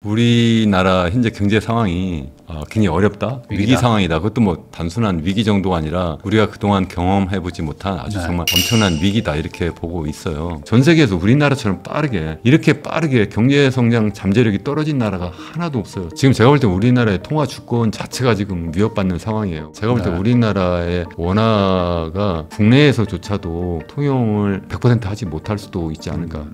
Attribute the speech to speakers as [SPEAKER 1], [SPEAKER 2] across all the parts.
[SPEAKER 1] 우리나라 현재 경제 상황이 굉장히 어렵다, 위기 상황이다. 그것도 뭐 단순한 위기 정도가 아니라 우리가 그동안 경험해보지 못한 아주 정말 엄청난 위기다 이렇게 보고 있어요. 전 세계에서 우리나라처럼 이렇게 빠르게 경제 성장 잠재력이 떨어진 나라가 하나도 없어요. 지금 제가 볼 때 우리나라의 통화 주권 자체가 지금 위협받는 상황이에요. 제가 볼 때 우리나라의 원화가 국내에서조차도 통용을 100% 하지 못할 수도 있지 않을까.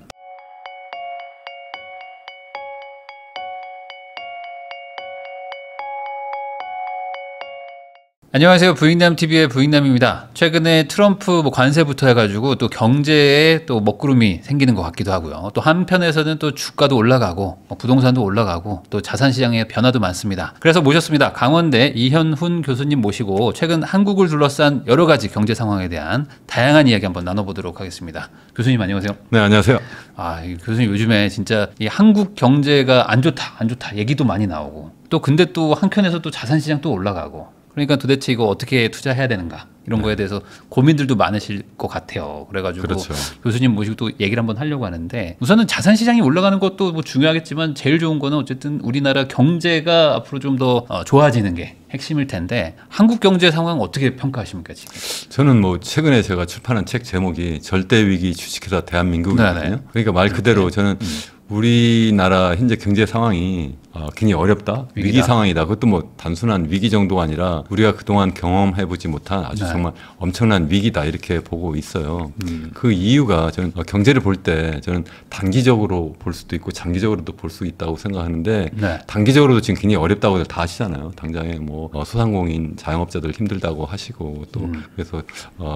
[SPEAKER 2] 안녕하세요. 부익남TV의 부익남입니다. 최근에 트럼프 관세부터 해가지고 또 경제에 또 먹구름이 생기는 것 같기도 하고요. 또 한편에서는 또 주가도 올라가고 부동산도 올라가고 또 자산시장의 변화도 많습니다. 그래서 모셨습니다. 강원대 이현훈 교수님 모시고 최근 한국을 둘러싼 여러 가지 경제 상황에 대한 다양한 이야기 한번 나눠보도록 하겠습니다. 교수님 안녕하세요.
[SPEAKER 1] 네, 안녕하세요.
[SPEAKER 2] 교수님 요즘에 진짜 이 한국 경제가 안 좋다 얘기도 많이 나오고 또 근데 또 한편에서 또 자산시장 또 올라가고 그러니까 도대체 이거 어떻게 투자해야 되는가 이런 거에 대해서 고민들도 많으실 것 같아요. 그래가지고
[SPEAKER 1] 그렇죠.
[SPEAKER 2] 교수님 모시고 또 얘기를 한번 하려고 하는데 우선은 자산시장이 올라가는 것도 뭐 중요하겠지만 제일 좋은 거는 어쨌든 우리나라 경제가 앞으로 좀 더 좋아지는 게 핵심일 텐데 한국 경제 상황 어떻게 평가하십니까 지금?
[SPEAKER 1] 저는 뭐 최근에 제가 출판한 책 제목이 절대위기 주식회사 대한민국이거든요. 그러니까 말 그대로 저는 우리나라 현재 경제 상황이 굉장히 어렵다, 위기 상황이다. 그것도 뭐 단순한 위기 정도가 아니라 우리가 그동안 경험해보지 못한 아주 정말 엄청난 위기다 이렇게 보고 있어요. 그 이유가 저는 경제를 볼 때 저는 단기적으로 볼 수도 있고 장기적으로도 볼 수 있다고 생각하는데 단기적으로도 지금 굉장히 어렵다고 다 아시잖아요. 당장에 뭐 소상공인 자영업자들 힘들다고 하시고 또 그래서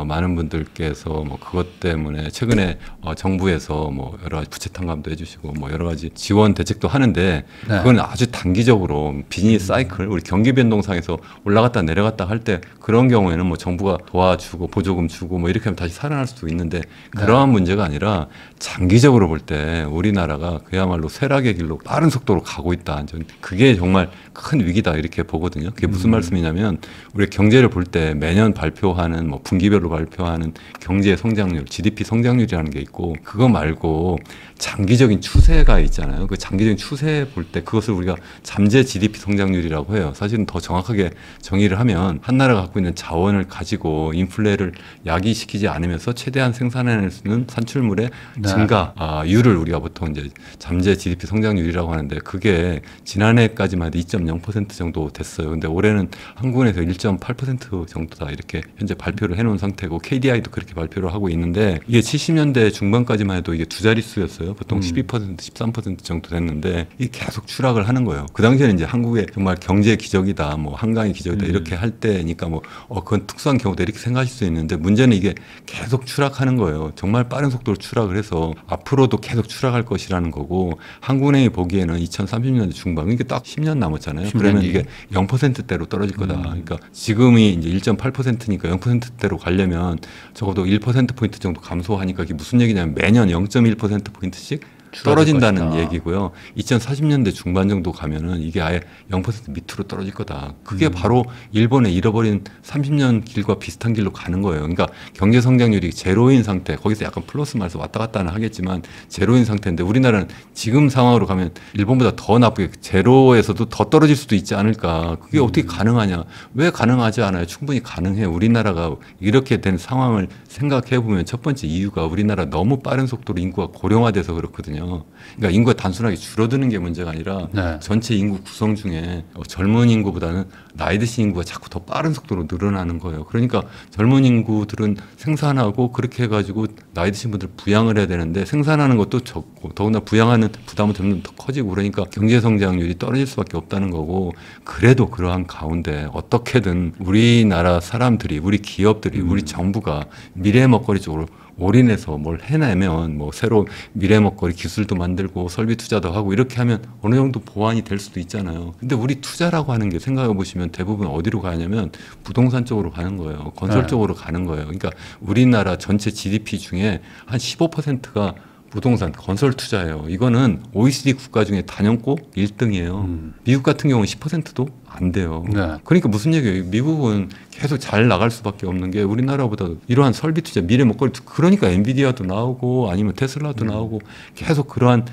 [SPEAKER 1] 많은 분들께서 뭐 그것 때문에 최근에 정부에서 뭐 여러 가지 부채 탕감도 해주시고 뭐 여러 가지 지원 대책도 하는데 그건 아주 단기적으로 비즈니스 사이클 우리 경기 변동상에서 올라갔다 내려갔다 할 때 그런 경우에는 뭐 정부가 도와주고 보조금 주고 뭐 이렇게 하면 다시 살아날 수도 있는데 그러한 문제가 아니라 장기적으로 볼 때 우리나라가 그야말로 쇠락의 길로 빠른 속도로 가고 있다. 저는 그게 정말 큰 위기다 이렇게 보거든요. 그게 무슨 말씀이냐면 우리 경제를 볼 때 매년 발표하는 뭐 분기별로 발표하는 경제 성장률, GDP 성장률이라는 게 있고 그거 말고 장기적인 추세가 있잖아요. 그 장기적인 추세 볼 때 그것을 우리가 잠재 GDP 성장률이라고 해요. 사실은 더 정확하게 정의를 하면 한 나라가 갖고 있는 자원을 가지고 인플레를 야기시키지 않으면서 최대한 생산해낼 수 있는 산출물의 증가율을 우리가 보통 이제 잠재 GDP 성장률이라고 하는데 그게 지난해까지만 해도 2.0% 정도 됐어요. 근데 올해는 한국은행에서 1.8% 정도다 이렇게 현재 발표를 해놓은 상태고 KDI도 그렇게 발표를 하고 있는데 이게 70년대 중반까지만 해도 이게 두 자릿수였어요. 보통 12%, 13% 정도 됐는데 이게 계속 추락을 하는 거예요. 그 당시에는 이제 한국의 정말 경제 기적이다, 뭐 한강의 기적이다 이렇게 할 때니까 뭐 그건 특수한 경우다 이렇게 생각하실 수 있는데 문제는 이게 계속 추락하는 거예요. 정말 빠른 속도로 추락을 해서 앞으로도 계속 추락할 것이라는 거고 한국은행이 보기에는 2030년대 중반 이게 딱 10년 남았잖아요. 그러면 이게 0%대로 떨어질 거다. 그러니까 지금이 이제 1.8%니까 0%대로 가려면 적어도 1%포인트 정도 감소하니까 이게 무슨 얘기냐면 매년 0.1%포인트씩 떨어진다는 얘기고요. 2040년대 중반 정도 가면은 이게 아예 0% 밑으로 떨어질 거다. 그게 바로 일본의 잃어버린 30년 길과 비슷한 길로 가는 거예요. 그러니까 경제 성장률이 제로인 상태, 거기서 약간 플러스 마이너스 왔다 갔다는 하겠지만 제로인 상태인데 우리나라는 지금 상황으로 가면 일본보다 더 나쁘게 제로에서도 더 떨어질 수도 있지 않을까. 그게 어떻게 가능하냐. 왜 가능하지 않아요? 충분히 가능해요. 우리나라가 이렇게 된 상황을 생각해 보면 첫 번째 이유가 우리나라 너무 빠른 속도로 인구가 고령화돼서 그렇거든요. 그러니까 인구가 단순하게 줄어드는 게 문제가 아니라 전체 인구 구성 중에 젊은 인구보다는 나이 드신 인구가 자꾸 더 빠른 속도로 늘어나는 거예요. 그러니까 젊은 인구들은 생산하고 그렇게 해가지고 나이 드신 분들 부양을 해야 되는데 생산하는 것도 적고 더구나 부양하는 부담은 점점 더 커지고 그러니까 경제 성장률이 떨어질 수밖에 없다는 거고 그래도 그러한 가운데 어떻게든 우리나라 사람들이 우리 기업들이 우리 정부가 미래 먹거리 쪽으로 올인해서 뭘 해내면 뭐 새로 미래 먹거리 기술도 만들고 설비 투자도 하고 이렇게 하면 어느 정도 보완이 될 수도 있잖아요. 근데 우리 투자라고 하는 게 생각해 보시면 대부분 어디로 가냐면 부동산 쪽으로 가는 거예요. 건설 쪽으로 가는 거예요. 그러니까 우리나라 전체 GDP 중에 한 15%가 부동산, 건설 투자예요. 이거는 OECD 국가 중에 단연코 1등이에요. 미국 같은 경우는 10%도 안 돼요. 그러니까 무슨 얘기예요? 미국은 계속 잘 나갈 수밖에 없는 게 우리나라보다 이러한 설비 투자, 미래 먹거리 그러니까 엔비디아도 나오고 아니면 테슬라도 나오고 계속 그러한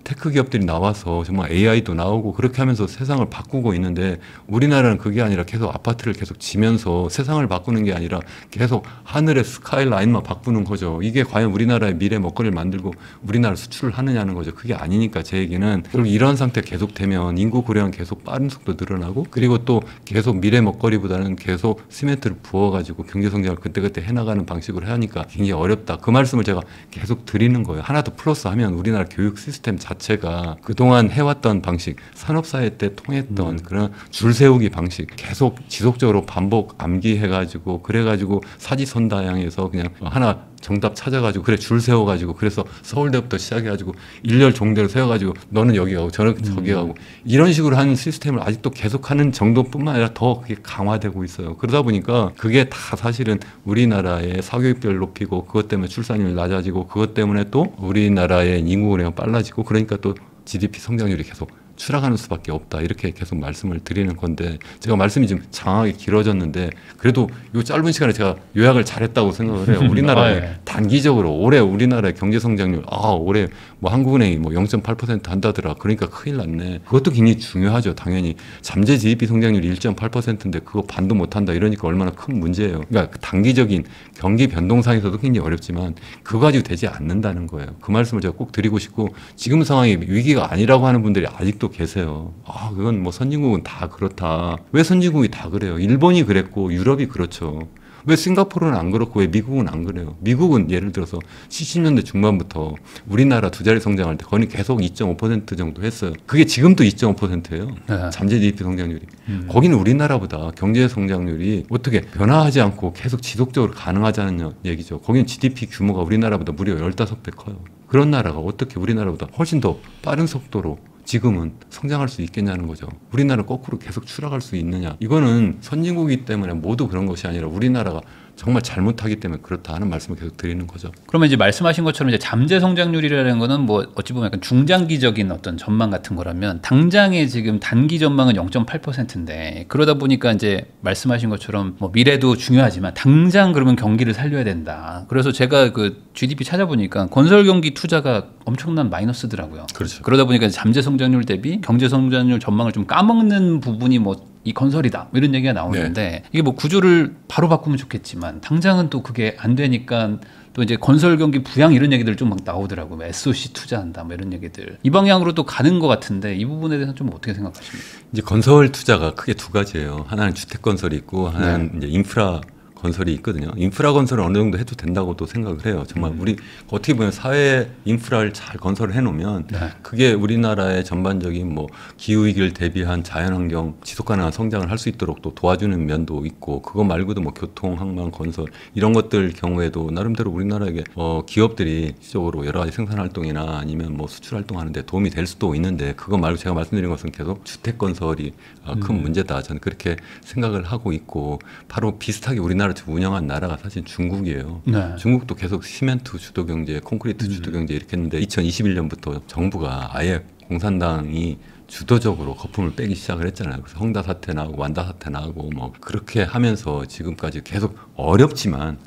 [SPEAKER 1] 테크 기업들이 나와서 정말 AI도 나오고 그렇게 하면서 세상을 바꾸고 있는데 우리나라는 그게 아니라 계속 아파트를 계속 지면서 세상을 바꾸는 게 아니라 계속 하늘의 스카이라인만 바꾸는 거죠. 이게 과연 우리나라의 미래 먹거리를 만들고 우리나라 수출을 하느냐는 거죠. 그게 아니니까 제 얘기는 그리고 이런 상태 계속되면 인구 고령은 계속 빠른 속도 늘어나고 그리고 또 계속 미래 먹거리보다는 계속 시멘트를 부어가지고 경제 성장을 그때그때 해나가는 방식으로 하니까 굉장히 어렵다. 그 말씀을 제가 계속 드리는 거예요. 하나 더 플러스 하면 우리나라 교육 시스템 자체가 그동안 해왔던 방식, 산업사회 때 통했던 그런 줄 세우기 방식 계속 지속적으로 반복 암기해가지고 그래가지고 사지선다양해서 그냥 하나 정답 찾아가지고 그래 줄 세워가지고 그래서 서울대부터 시작해가지고 일렬 종대로 세워가지고 너는 여기 가고 저는 저기 가고 이런 식으로 하는 시스템을 아직도 계속하는 정도뿐만 아니라 더 그게 강화되고 있어요. 그러다 보니까 그게 다 사실은 우리나라의 사교육비를 높이고 그것 때문에 출산율이 낮아지고 그것 때문에 또 우리나라의 인구 고령이 빨라지고 그러니까 또 GDP 성장률이 계속 추락하는 수밖에 없다 이렇게 계속 말씀을 드리는 건데 제가 말씀이 좀 장하게 길어졌는데 그래도 이 짧은 시간에 제가 요약을 잘했다고 생각을 해요. 우리나라의 단기적으로 올해 우리나라의 경제 성장률 올해 뭐 한국은행이 뭐 0.8% 한다더라. 그러니까 큰일 났네. 그것도 굉장히 중요하죠. 당연히 잠재 GDP 성장률이 1.8%인데 그거 반도 못한다 이러니까 얼마나 큰 문제예요. 그러니까 단기적인 경기 변동상에서도 굉장히 어렵지만 그거 가지고 되지 않는다는 거예요. 그 말씀을 제가 꼭 드리고 싶고 지금 상황이 위기가 아니라고 하는 분들이 아직도 계세요. 그건 뭐 선진국은 다 그렇다. 왜 선진국이 다 그래요? 일본이 그랬고 유럽이 그렇죠. 왜 싱가포르는 안 그렇고 왜 미국은 안 그래요? 미국은 예를 들어서 70년대 중반부터 우리나라 두 자리 성장할 때 거의 계속 2.5% 정도 했어요. 그게 지금도 2.5%예요. 잠재 GDP 성장률이. 거기는 우리나라보다 경제 성장률이 어떻게 변화하지 않고 계속 지속적으로 가능하자는 얘기죠. 거기는 GDP 규모가 우리나라보다 무려 15배 커요. 그런 나라가 어떻게 우리나라보다 훨씬 더 빠른 속도로 지금은 성장할 수 있겠냐는 거죠. 우리나라는 거꾸로 계속 추락할 수 있느냐. 이거는 선진국이기 때문에 모두 그런 것이 아니라 우리나라가 정말 잘못하기 때문에 그렇다 하는 말씀을 계속 드리는 거죠.
[SPEAKER 2] 그러면 이제 말씀하신 것처럼 이제 잠재 성장률이라는 거는 뭐 어찌 보면 약간 중장기적인 어떤 전망 같은 거라면 당장의 지금 단기 전망은 0.8%인데 그러다 보니까 이제 말씀하신 것처럼 뭐 미래도 중요하지만 당장 그러면 경기를 살려야 된다. 그래서 제가 그 GDP 찾아보니까 건설 경기 투자가 엄청난 마이너스더라고요.
[SPEAKER 1] 그렇죠.
[SPEAKER 2] 그러다 보니까 잠재 성장률 대비 경제 성장률 전망을 좀 까먹는 부분이 뭐 이 건설이다 이런 얘기가 나오는데 이게 뭐 구조를 바로 바꾸면 좋겠지만 당장은 또 그게 안 되니까 또 이제 건설 경기 부양 이런 얘기들 좀 막 나오더라고요. SOC 투자한다 뭐 이런 얘기들 이 방향으로 또 가는 것 같은데 이 부분에 대해서 좀 어떻게 생각하십니까?
[SPEAKER 1] 이제 건설 투자가 크게 두 가지예요. 하나는 주택 건설이 있고 하나는 이제 인프라 건설이 있거든요. 인프라 건설은 어느 정도 해도 된다고도 생각을 해요. 정말 우리 어떻게 보면 사회 인프라를 잘 건설을 해놓으면 그게 우리나라의 전반적인 뭐 기후 위기를 대비한 자연환경 지속 가능한 성장을 할 수 있도록 또 도와주는 면도 있고 그거 말고도 뭐 교통, 항만, 건설 이런 것들 경우에도 나름대로 우리나라에게 기업들이 실질적으로 여러 가지 생산 활동이나 아니면 뭐 수출 활동하는데 도움이 될 수도 있는데 그거 말고 제가 말씀드린 것은 계속 주택 건설이 큰 문제다. 저는 그렇게 생각을 하고 있고 바로 비슷하게 우리나라 운영한 나라가 사실 중국이에요. 중국도 계속 시멘트 주도 경제, 콘크리트 주도 경제 이렇게 했는데 2021년부터 정부가 아예 공산당이 주도적으로 거품을 빼기 시작을 했잖아요. 그래서 헝다 사태 나오고 완다 사태 나오고 뭐 그렇게 하면서 지금까지 계속 어렵지만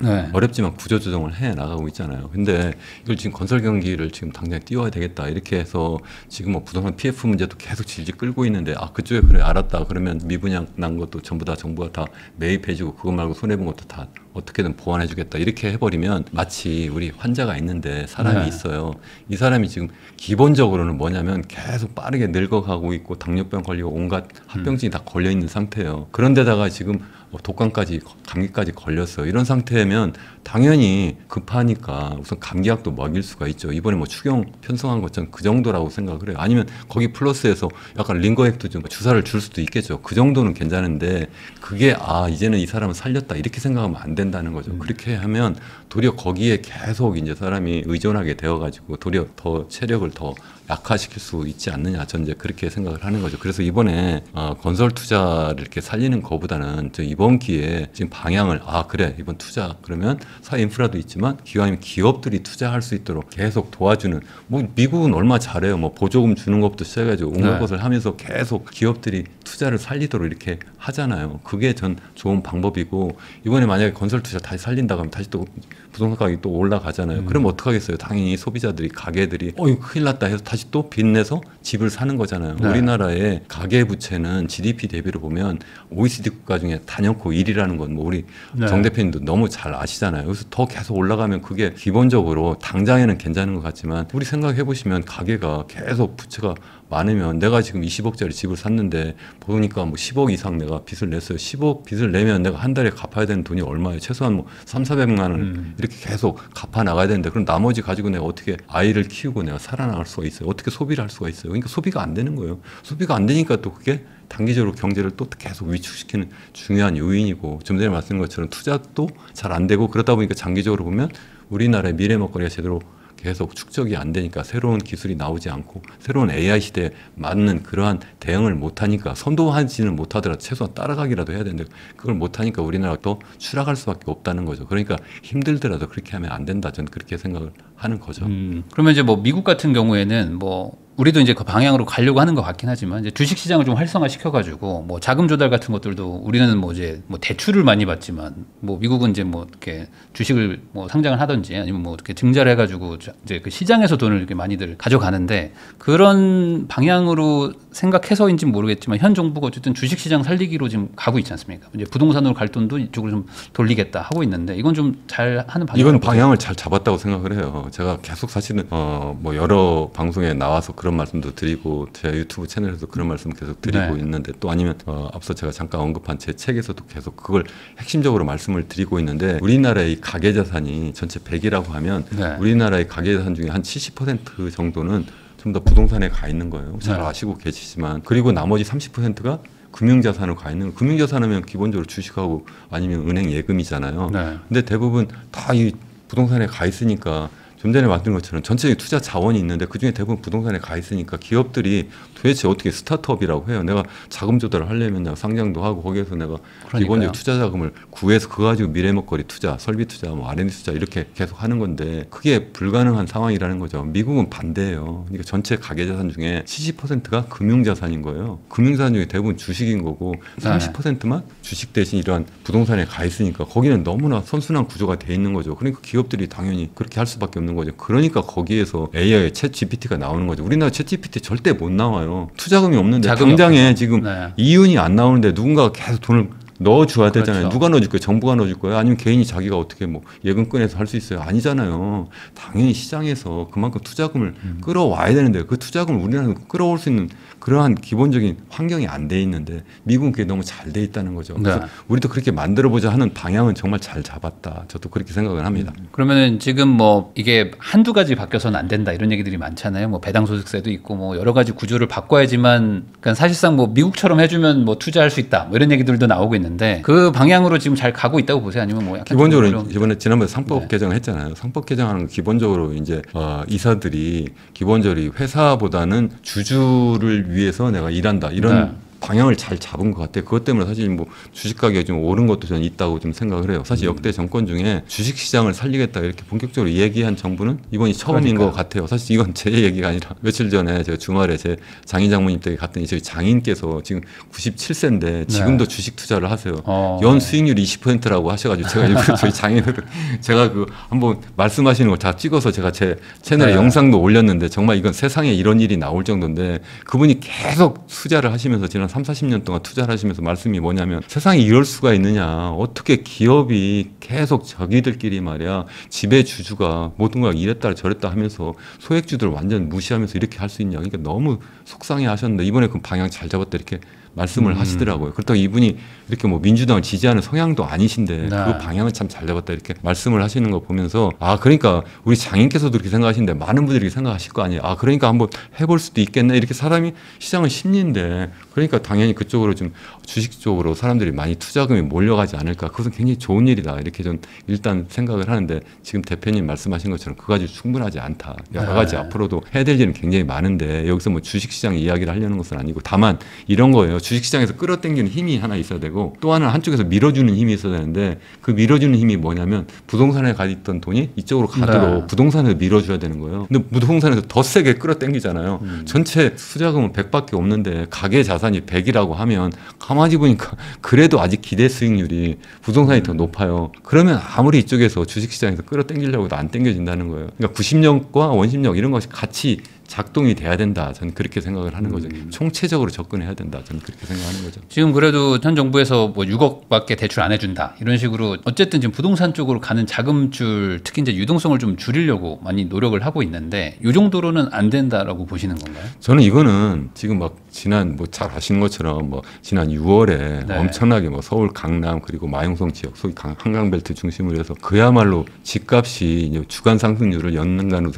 [SPEAKER 1] 구조조정을 해 나가고 있잖아요. 근데 이걸 지금 건설 경기를 지금 당장 띄워야 되겠다 이렇게 해서 지금 뭐 부동산 PF 문제도 계속 질질 끌고 있는데 그쪽에 그래 알았다 그러면 미분양 난 것도 전부 다 정부가 다 매입해주고 그거 말고 손해본 것도 다 어떻게든 보완해주겠다 이렇게 해버리면 마치 우리 환자가 있는데 사람이 있어요. 이 사람이 지금 기본적으로는 뭐냐면 계속 빠르게 늙어가고 있고 당뇨병 걸리고 온갖 합병증이 다 걸려있는 상태예요. 그런데다가 지금 독감까지 감기까지 걸렸어요. 이런 상태면 당연히 급하니까 우선 감기약도 먹일 수가 있죠. 이번에 뭐 추경 편성한 것처럼 그 정도라고 생각을 해요. 아니면 거기 플러스해서 약간 링거액도 좀 주사를 줄 수도 있겠죠. 그 정도는 괜찮은데 그게 이제는 이 사람을 살렸다 이렇게 생각하면 안 된다는 거죠. 그렇게 하면 도리어 거기에 계속 이제 사람이 의존하게 되어가지고 도리어 더 체력을 더 약화시킬 수 있지 않느냐 저는 이제 그렇게 생각을 하는 거죠. 그래서 이번에 건설 투자를 이렇게 살리는 것보다는 저 이번 기회에 지금 방향을 그래 이번 투자 그러면 사회 인프라도 있지만 기왕이면 기업들이 투자할 수 있도록 계속 도와주는 뭐 미국은 얼마 잘해요. 뭐 보조금 주는 것부터 시작해가지고 온갖 것을 하면서 계속 기업들이 투자를 살리도록 이렇게 하잖아요. 그게 전 좋은 방법이고 이번에 만약에 건설 투자 다시 살린다고 하면 다시 또 부동산 가격이 또 올라가잖아요. 그럼 어떡하겠어요? 당연히 소비자들이 가게들이 이거 큰일 났다 해서 다시 또 빚내서 집을 사는 거잖아요.
[SPEAKER 2] 네.
[SPEAKER 1] 우리나라의 가계 부채는 GDP 대비로 보면 OECD 국가 중에 단연코 1위라는 건 뭐 우리
[SPEAKER 2] 네.
[SPEAKER 1] 정 대표님도 너무 잘 아시잖아요. 그래서 더 계속 올라가면 그게 기본적으로 당장에는 괜찮은 것 같지만 우리 생각해 보시면 가계가 계속 부채가 많으면 내가 지금 20억짜리 집을 샀는데 보니까 뭐 10억 이상 내가 빚을 냈어요. 10억 빚을 내면 내가 한 달에 갚아야 되는 돈이 얼마예요? 최소한 뭐 3,400만 원 이렇게 계속 갚아 나가야 되는데 그럼 나머지 가지고 내가 어떻게 아이를 키우고 내가 살아나갈 수가 있어요? 어떻게 소비를 할 수가 있어요? 그러니까 소비가 안 되는 거예요. 소비가 안 되니까 또 그게 단기적으로 경제를 또 계속 위축시키는 중요한 요인이고 좀 전에 말씀드린 것처럼 투자도 잘 안 되고 그러다 보니까 장기적으로 보면 우리나라의 미래 먹거리가 제대로 계속 축적이 안 되니까 새로운 기술이 나오지 않고 새로운 AI 시대에 맞는 그러한 대응을 못하니까 선도하지는 못하더라도 최소한 따라가기라도 해야 되는데 그걸 못하니까 우리나라가 또 추락할 수밖에 없다는 거죠. 그러니까 힘들더라도 그렇게 하면 안 된다. 저는 그렇게 생각을 하는 거죠.
[SPEAKER 2] 그러면 이제 뭐 미국 같은 경우에는 뭐 우리도 이제 그 방향으로 가려고 하는 것 같긴 하지만 이제 주식 시장을 좀 활성화 시켜가지고 뭐 자금 조달 같은 것들도 우리는 뭐 이제 뭐 대출을 많이 받지만 뭐 미국은 이제 뭐 이렇게 주식을 뭐 상장을 하든지 아니면 뭐 이렇게 증자를 해가지고 이제 그 시장에서 돈을 이렇게 많이들 가져가는데 그런 방향으로 생각해서인지 모르겠지만 현 정부가 어쨌든 주식 시장 살리기로 지금 가고 있지 않습니까? 이제 부동산으로 갈 돈도 이쪽으로 좀 돌리겠다 하고 있는데 이건 좀 잘 하는 방향.
[SPEAKER 1] 이건 방향을 잘 잡았다고 생각을 해요. 제가 계속 사실은 뭐 여러 방송에 나와서 그런 말씀도 드리고 제 유튜브 채널에서 그런 말씀 계속 드리고
[SPEAKER 2] 네.
[SPEAKER 1] 있는데 또 아니면 앞서 제가 잠깐 언급한 제 책에서도 계속 그걸 핵심적으로 말씀을 드리고 있는데 우리나라의 가계자산이 전체 100이라고 하면
[SPEAKER 2] 네.
[SPEAKER 1] 우리나라의 가계자산 중에 한 70% 정도는 좀 더 부동산에 가 있는 거예요. 잘
[SPEAKER 2] 네.
[SPEAKER 1] 아시고 계시지만 그리고 나머지 30%가 금융자산으로 가 있는 거예요. 금융자산하면 기본적으로 주식하고 아니면 은행 예금이잖아요.
[SPEAKER 2] 네.
[SPEAKER 1] 근데 대부분 다 이 부동산에 가 있으니까 좀 전에 말씀드린 것처럼 전체적인 투자 자원이 있는데 그중에 대부분 부동산에 가 있으니까 기업들이 도대체 어떻게 스타트업이라고 해요. 내가 자금 조달을 하려면 내가 상장도 하고 거기에서 내가 기본적으로 투자 자금을 구해서 그거 가지고 미래 먹거리 투자, 설비 투자, 뭐 R&D 투자 이렇게 계속 하는 건데 그게 불가능한 상황이라는 거죠. 미국은 반대예요. 그러니까 전체 가계자산 중에 70%가 금융자산인 거예요. 금융자산 중에 대부분 주식인 거고 30%만 주식 대신 이러한 부동산에 가 있으니까 거기는 너무나 선순환 구조가 돼 있는 거죠. 그러니까 기업들이 당연히 그렇게 할 수밖에 없는 거죠. 그러니까 거기에서 AI 챗 GPT가 나오는 거죠. 우리나라 챗 GPT 절대 못 나와요. 투자금이 없는데 당장에 없어서. 지금 이윤이 안 나오는데 누군가가 계속 돈을 넣어줘야 되잖아요.
[SPEAKER 2] 그렇죠.
[SPEAKER 1] 누가 넣어줄 거예요? 정부가 넣어줄 거예요? 아니면 개인이 자기가 어떻게 뭐 예금 꺼내서 할 수 있어요? 아니잖아요. 당연히 시장에서 그만큼 투자금을 끌어와야 되는데 그 투자금을 우리나라는 끌어올 수 있는 그러한 기본적인 환경이 안 돼 있는데 미국은 그게 너무 잘 돼 있다는 거죠. 그래서 우리도 그렇게 만들어보자 하는 방향은 정말 잘 잡았다. 저도 그렇게 생각을 합니다.
[SPEAKER 2] 그러면은 지금 뭐 이게 한두 가지 바뀌어서는 안 된다 이런 얘기들이 많잖아요. 뭐 배당소득세도 있고 뭐 여러 가지 구조를 바꿔야지만 그러니까 사실상 뭐 미국처럼 해주면 뭐 투자할 수 있다 뭐 이런 얘기들도 나오고 있는데 그 방향으로 지금 잘 가고 있다고 보세요? 아니면 뭐 약간
[SPEAKER 1] 기본적으로 이번에 지난번에 상법 개정을 했잖아요. 상법 개정하는 건 기본적으로 이제 이사들이 기본적으로 회사보다는 주주를 위해서 내가 일한다 이런 방향을 잘 잡은 것 같아요. 그것 때문에 사실 뭐 주식 가격이 좀 오른 것도 저는 있다고 좀 생각을 해요. 사실 역대 정권 중에 주식 시장을 살리겠다 이렇게 본격적으로 얘기한 정부는 이번이 처음인 것 같아요. 사실 이건 제 얘기가 아니라 며칠 전에 제가 주말에 제 장인 장모님 댁에 갔더니 저희 장인께서 지금 97세인데 지금도 주식 투자를 하세요. 연 수익률이 20%라고 하셔가지고 제가 일부러 저희 장인을 제가 그 한번 말씀하시는 걸 다 찍어서 제가 제 채널에 영상도 올렸는데 정말 이건 세상에 이런 일이 나올 정도인데 그분이 계속 투자를 하시면서 지난 30-40년 동안 투자를 하시면서 말씀이 뭐냐면 세상에 이럴 수가 있느냐. 어떻게 기업이 계속 자기들끼리 말이야 지배 주주가 모든 걸 이랬다 저랬다 하면서 소액주들을 완전 무시하면서 이렇게 할 수 있냐. 그러니까 너무 속상해 하셨는데 이번에 그 방향 잘 잡았다 이렇게 말씀을 하시더라고요. 그렇다고 이분이 이렇게 뭐 민주당을 지지하는 성향도 아니신데 그 방향을 참 잘 잡았다 이렇게 말씀을 하시는 거 보면서 아 그러니까 우리 장인께서도 그렇게 생각하시는데 많은 분들이 이렇게 생각하실 거 아니에요. 아 그러니까 한번 해볼 수도 있겠네. 이렇게 사람이 시장은 심리인데 그러니까 당연히 그쪽으로 좀 주식 쪽으로 사람들이 많이 투자금이 몰려가지 않을까. 그것은 굉장히 좋은 일이다. 이렇게 전 일단 생각을 하는데 지금 대표님 말씀하신 것처럼 그거 가지고 충분하지 않다. 여러 가지 앞으로도 해야 될 일은 굉장히 많은데 여기서 뭐 주식시장 이야기를 하려는 것은 아니고 다만 이런 거예요. 주식시장에서 끌어당기는 힘이 하나 있어야 되고 또 하나는 한쪽에서 밀어주는 힘이 있어야 되는데 그 밀어주는 힘이 뭐냐면 부동산에 가 있던 돈이 이쪽으로 가도록 부동산에서 밀어줘야 되는 거예요. 근데 부동산에서 더 세게 끌어당기잖아요. 전체 투자금은 100밖에 없는데 가계 자산이 100이라고 하면 가만히 보니까 그래도 아직 기대 수익률이 부동산이 더 높아요. 그러면 아무리 이쪽에서 주식시장에서 끌어당기려고 해도 안 당겨진다는 거예요. 그러니까 구심력과 원심력 이런 것이 같이 작동이 돼야 된다. 저는 그렇게 생각을 하는 거죠. 총체적으로 접근해야 된다. 저는 그렇게 생각하는 거죠.
[SPEAKER 2] 지금 그래도 현 정부에서 뭐 6억밖에 대출 안 해준다 이런 식으로 어쨌든 지금 부동산 쪽으로 가는 자금줄 특히 이제 유동성을 좀 줄이려고 많이 노력을 하고 있는데 이 정도로는 안 된다라고 보시는 건가요?
[SPEAKER 1] 저는 이거는 지금 막 지난 뭐 잘 아시는 것처럼 뭐 지난 6월에
[SPEAKER 2] 네.
[SPEAKER 1] 엄청나게 뭐 서울 강남 그리고 마용성 지역 소위 한강벨트 중심으로 해서 그야말로 집값이 이제 주간 상승률을 연간으로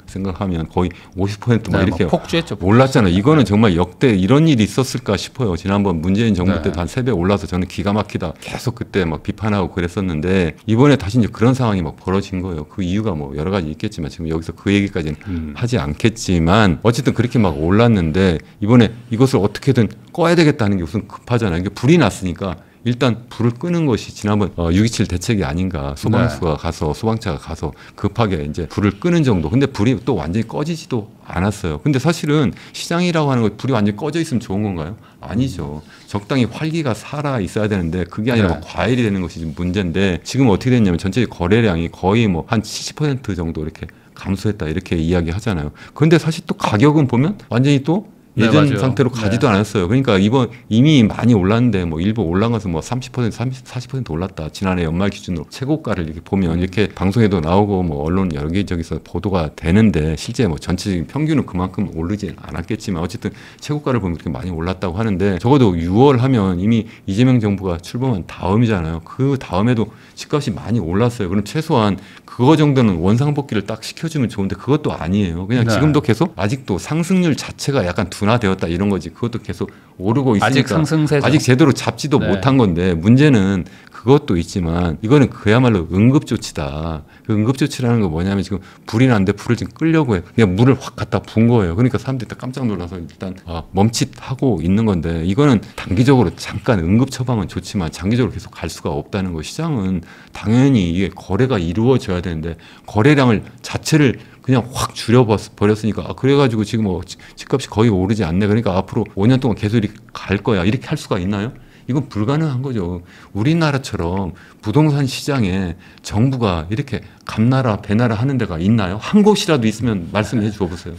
[SPEAKER 1] 생각하면 거의 50% 막 이렇게
[SPEAKER 2] 폭주했죠.
[SPEAKER 1] 올랐잖아요. 이거는 정말 역대 이런 일이 있었을까 싶어요. 지난번 문재인 정부 때도 한 3배 올라서 저는 기가 막히다. 계속 그때 막 비판하고 그랬었는데 이번에 다시 이제 그런 상황이 막 벌어진 거예요. 그 이유가 뭐 여러 가지 있겠지만 지금 여기서 그 얘기까지는 하지 않겠지만 어쨌든 그렇게 막 올랐는데 이번에 이것을 어떻게든 꺼야 되겠다는 게 우선 급하잖아요. 이게 불이 났으니까 일단 불을 끄는 것이 지난번 6.27 대책이 아닌가. 소방수가 가서 소방차가 가서 급하게 이제 불을 끄는 정도. 근데 불이 또 완전히 꺼지지도 않았어요. 근데 사실은 시장이라고 하는 거 불이 완전히 꺼져 있으면 좋은 건가요? 아니죠. 적당히 활기가 살아 있어야 되는데 그게 아니라 뭐 과열이 되는 것이 좀 문제인데 지금 어떻게 됐냐면 전체 거래량이 거의 뭐 한 70% 정도 이렇게 감소했다 이렇게 이야기하잖아요. 그런데 사실 또 가격은 보면 완전히 또 예전 상태로 가지도 않았어요. 그러니까 이번 이미 많이 올랐는데 뭐 일부 올라가서 뭐 30%, 40% 올랐다. 지난해 연말 기준으로 최고가를 이렇게 보면 이렇게 방송에도 나오고 뭐 언론 여기저기서 보도가 되는데 실제 뭐 전체적인 평균은 그만큼 오르지 않았겠지만 어쨌든 최고가를 보면 그렇게 많이 올랐다고 하는데 적어도 6월 하면 이미 이재명 정부가 출범한 다음이잖아요. 그 다음에도 집값이 많이 올랐어요. 그럼 최소한 그거 정도는 원상복귀를 딱 시켜주면 좋은데 그것도 아니에요. 그냥 지금도 계속 아직도 상승률 자체가 약간 둔화되었다 이런 거지. 그것도 계속 오르고 있으니까
[SPEAKER 2] 아직 상승세죠.
[SPEAKER 1] 아직 제대로 잡지도 못한 건데 문제는 그것도 있지만 이거는 그야말로 응급조치다. 그 응급조치라는 거 뭐냐면 지금 불이 났는데 불을 지금 끄려고 해. 그냥 물을 확 갖다 분 거예요. 그러니까 사람들이 다 깜짝 놀라서 일단 멈칫하고 있는 건데 이거는 단기적으로 잠깐 응급 처방은 좋지만 장기적으로 계속 갈 수가 없다는 거. 시장은 당연히 이게 거래가 이루어져야 되는데 거래량을 자체를 그냥 확 줄여버렸으니까 그래가지고 지금 뭐 집값이 거의 오르지 않네. 그러니까 앞으로 5년 동안 계속 이렇게 갈 거야. 이렇게 할 수가 있나요? 이건 불가능한 거죠. 우리나라처럼 부동산 시장에 정부가 이렇게 감나라 배나라 하는 데가 있나요? 한 곳이라도 있으면 말씀해 줘 보세요.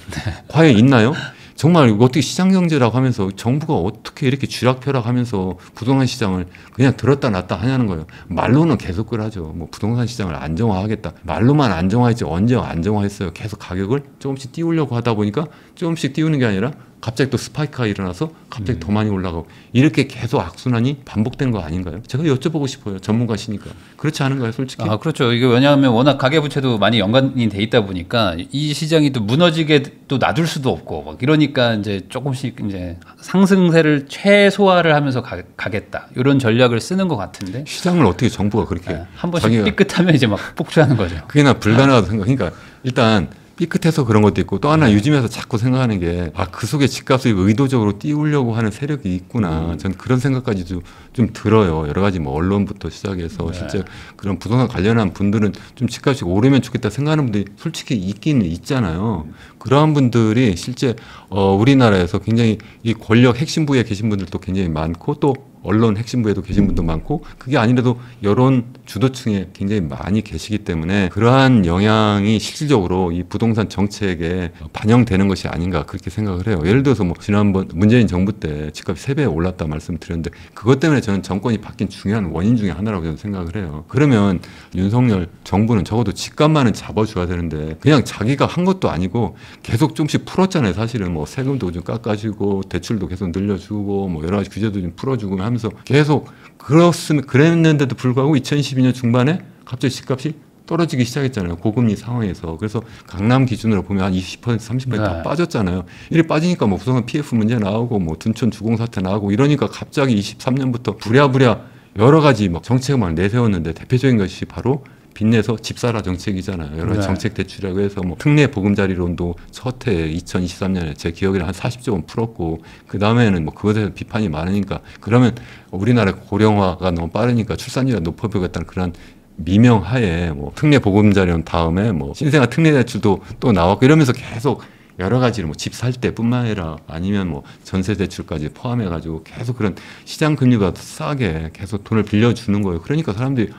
[SPEAKER 1] 과연 있나요? 정말 어떻게 시장 경제라고 하면서 정부가 어떻게 이렇게 쥐락펴락하면서 부동산 시장을 그냥 들었다 놨다 하냐는 거예요. 말로는 계속 그러죠. 뭐 부동산 시장을 안정화하겠다. 말로만 안정화했지 언제 안정화했어요. 계속 가격을 조금씩 띄우려고 하다 보니까 조금씩 띄우는 게 아니라 갑자기 또 스파이크가 일어나서 갑자기 더 많이 올라가고 이렇게 계속 악순환이 반복되는 거 아닌가요? 제가 여쭤보고 싶어요. 전문가시니까. 그렇지 않은가요, 솔직히?
[SPEAKER 2] 그렇죠. 이게 왜냐하면 워낙 가계부채도 많이 연관이 돼 있다 보니까 이 시장이 또 무너지게 또 놔둘 수도 없고 막 이러니까 이제 조금씩 이제 상승세를 최소화를 하면서 가겠다. 이런 전략을 쓰는 것 같은데
[SPEAKER 1] 시장을 어떻게 정부가 그렇게
[SPEAKER 2] 한 번씩 삐끗하면 이제 막 폭주하는 거죠.
[SPEAKER 1] 그게 나 불가능하다고 생각. 그러니까 일단 삐끗해서 그런 것도 있고 또 하나 요즘에서 자꾸 생각하는 게 그 속에 집값을 의도적으로 띄우려고 하는 세력이 있구나. 전 그런 생각까지도 좀 들어요. 여러 가지 뭐 언론부터 시작해서 실제 그런 부동산 관련한 분들은 좀 집값이 오르면 좋겠다 생각하는 분들이 솔직히 있기는 있잖아요. 그러한 분들이 실제 우리나라에서 굉장히 이 권력 핵심 부에 계신 분들도 굉장히 많고 또 언론 핵심부에도 계신 분도 많고 그게 아니라도 여론 주도층에 굉장히 많이 계시기 때문에 그러한 영향이 실질적으로 이 부동산 정책에 반영되는 것이 아닌가 그렇게 생각을 해요. 예를 들어서 뭐 지난번 문재인 정부 때 집값이 3배 올랐다 말씀드렸는데 그것 때문에 저는 정권이 바뀐 중요한 원인 중에 하나라고 저는 생각을 해요. 그러면 윤석열 정부는 적어도 집값만은 잡아줘야 되는데 그냥 자기가 한 것도 아니고 계속 좀씩 풀었잖아요. 사실은 뭐 세금도 좀 깎아주고 대출도 계속 늘려주고 뭐 여러 가지 규제도 좀 풀어주고 하면서 계속 그랬는데도 불구하고 2022년 중반에 갑자기 집값이 떨어지기 시작했잖아요. 고금리 상황에서. 그래서 강남 기준으로 보면 한 20% 30% 다 빠졌잖아요. 이렇게 빠지니까 뭐 부동산 PF 문제 나오고 뭐 둔촌 주공 사태 나오고 이러니까 갑자기 23년부터 부랴부랴 여러 가지 막 정책을 막 내세웠는데 대표적인 것이 바로 빚내서 집 사라 정책이잖아요. 여러 가지 정책 대출이라고 해서 뭐 특례 보금자리론도 첫 해에 2023년에 제 기억에 한 40조 원 풀었고 그 다음에는 뭐 그것에 대해서 비판이 많으니까 그러면 우리나라 고령화가 너무 빠르니까 출산율이 높아보겠다는 그런 미명하에 뭐 특례 보금자리론 다음에 뭐 신생아 특례 대출도 또 나왔고 이러면서 계속 여러 가지로 뭐 집 살 때뿐만 아니라 아니면 뭐 전세 대출까지 포함해가지고 계속 그런 시장 금리가 싸게 계속 돈을 빌려주는 거예요. 그러니까 사람들이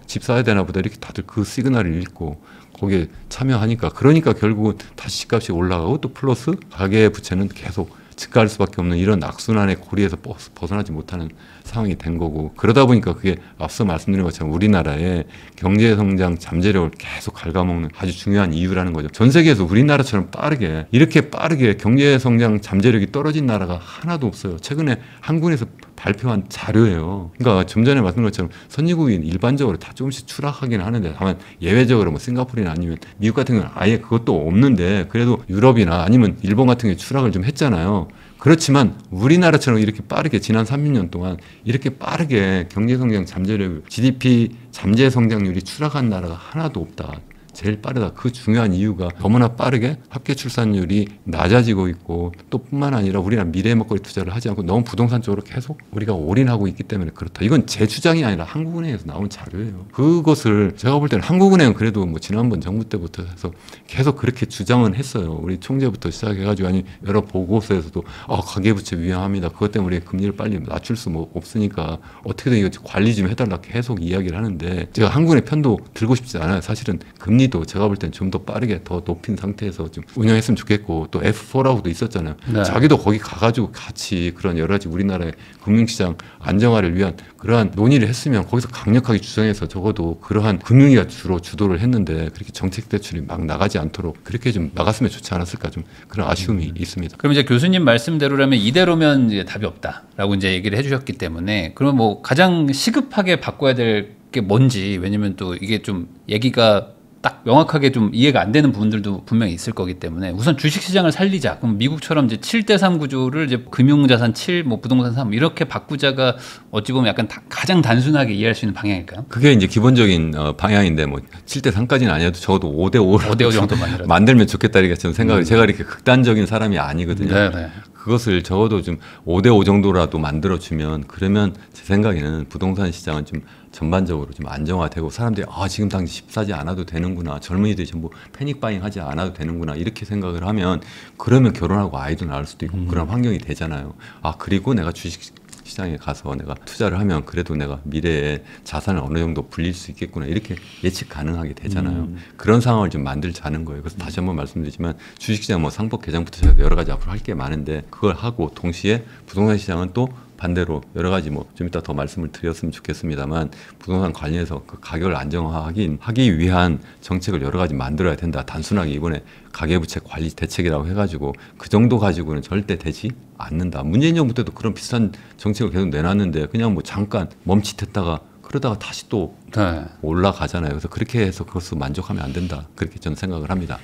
[SPEAKER 1] 집 사야 되나 보다 이렇게 다들 그 시그널을 읽고 거기에 참여하니까 그러니까 결국은 다시 집값이 올라가고 또 플러스 가계 부채는 계속 증가할 수밖에 없는 이런 악순환의 고리에서 벗어나지 못하는 상황이 된 거고 그러다 보니까 그게 앞서 말씀드린 것처럼 우리나라의 경제성장 잠재력을 계속 갉아먹는 아주 중요한 이유라는 거죠. 전 세계에서 우리나라처럼 빠르게 이렇게 빠르게 경제성장 잠재력이 떨어진 나라가 하나도 없어요. 최근에 한국에서 발표한 자료예요. 그러니까 좀 전에 말씀드린 것처럼 선진국인 일반적으로 다 조금씩 추락하긴 하는데 다만 예외적으로 뭐 싱가포르나 아니면 미국 같은 경우는 아예 그것도 없는데 그래도 유럽이나 아니면 일본 같은 경우에 추락을 좀 했잖아요. 그렇지만 우리나라처럼 이렇게 빠르게 지난 30년 동안 이렇게 빠르게 경제성장 잠재력, GDP 잠재 성장률이 추락한 나라가 하나도 없다. 제일 빠르다. 그 중요한 이유가 너무나 빠르게 합계 출산율이 낮아지고 있고 또 뿐만 아니라 우리나라 미래 먹거리 투자를 하지 않고 너무 부동산 쪽으로 계속 우리가 올인하고 있기 때문에 그렇다. 이건 제 주장이 아니라 한국은행에서 나온 자료예요. 그것을 제가 볼 때는 한국은행은 그래도 뭐 지난번 정부 때부터 해서 계속 그렇게 주장은 했어요. 우리 총재부터 시작해가지고 아니 여러 보고서에서도 가계부채 위험합니다. 그것 때문에 우리 금리를 빨리 낮출 수 없으니까 어떻게든 이거 관리 좀 해달라 계속 이야기를 하는데 제가 한국은행 편도 들고 싶지 않아요. 사실은 금리도 제가 볼 땐 좀 더 빠르게 더 높인 상태에서 좀 운영했으면 좋겠고 또 F4라고도 있었잖아요. 네. 자기도 거기 가가지고 같이 그런 여러 가지 우리나라의 금융시장 안정화를 위한 그러한 논의를 했으면 거기서 강력하게 주장해서 적어도 그러한 금융위가 주로 주도를 했는데 그렇게 정책 대출이 막 나가지 않도록 그렇게 좀 나갔으면 좋지 않았을까 좀 그런 아쉬움이 있습니다.
[SPEAKER 2] 그럼 이제 교수님 말씀대로라면 이대로면 이제 답이 없다라고 이제 얘기를 해주셨기 때문에 그럼 뭐 가장 시급하게 바꿔야 될 게 뭔지 왜냐면 또 이게 좀 얘기가 딱 명확하게 좀 이해가 안 되는 부분들도 분명히 있을 거기 때문에 우선 주식시장을 살리자. 그럼 미국처럼 이제 7대3 구조를 이제 금융자산 7, 뭐 부동산 3 이렇게 바꾸자가 어찌 보면 약간 가장 단순하게 이해할 수 있는 방향일까요?
[SPEAKER 1] 그게 이제 기본적인 방향인데 뭐 7대3까지는 아니어도 적어도 5대5
[SPEAKER 2] 정도만
[SPEAKER 1] 만들면 좋겠다 이렇게 좀 생각을 제가 이렇게 극단적인 사람이 아니거든요.
[SPEAKER 2] 네네.
[SPEAKER 1] 그것을 적어도 좀 5대5 정도라도 만들어주면 그러면 제 생각에는 부동산 시장은 좀 전반적으로 좀 안정화되고 사람들이 지금 당장 집 사지 않아도 되는구나 젊은이들이 전부 패닉바잉 하지 않아도 되는구나 이렇게 생각을 하면 그러면 결혼하고 아이도 낳을 수도 있고 그런 환경이 되잖아요. 그리고 내가 주식 시장에 가서 내가 투자를 하면 그래도 내가 미래에 자산을 어느 정도 불릴 수 있겠구나 이렇게 예측 가능하게 되잖아요. 그런 상황을 좀 만들자는 거예요. 그래서 다시 한번 말씀드리지만 주식시장 뭐 상법 개정부터 시작해서 여러 가지 앞으로 할 게 많은데 그걸 하고 동시에 부동산 시장은 또 반대로 여러 가지 뭐 좀 이따 더 말씀을 드렸으면 좋겠습니다만 부동산 관련해서 그 가격을 안정화하기 위한 정책을 여러 가지 만들어야 된다. 단순하게 이번에 가계부채 관리 대책이라고 해가지고 그 정도 가지고는 절대 되지 않는다. 문재인 정부 때도 그런 비슷한 정책을 계속 내놨는데 그냥 뭐 잠깐 멈칫했다가 그러다가 다시 또 올라가잖아요. 그래서 그렇게 해서 그것을 만족하면 안 된다. 그렇게 저는 생각을 합니다.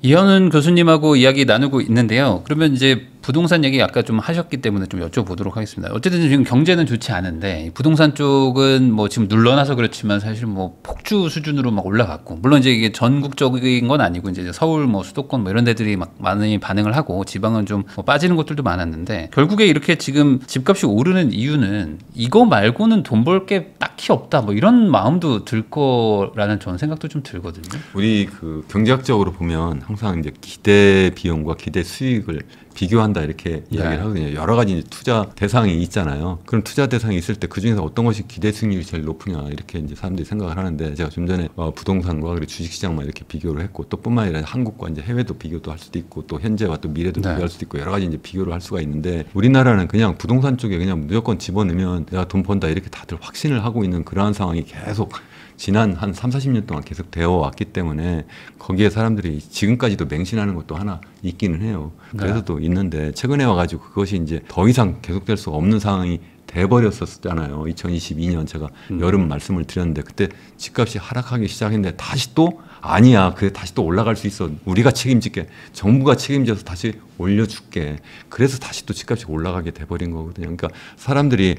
[SPEAKER 2] 이현훈 교수님하고 이야기 나누고 있는데요. 그러면 이제 부동산 얘기 아까 좀 하셨기 때문에 좀 여쭤보도록 하겠습니다. 어쨌든 지금 경제는 좋지 않은데 부동산 쪽은 뭐 지금 눌러놔서 그렇지만 사실 뭐 폭주 수준으로 막 올라갔고 물론 이제 이게 전국적인 건 아니고 이제 서울 뭐 수도권 뭐 이런 데들이 막 많이 반응을 하고 지방은 좀 뭐 빠지는 곳들도 많았는데 결국에 이렇게 지금 집값이 오르는 이유는 이거 말고는 돈 벌 게 딱히 없다 뭐 이런 마음도 들 거라는 저는 생각도 좀 들거든요.
[SPEAKER 1] 우리 그 경제학적으로 보면 항상 이제 기대 비용과 기대 수익을 비교한다 이렇게 이야기를 하거든요. 여러 가지 이제 투자 대상이 있잖아요. 그럼 투자 대상이 있을 때 그중에서 어떤 것이 기대 수익률이 제일 높으냐 이렇게 이제 사람들이 생각을 하는데 제가 좀 전에 부동산과 그리고 주식시장만 이렇게 비교를 했고 또 뿐만 아니라 한국과 이제 해외도 비교도 할 수도 있고 또 현재와 또 미래도 비교할 수도 있고 여러 가지 이제 비교를 할 수가 있는데 우리나라는 그냥 부동산 쪽에 그냥 무조건 집어넣으면 내가 돈 번다 이렇게 다들 확신을 하고 있는 그러한 상황이 계속 지난 한 3, 40년 동안 계속 되어 왔기 때문에 거기에 사람들이 지금까지도 맹신하는 것도 하나 있기는 해요. 그래서 또 있는데 최근에 와가지고 그것이 이제 더 이상 계속될 수가 없는 상황이 돼버렸었잖아요. 2022년 제가 여름 말씀을 드렸는데 그때 집값이 하락하기 시작했는데 다시 또 아니야. 그래 다시 또 올라갈 수 있어. 우리가 책임질게. 정부가 책임져서 다시 올려줄게. 그래서 다시 또 집값이 올라가게 돼버린 거거든요. 그러니까 사람들이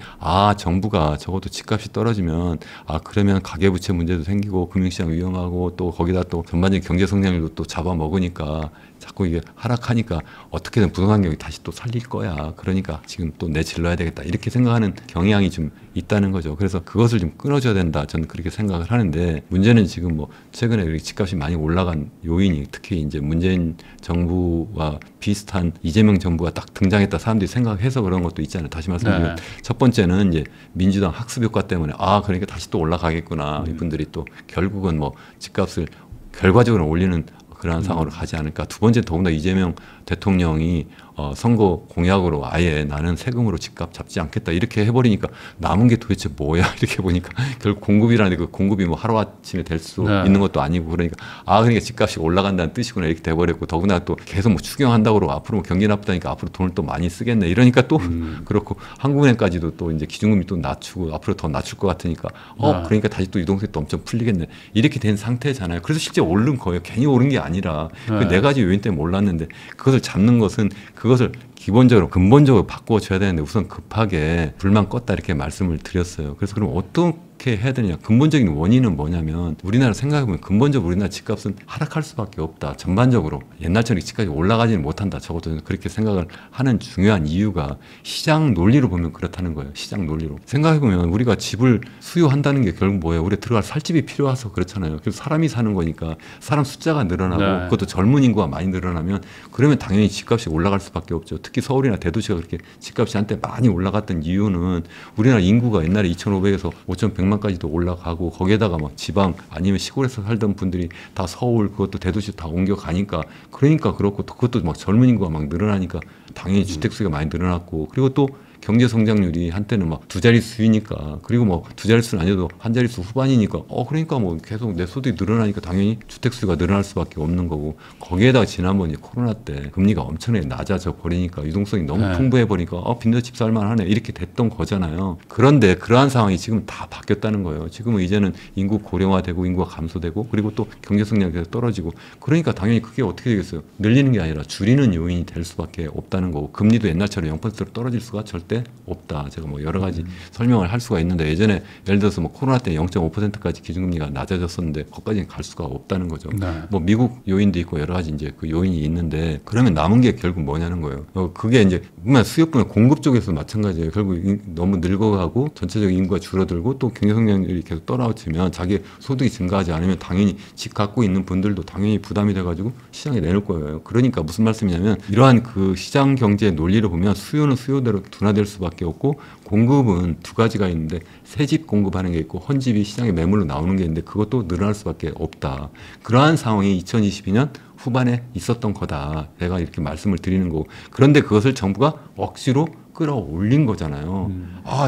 [SPEAKER 1] 정부가 적어도 집값이 떨어지면 그러면 가계부채 문제도 생기고 금융시장 위험하고 또 거기다 또 전반적인 경제 성장률도 또 잡아먹으니까 자꾸 이게 하락하니까 어떻게든 부동산 경기 다시 또 살릴 거야. 그러니까 지금 또 내질러야 되겠다. 이렇게 생각하는 경향이 좀 있다는 거죠. 그래서 그것을 좀 끊어줘야 된다. 저는 그렇게 생각을 하는데 문제는 지금 뭐 최근에 집값이 많이 올라간 요인이 특히 이제 문재인 정부와 비슷한 이재명 정부가 딱 등장했다 사람들이 생각해서 그런 것도 있잖아요. 다시 말씀드리면 첫 번째는 이제 민주당 학습 효과 때문에 그러니까 다시 또 올라가겠구나. 이분들이 또 결국은 뭐 집값을 결과적으로 올리는 그러한 상황으로 가지 않을까. 두 번째 더군다나 이재명 대통령이 선거 공약으로 아예 나는 세금으로 집값 잡지 않겠다 이렇게 해버리니까 남은 게 도대체 뭐야 이렇게 보니까 결국 공급이라는 그 공급이 뭐 하루아침에 될 수 있는 것도 아니고 그러니까 그러니까 집값이 올라간다는 뜻이구나 이렇게 돼버렸고 더군다나 또 계속 뭐 추경한다고 그러고 앞으로 뭐 경기 나쁘다니까 앞으로 돈을 또 많이 쓰겠네 이러니까 또 그렇고 한국은행까지도 또 이제 기준금리 또 낮추고 앞으로 더 낮출 것 같으니까 그러니까 다시 또 유동성이 또 엄청 풀리겠네 이렇게 된 상태잖아요. 그래서 실제 오른 거예요. 괜히 오른 게 아니라 그 네 가지 요인 때문에 올랐는데 그것을 잡는 것은 그것을 기본적으로 근본적으로 바꿔줘야 되는데 우선 급하게 불만 껐다 이렇게 말씀을 드렸어요. 그래서 그럼 어떻게 해야 되느냐. 근본적인 원인은 뭐냐면 우리나라 생각해보면 근본적으로 우리나라 집값은 하락할 수밖에 없다. 전반적으로 옛날처럼 집값이 올라가지는 못한다. 적어도 그렇게 생각을 하는 중요한 이유가 시장 논리로 보면 그렇다는 거예요. 시장 논리로. 생각해보면 우리가 집을 수요한다는 게 결국 뭐예요. 우리가 들어갈 살집이 필요해서 그렇잖아요. 그래서 사람이 사는 거니까 사람 숫자가 늘어나고 그것도 젊은 인구가 많이 늘어나면 그러면 당연히 집값이 올라갈 수밖에 없죠. 특히 서울이나 대도시가 그렇게 집값이 한때 많이 올라갔던 이유는 우리나라 인구가 옛날에 2,500에서 5,100만까지도 올라가고 거기에다가 막 지방 아니면 시골에서 살던 분들이 다 서울 그것도 대도시 다 옮겨가니까 그러니까 그렇고 그것도 막 젊은 인구가 막 늘어나니까 당연히 주택 수요가 많이 늘어났고 그리고 또 경제 성장률이 한때는 막 두 자릿수이니까 그리고 뭐 두 자릿수는 아니어도 한 자릿수 후반이니까 그러니까 뭐 계속 내 소득이 늘어나니까 당연히 주택 수요가 늘어날 수밖에 없는 거고 거기에다가 지난번 이제 코로나 때 금리가 엄청나게 낮아져 버리니까 유동성이 너무 풍부해 버리니까 빚내서 집 살만 하네 이렇게 됐던 거잖아요. 그런데 그러한 상황이 지금 다 바뀌었다는 거예요. 지금은 이제는 인구 고령화되고 인구가 감소되고 그리고 또 경제 성장이 계속 떨어지고 그러니까 당연히 그게 어떻게 되겠어요. 늘리는 게 아니라 줄이는 요인이 될 수밖에 없다는 거고 금리도 옛날처럼 0%로 떨어질 수가 절대 없다. 제가 뭐 여러 가지 설명을 할 수가 있는데 예전에 예를 들어서 뭐 코로나 때 0.5%까지 기준금리가 낮아졌었는데 거기까지는 갈 수가 없다는 거죠. 뭐 미국 요인도 있고 여러 가지 이제 그 요인이 있는데 그러면 남은 게 결국 뭐냐는 거예요. 그게 이제 정말 수요뿐만 공급 쪽에서 마찬가지예요. 결국 너무 늙어가고 전체적인 인구가 줄어들고 또 경제 성장률이 계속 떨어지면 자기 소득이 증가하지 않으면 당연히 집 갖고 있는 분들도 당연히 부담이 돼가지고 시장에 내놓을 거예요. 그러니까 무슨 말씀이냐면 이러한 그 시장 경제의 논리를 보면 수요는 수요대로 둔화될 수밖에 없고 공급은 두 가지가 있는데 새 집 공급하는 게 있고 헌집이 시장에 매물로 나오는 게 있는데 그것도 늘어날 수밖에 없다. 그러한 상황이 2022년 후반에 있었던 거다. 내가 이렇게 말씀을 드리는 거고 그런데 그것을 정부가 억지로 끌어올린 거잖아요.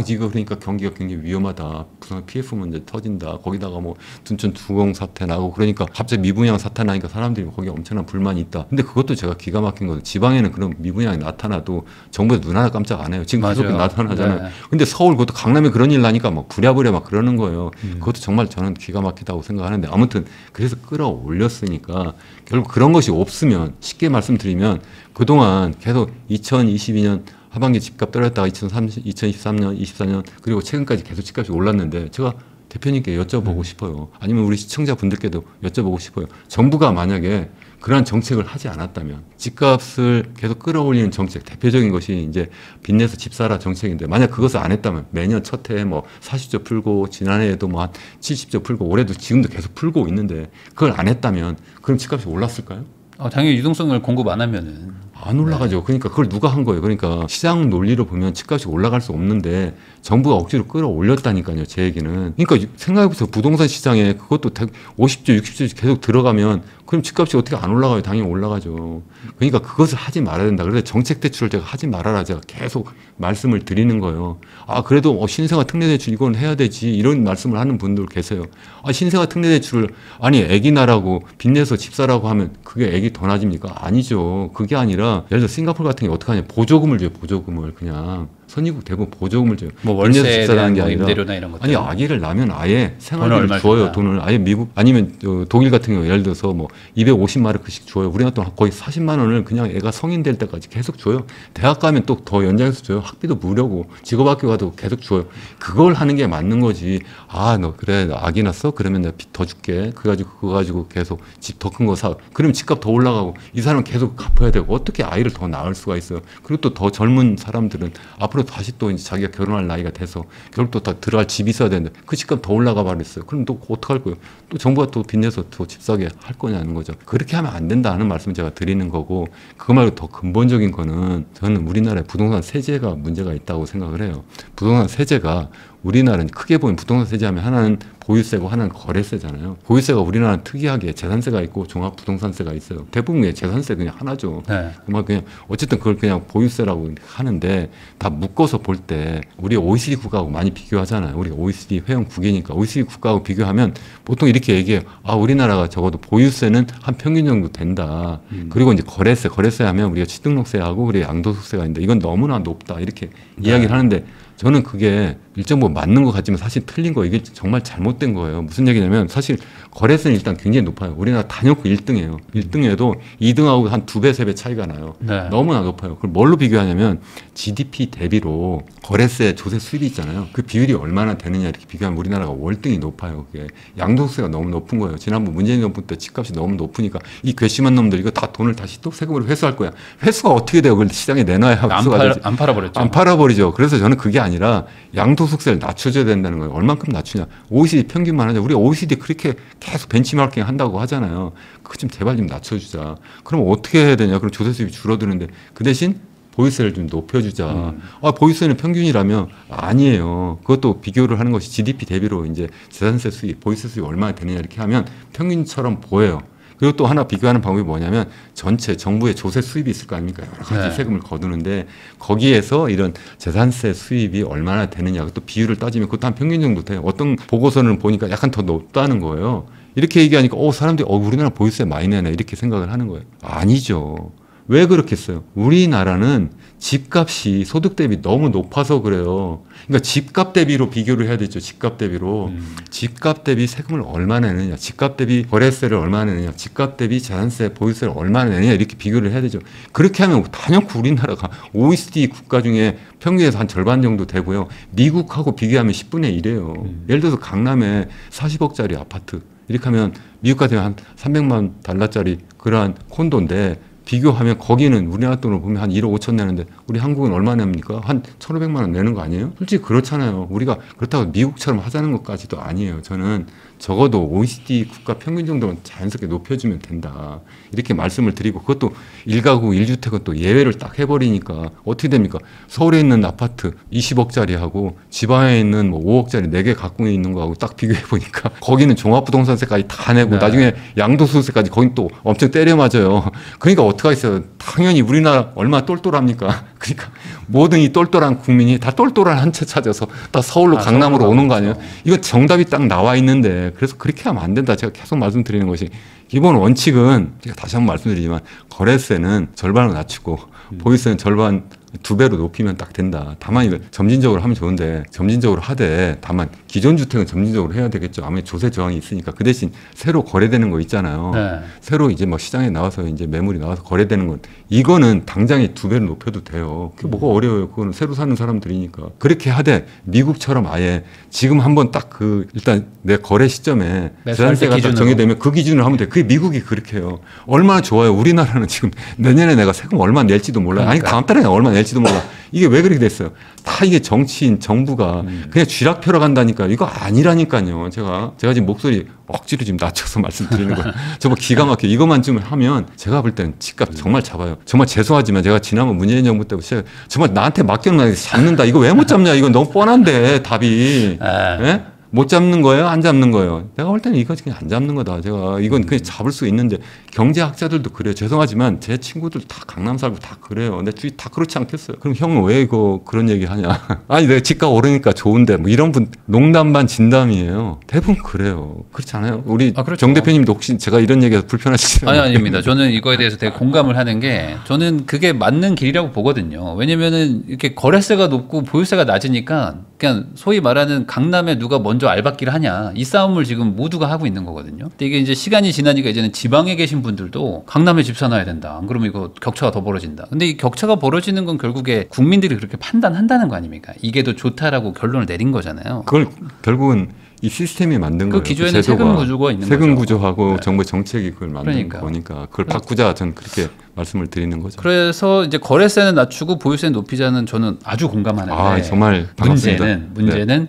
[SPEAKER 1] 이거 그러니까 경기가 굉장히 위험하다. 부산 PF 문제 터진다. 거기다가 뭐 둔촌 두공 사태 나고 그러니까 갑자기 미분양 사태 나니까 사람들이 거기에 엄청난 불만이 있다. 근데 그것도 제가 기가 막힌 거죠. 지방에는 그런 미분양이 나타나도 정부에서 눈 하나 깜짝 안 해요. 지금 계속 나타나잖아요. 네. 근데 서울 그것도 강남에 그런 일 나니까 막 부랴부랴 막 그러는 거예요. 그것도 정말 저는 기가 막히다고 생각하는데 아무튼 그래서 끌어올렸으니까 결국 그런 것이 없으면 쉽게 말씀드리면 그동안 계속 2022년 하반기 집값 떨어졌다가 2023년, 24년 그리고 최근까지 계속 집값이 올랐는데 제가 대표님께 여쭤보고 싶어요. 아니면 우리 시청자분들께도 여쭤보고 싶어요. 정부가 만약에 그러한 정책을 하지 않았다면 집값을 계속 끌어올리는 정책 대표적인 것이 이제 빚내서 집 사라 정책인데 만약 그것을 안 했다면 매년 첫 해에 뭐 40조 풀고 지난해에도 뭐 한 70조 풀고 올해도 지금도 계속 풀고 있는데 그걸 안 했다면 그럼 집값이 올랐을까요?
[SPEAKER 2] 당연히 유동성을 공급 안 하면은
[SPEAKER 1] 안 올라가죠. 그러니까 그걸 누가 한 거예요. 그러니까 시장 논리로 보면 집값이 올라갈 수 없는데 정부가 억지로 끌어올렸다니까요. 제 얘기는. 그러니까 생각해보세요. 부동산 시장에 그것도 50조, 60조 계속 들어가면 그럼 집값이 어떻게 안 올라가요? 당연히 올라가죠. 그러니까 그것을 하지 말아야 된다. 그래서 정책 대출을 제가 하지 말아라. 제가 계속 말씀을 드리는 거예요. 그래도 신생아 특례 대출 이건 해야 되지. 이런 말씀을 하는 분들 계세요. 신생아 특례 대출을 애기 나라고 빚내서 집 사라고 하면 그게 애기 더 나집니까? 아니죠. 그게 아니라 예를 들어 싱가포르 같은 게 어떻게 하냐. 보조금을 줘요. 보조금을 그냥. 선진국 대부분 보조금을 줘요.
[SPEAKER 2] 뭐 월세에 대한
[SPEAKER 1] 게
[SPEAKER 2] 뭐
[SPEAKER 1] 아니라
[SPEAKER 2] 임대료나 이런 것들.
[SPEAKER 1] 아니 아기를 낳으면 아예 생활비를
[SPEAKER 2] 얼마
[SPEAKER 1] 줘요.
[SPEAKER 2] 준다.
[SPEAKER 1] 돈을 아예 미국 아니면 독일 같은 경우 예를 들어서 뭐 250마르크씩 줘요. 우리나라 또 거의 40만 원을 그냥 애가 성인 될 때까지 계속 줘요. 대학 가면 또 더 연장해서 줘요. 학비도 무료고 직업학교 가도 계속 줘요. 그걸 하는 게 맞는 거지. 아 너 그래 너 아기 낳았어? 그러면 내가 빚 더 줄게. 그거 가지고 계속 집 더 큰 거 사. 그러면 집값 더 올라가고 이 사람은 계속 갚아야 되고 어떻게 아이를 더 낳을 수가 있어요. 그리고 또 더 젊은 사람들은 앞으로 다시 또 이제 자기가 결혼할 나이가 돼서 결국 또 다 들어갈 집이 있어야 되는데 그 집값 더 올라가 버렸어요. 그럼 또 어떡할 거예요? 또 정부가 또 빚내서 더 집 사게 할 거냐는 거죠. 그렇게 하면 안 된다는 말씀을 제가 드리는 거고 그거 말고 더 근본적인 거는 저는 우리나라의 부동산 세제가 문제가 있다고 생각을 해요. 부동산 세제가 우리나라는 크게 보면 부동산 세제하면 하나는 보유세고 하나는 거래세잖아요. 보유세가 우리나라는 특이하게 재산세가 있고 종합부동산세가 있어요. 대부분의 재산세 그냥 하나죠.
[SPEAKER 2] 네.
[SPEAKER 1] 정말 그냥 어쨌든 그걸 그냥 보유세라고 하는데 다 묶어서 볼 때 우리 OECD 국가하고 많이 비교하잖아요. 우리가 OECD 회원국이니까 OECD 국가하고 비교하면 보통 이렇게 얘기해요. 아 우리나라가 적어도 보유세는 한 평균 정도 된다. 그리고 이제 거래세 하면 우리가 취등록세하고 우리 양도소득세가 있는데 이건 너무나 높다 이렇게 이야기를 하는데 저는 그게 일정 맞는 것 같지만 사실 틀린 거 이게 정말 잘못된 거예요. 무슨 얘기냐면 사실 거래세는 일단 굉장히 높아요. 우리나라 단연코 1등이에요. 1등에도 2등하고 한 2배, 3배 차이가 나요.
[SPEAKER 2] 네.
[SPEAKER 1] 너무나 높아요. 그걸 뭘로 비교하냐면 GDP 대비로 거래세, 조세 수입이 있잖아요. 그 비율이 얼마나 되느냐 이렇게 비교하면 우리나라가 월등히 높아요. 그게 양도세가 너무 높은 거예요. 지난번 문재인 정부 때 집값이 너무 높으니까 이 괘씸한 놈들 이거 다 돈을 다시 또 세금으로 회수할 거야. 회수가 어떻게 돼요? 그걸 시장에 내놔야 회수가 되지.
[SPEAKER 2] 안 팔아버렸죠.
[SPEAKER 1] 안 팔아버리죠. 그래서 저는 그게 아니라 양도소득세를 낮춰줘야 된다는 거예요. 얼만큼 낮추냐. OECD 평균만 하자. 우리 OECD 그렇게 계속 벤치마킹 한다고 하잖아요. 그거 좀 제발 좀 낮춰주자. 그럼 어떻게 해야 되냐. 그럼 조세 수입이 줄어드는데 그 대신 보유세를 좀 높여주자. 아, 보유세는 평균이라면 아니에요. 그것도 비교를 하는 것이 GDP 대비로 이제 재산세 수입, 보유세 수입이 얼마나 되느냐 이렇게 하면 평균처럼 보여요. 그리고 또 하나 비교하는 방법이 뭐냐면 전체 정부의 조세 수입이 있을 거 아닙니까? 여러 가지
[SPEAKER 2] 네.
[SPEAKER 1] 세금을 거두는데 거기에서 이런 재산세 수입이 얼마나 되느냐 또 비율을 따지면 그것도 한 평균 정도 돼요. 어떤 보고서는 보니까 약간 더 높다는 거예요. 이렇게 얘기하니까 사람들이 우리나라 보유세 많이 내네 이렇게 생각을 하는 거예요. 아니죠. 왜 그렇겠어요? 우리나라는 집값이 소득 대비 너무 높아서 그래요. 그러니까 집값 대비로 비교를 해야 되죠. 집값 대비로. 집값 대비 세금을 얼마나 내느냐. 집값 대비 거래세를 얼마나 내느냐. 집값 대비 재산세, 보유세를 얼마나 내느냐. 이렇게 비교를 해야 되죠. 그렇게 하면 단연코 우리나라가 OECD 국가 중에 평균에서 한 절반 정도 되고요. 미국하고 비교하면 10분의 1이에요. 예를 들어서 강남에 40억짜리 아파트. 이렇게 하면 미국 같으면 한 300만 달러짜리 그러한 콘도인데 비교하면 거기는 우리나라 돈으로 보면 한 1억 5천 내는데 우리 한국은 얼마 냅니까? 한 1,500만 원 내는 거 아니에요? 솔직히 그렇잖아요. 우리가 그렇다고 미국처럼 하자는 것까지도 아니에요. 저는 적어도 OECD 국가 평균 정도는 자연스럽게 높여주면 된다. 이렇게 말씀을 드리고 그것도 1가구 1주택은 또 예외를 딱 해버리니까 어떻게 됩니까? 서울에 있는 아파트 20억짜리하고 지방에 있는 뭐 5억짜리 4개 갖고 있는 거하고 딱 비교해보니까 거기는 종합부동산세까지 다 내고
[SPEAKER 2] 네.
[SPEAKER 1] 나중에 양도소득세까지 거긴 또 엄청 때려 맞아요. 그러니까 어떡하겠어요. 당연히 우리나라 얼마나 똘똘합니까? 그러니까 모든 이 똘똘한 국민이 다 똘똘한 한 채 찾아서 다 서울로 강남으로 오는 거 아니에요? 이건 정답이 딱 나와 있는데 그래서 그렇게 하면 안 된다. 제가 계속 말씀드리는 것이 기본 원칙은 제가 다시 한번 말씀드리지만 거래세는 절반으로 낮추고 보유세는 절반 2배로 높이면 딱 된다. 다만 이걸 점진적으로 하면 좋은데 점진적으로 하되 다만 기존 주택은 점진적으로 해야 되겠죠. 아무래도 조세 저항이 있으니까 그 대신 새로 거래되는 거 있잖아요.
[SPEAKER 2] 네.
[SPEAKER 1] 새로 이제 막 시장에 나와서 이제 매물이 나와서 거래되는 건 이거는 당장에 2배로 높여도 돼요. 그게 뭐가 어려워요. 그거는 새로 사는 사람들이니까 그렇게 하되 미국처럼 아예 지금 한번 딱 그 일단 내 거래 시점에 재산세가 딱 정해되면 그 기준으로 하면 돼. 그게 미국이 그렇게 해요. 얼마나 좋아요. 우리나라는 지금 내년에 내가 세금 얼마 낼지도 몰라요. 아니 다음 달에 얼마 낼지도 몰라. 이게 왜 그렇게 됐어요? 다 이게 정치인 정부가 그냥 쥐락 펴러 간다니까 이거 아니라니까요. 제가 지금 목소리 억지로 지금 낮춰서 말씀드리는 거예요. 정말 기가 막혀. 이것만 좀 하면 제가 볼 때는 집값 정말 잡아요. 정말 죄송하지만 제가 지난번 문재인 정부 때부터 정말 나한테 맡겨놓는 잡는다. 이거 왜 못 잡냐? 이건 너무 뻔한데 답이. 예? 못 잡는 거예요? 안 잡는 거예요? 내가 볼 때는 이거 그냥 안 잡는 거다. 제가 이건 그냥 잡을 수 있는데 경제학자들도 그래요. 죄송하지만 제 친구들 다 강남 살고 다 그래요. 내 주위 다 그렇지 않겠어요? 그럼 형은 왜 이거 그런 얘기 하냐? 아니 내가 집값 오르니까 좋은데 뭐 이런 분 농담 반 진담이에요. 대부분 그래요. 그렇지 않아요? 우리
[SPEAKER 2] 그렇죠.
[SPEAKER 1] 정 대표님도 혹시 제가 이런 얘기해서 불편하시죠?
[SPEAKER 2] 아닙니다. 저는 이거에 대해서 되게 공감을 하는 게 저는 그게 맞는 길이라고 보거든요. 왜냐면은 이렇게 거래세가 높고 보유세가 낮으니까 그냥 소위 말하는 강남에 누가 먼저 알박기를 하냐 이 싸움을 지금 모두가 하고 있는 거거든요. 근데 이게 이제 시간이 지나니까 이제는 지방에 계신 분들도 강남에 집 사놔야 된다. 안 그러면 이거 격차가 더 벌어진다. 근데 이 격차가 벌어지는 건 결국에 국민들이 그렇게 판단한다는 거 아닙니까? 이게 더 좋다라고 결론을 내린 거잖아요.
[SPEAKER 1] 그걸 결국은 이 시스템이 만든 거예요.
[SPEAKER 2] 기존에는 세금 구조가 있는
[SPEAKER 1] 세금
[SPEAKER 2] 거죠.
[SPEAKER 1] 구조하고
[SPEAKER 2] 네.
[SPEAKER 1] 정부의 정책이 그걸 만든 거니까 그걸 바꾸자 저는 그렇게 말씀을 드리는 거죠.
[SPEAKER 2] 그래서 이제 거래세는 낮추고 보유세는 높이자는 저는 아주 공감하는데
[SPEAKER 1] 정말 반갑습니다.
[SPEAKER 2] 문제는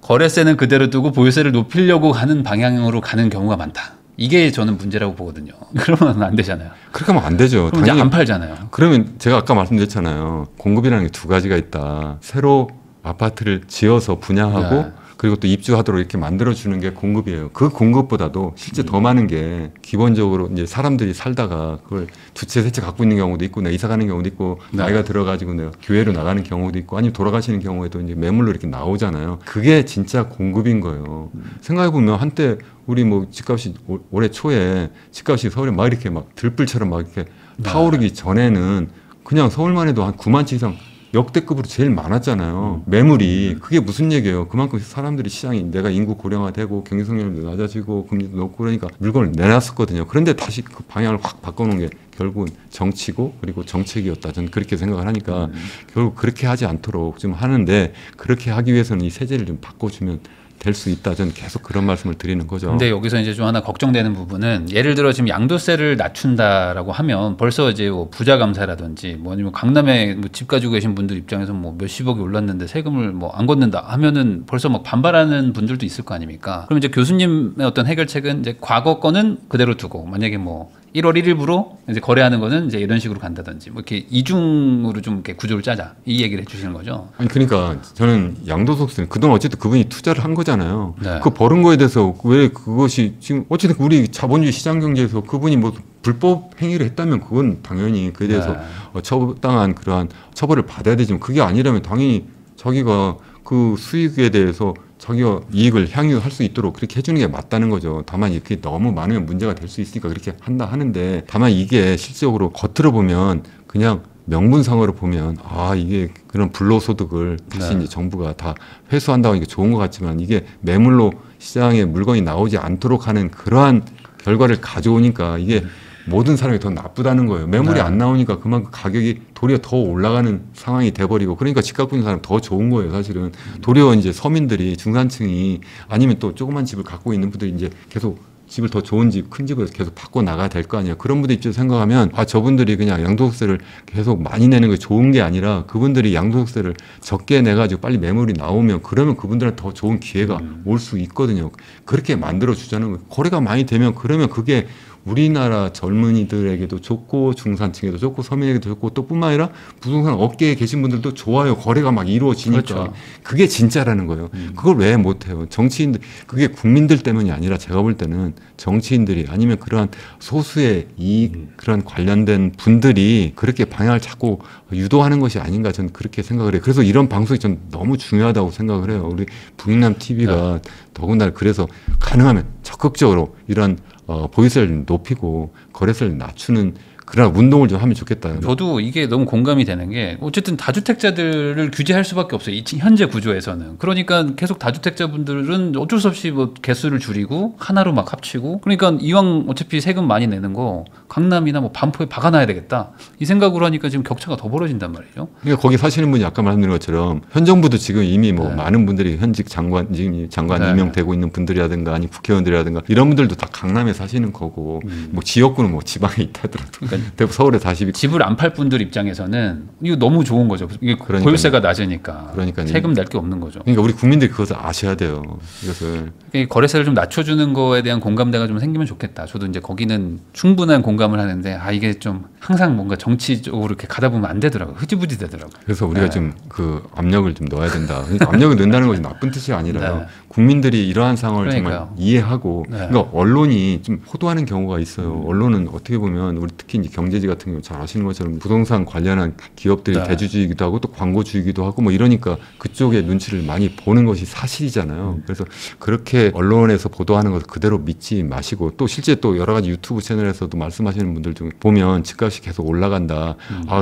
[SPEAKER 2] 거래세는 그대로 두고 보유세를 높이려고 하는 방향으로 가는 경우가 많다. 이게 저는 문제라고 보거든요. 그러면 안 되잖아요.
[SPEAKER 1] 그렇게 하면 안 되죠.
[SPEAKER 2] 그럼 이제 안 팔잖아요.
[SPEAKER 1] 그러면 제가 아까 말씀드렸잖아요. 공급이라는 게 두 가지가 있다. 새로 아파트를 지어서 분양하고
[SPEAKER 2] 네.
[SPEAKER 1] 그리고 또 입주하도록 이렇게 만들어주는 게 공급이에요. 그 공급보다도 실제 더 많은 게 기본적으로 이제 사람들이 살다가 그걸 두 채, 세 채 갖고 있는 경우도 있고, 내가 이사 가는 경우도 있고,
[SPEAKER 2] 네.
[SPEAKER 1] 나이가 들어가지고 내가 교회로 나가는 경우도 있고, 아니면 돌아가시는 경우에도 이제 매물로 이렇게 나오잖아요. 그게 진짜 공급인 거예요. 생각해보면 한때 우리 뭐 집값이 올해 초에 집값이 서울에 막 이렇게 막 들불처럼 막 이렇게 타오르기 전에는 그냥 서울만 해도 한 9만 채 이상 역대급으로 제일 많았잖아요. 매물이. 그게 무슨 얘기예요? 그만큼 사람들이 시장이 내가 인구 고령화되고 경제 성장률도 낮아지고 금리도 높고 그러니까 물건을 내놨었거든요. 그런데 다시 그 방향을 확 바꿔놓은 게 결국은 정치고 그리고 정책이었다. 저는 그렇게 생각을 하니까 결국 그렇게 하지 않도록 좀 하는데 그렇게 하기 위해서는 이 세제를 좀 바꿔주면 될 수 있다. 저는 계속 그런 말씀을 드리는 거죠.
[SPEAKER 2] 근데 여기서 이제 좀 하나 걱정되는 부분은 예를 들어 지금 양도세를 낮춘다라고 하면 벌써 이제 뭐 부자 감사라든지 뭐 아니면 강남에 뭐 집 가지고 계신 분들 입장에서 뭐 몇십억이 올랐는데 세금을 뭐 안 걷는다 하면은 벌써 막 반발하는 분들도 있을 거 아닙니까? 그럼 이제 교수님의 어떤 해결책은 이제 과거 거는 그대로 두고 만약에 뭐 1월 1일부로 이제 거래하는 거는 이제 이런 식으로 간다든지 뭐 이렇게 이중으로 좀 이렇게 구조를 짜자 이 얘기를 해주시는 거죠.
[SPEAKER 1] 아니 그러니까 저는 양도소득세 그동안 어쨌든 그분이 투자를 한 거잖아요.
[SPEAKER 2] 네.
[SPEAKER 1] 그 벌은 거에 대해서 왜 그것이 지금 어쨌든 우리 자본주의 시장 경제에서 그분이 뭐 불법 행위를 했다면 그건 당연히 그에 대해서
[SPEAKER 2] 네.
[SPEAKER 1] 처당한 그러한 처벌을 받아야 되지만 그게 아니라면 당연히 자기가 그 수익에 대해서 자기가 이익을 향유할 수 있도록 그렇게 해주는 게 맞다는 거죠. 다만 이렇게 너무 많으면 문제가 될 수 있으니까 그렇게 한다 하는데 다만 이게 실질적으로 겉으로 보면 그냥 명분상으로 보면 이게 그런 불로소득을 다시
[SPEAKER 2] 네.
[SPEAKER 1] 이제 정부가 다 회수한다고 하니까 좋은 것 같지만 이게 매물로 시장에 물건이 나오지 않도록 하는 그러한 결과를 가져오니까 이게 모든 사람이 더 나쁘다는 거예요. 매물이
[SPEAKER 2] 네.
[SPEAKER 1] 안 나오니까 그만큼 가격이 도리어 더 올라가는 상황이 돼버리고 그러니까 집 갖고 있는 사람 더 좋은 거예요. 사실은 도리어 이제 서민들이 중산층이 아니면 또 조그만 집을 갖고 있는 분들이 이제 계속 집을 더 좋은 집, 큰 집을 계속 바꿔 나가야 될 거 아니에요. 그런 분들 입장에서 생각하면 저분들이 그냥 양도세를 계속 많이 내는 게 좋은 게 아니라 그분들이 양도세를 적게 내가지고 빨리 매물이 나오면 그러면 그분들은 더 좋은 기회가 올 수 있거든요. 그렇게 만들어 주자는 거예요. 거래가 많이 되면 그러면 그게 우리나라 젊은이들에게도 좋고 중산층에도 좋고 서민에게도 좋고 또 뿐만 아니라 부동산 업계에 계신 분들도 좋아요. 거래가 막 이루어지니까.
[SPEAKER 2] 그렇죠.
[SPEAKER 1] 그게 진짜라는 거예요. 그걸 왜 못해요? 정치인들 그게 국민들 때문이 아니라 제가 볼 때는 정치인들이 아니면 그러한 소수의 이익 그런 관련된 분들이 그렇게 방향을 자꾸 유도하는 것이 아닌가 저는 그렇게 생각을 해요. 그래서 이런 방송이 전 너무 중요하다고 생각을 해요. 우리 부익남 TV가 더군다나 그래서 가능하면 적극적으로 이런 보유세를 높이고 거래세를 낮추는 그런 운동을 좀 하면 좋겠다.
[SPEAKER 2] 저도 이게 너무 공감이 되는 게 어쨌든 다주택자들을 규제할 수밖에 없어요. 이 현재 구조에서는. 그러니까 계속 다주택자분들은 어쩔 수 없이 뭐 개수를 줄이고 하나로 막 합치고 그러니까 이왕 어차피 세금 많이 내는 거 강남이나 뭐 반포에 박아놔야 되겠다. 이 생각으로 하니까 지금 격차가 더 벌어진단 말이죠.
[SPEAKER 1] 그러니까 거기 사시는 분이 아까 말씀드린 것처럼 현 정부도 지금 이미 뭐
[SPEAKER 2] 네.
[SPEAKER 1] 많은 분들이 현직 장관 지금 장관
[SPEAKER 2] 네.
[SPEAKER 1] 임명되고 있는 분들이라든가 아니 국회의원들이라든가 이런 분들도 다 강남에 사시는 거고 뭐 지역구는 뭐 지방에 있다더라도
[SPEAKER 2] 그러니까
[SPEAKER 1] 서울에 40이
[SPEAKER 2] 집을 안 팔 분들 입장에서는 이거 너무 좋은 거죠. 이게
[SPEAKER 1] 그러니까요.
[SPEAKER 2] 보유세가 낮으니까
[SPEAKER 1] 그러니까요.
[SPEAKER 2] 세금 낼 게 없는 거죠.
[SPEAKER 1] 그러니까 우리 국민들이 그것을 아셔야 돼요. 이것을
[SPEAKER 2] 이 거래세를 좀 낮춰주는 거에 대한 공감대가 좀 생기면 좋겠다. 저도 이제 거기는 충분한 공감을 하는데 이게 좀 항상 뭔가 정치적으로 이렇게 가다 보면 안 되더라고요. 흐지부지 되더라고요.
[SPEAKER 1] 그래서 우리가 좀 그 압력을 좀 넣어야 된다. 그러니까 압력을 넣는다는 것이 나쁜 뜻이 아니라요.
[SPEAKER 2] 네.
[SPEAKER 1] 국민들이 이러한 상황을
[SPEAKER 2] 그러니까요.
[SPEAKER 1] 정말 이해하고
[SPEAKER 2] 네.
[SPEAKER 1] 그러니까 언론이 좀 호도하는 경우가 있어요. 언론은 어떻게 보면 우리 특히 이제 경제지 같은 경우 잘 아시는 것처럼 부동산 관련한 기업들이
[SPEAKER 2] 네.
[SPEAKER 1] 대주주이기도 하고 또 광고주이기도 하고 뭐 이러니까 그쪽의 눈치를 많이 보는 것이 사실이잖아요. 그래서 그렇게 언론에서 보도하는 것을 그대로 믿지 마시고 또 실제 또 여러 가지 유튜브 채널에서도 말씀하시는 분들 중 보면 집값이 계속 올라간다.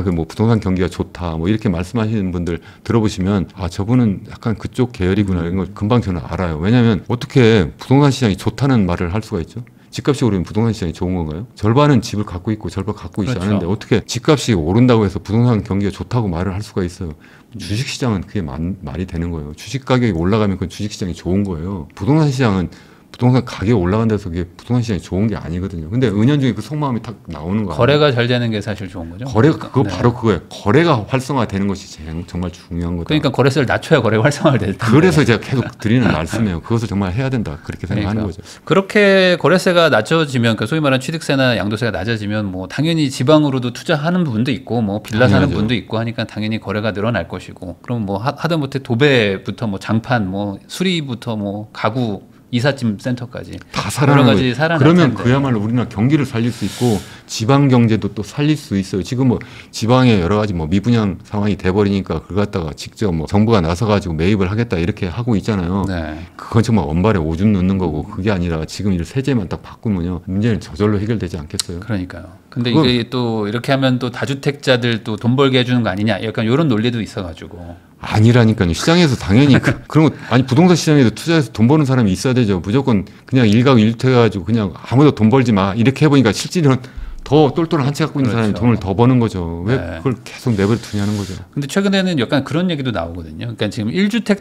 [SPEAKER 1] 그 뭐 부동산 경기가 좋다. 뭐 이렇게 말씀하시는 분들 들어보시면 저분은 약간 그쪽 계열이구나 이런 걸 금방 저는 알아요. 왜냐하면 어떻게 부동산 시장이 좋다는 말을 할 수가 있죠? 집값이 오르면 부동산 시장이 좋은 건가요? 절반은 집을 갖고 있고 절반 갖고 있지
[SPEAKER 2] 그렇죠.
[SPEAKER 1] 않은데 어떻게 집값이 오른다고 해서 부동산 경기가 좋다고 말을 할 수가 있어요? 주식시장은 그게 말이 되는 거예요. 주식 가격이 올라가면 그건 주식시장이 좋은 거예요. 부동산 시장은 부동산 가격이 올라간다고 해서 그게 부동산 시장이 좋은 게 아니거든요. 근데 은연중에 그 속마음이 딱 나오는 거예요.
[SPEAKER 2] 거래가 잘 되는 게 사실 좋은 거죠.
[SPEAKER 1] 거래가 그거
[SPEAKER 2] 네.
[SPEAKER 1] 바로 그거예요. 거래가 활성화되는 것이 정말 중요한 거다.
[SPEAKER 2] 그러니까 거래세를 낮춰야 거래가 활성화될 텐데.
[SPEAKER 1] 그래서 제가 계속 드리는 말씀이에요. 그것을 정말 해야 된다. 그렇게 생각하는
[SPEAKER 2] 그러니까.
[SPEAKER 1] 거죠.
[SPEAKER 2] 그렇게 거래세가 낮춰지면 그러니까 소위 말하는 취득세나 양도세가 낮아지면 뭐 당연히 지방으로도 투자하는 분도 있고 뭐 빌라 사는
[SPEAKER 1] 당연하죠.
[SPEAKER 2] 분도 있고 하니까 당연히 거래가 늘어날 것이고 그럼 뭐 하다못해 도배부터 뭐 장판 뭐 수리부터 뭐 가구 이삿짐 센터까지
[SPEAKER 1] 다
[SPEAKER 2] 여러
[SPEAKER 1] 살아나는
[SPEAKER 2] 가지
[SPEAKER 1] 거예요.
[SPEAKER 2] 살아날
[SPEAKER 1] 그러면
[SPEAKER 2] 텐데.
[SPEAKER 1] 그야말로 우리나라 경기를 살릴 수 있고 지방 경제도 또 살릴 수 있어요. 지금 뭐 지방에 여러 가지 뭐 미분양 상황이 돼버리니까 그걸 갖다가 직접 뭐 정부가 나서가지고 매입을 하겠다 이렇게 하고 있잖아요.
[SPEAKER 2] 네.
[SPEAKER 1] 그건 정말 언발에 오줌 넣는 거고 그게 아니라 지금 이 세제만 딱 바꾸면요 문제는 저절로 해결되지 않겠어요.
[SPEAKER 2] 그러니까요. 근데 이게 또 이렇게 하면 또 다주택자들 또 돈 벌게 해주는 거 아니냐 약간 이런 논리도 있어가지고.
[SPEAKER 1] 아니라니까요. 시장에서 당연히 그런 거 아니 부동산 시장에도 투자해서 돈 버는 사람이 있어야 되죠. 무조건 그냥 일가구 일투 해가지고 그냥 아무도 돈 벌지 마 이렇게 해보니까 실질은 더 똘똘한 한 채 갖고 있는
[SPEAKER 2] 그렇죠.
[SPEAKER 1] 사람이 돈을 더 버는 거죠. 왜
[SPEAKER 2] 네.
[SPEAKER 1] 그걸 계속 내버려 두냐는 거죠.
[SPEAKER 2] 근데 최근에는 약간 그런 얘기도 나오거든요. 그러니까 지금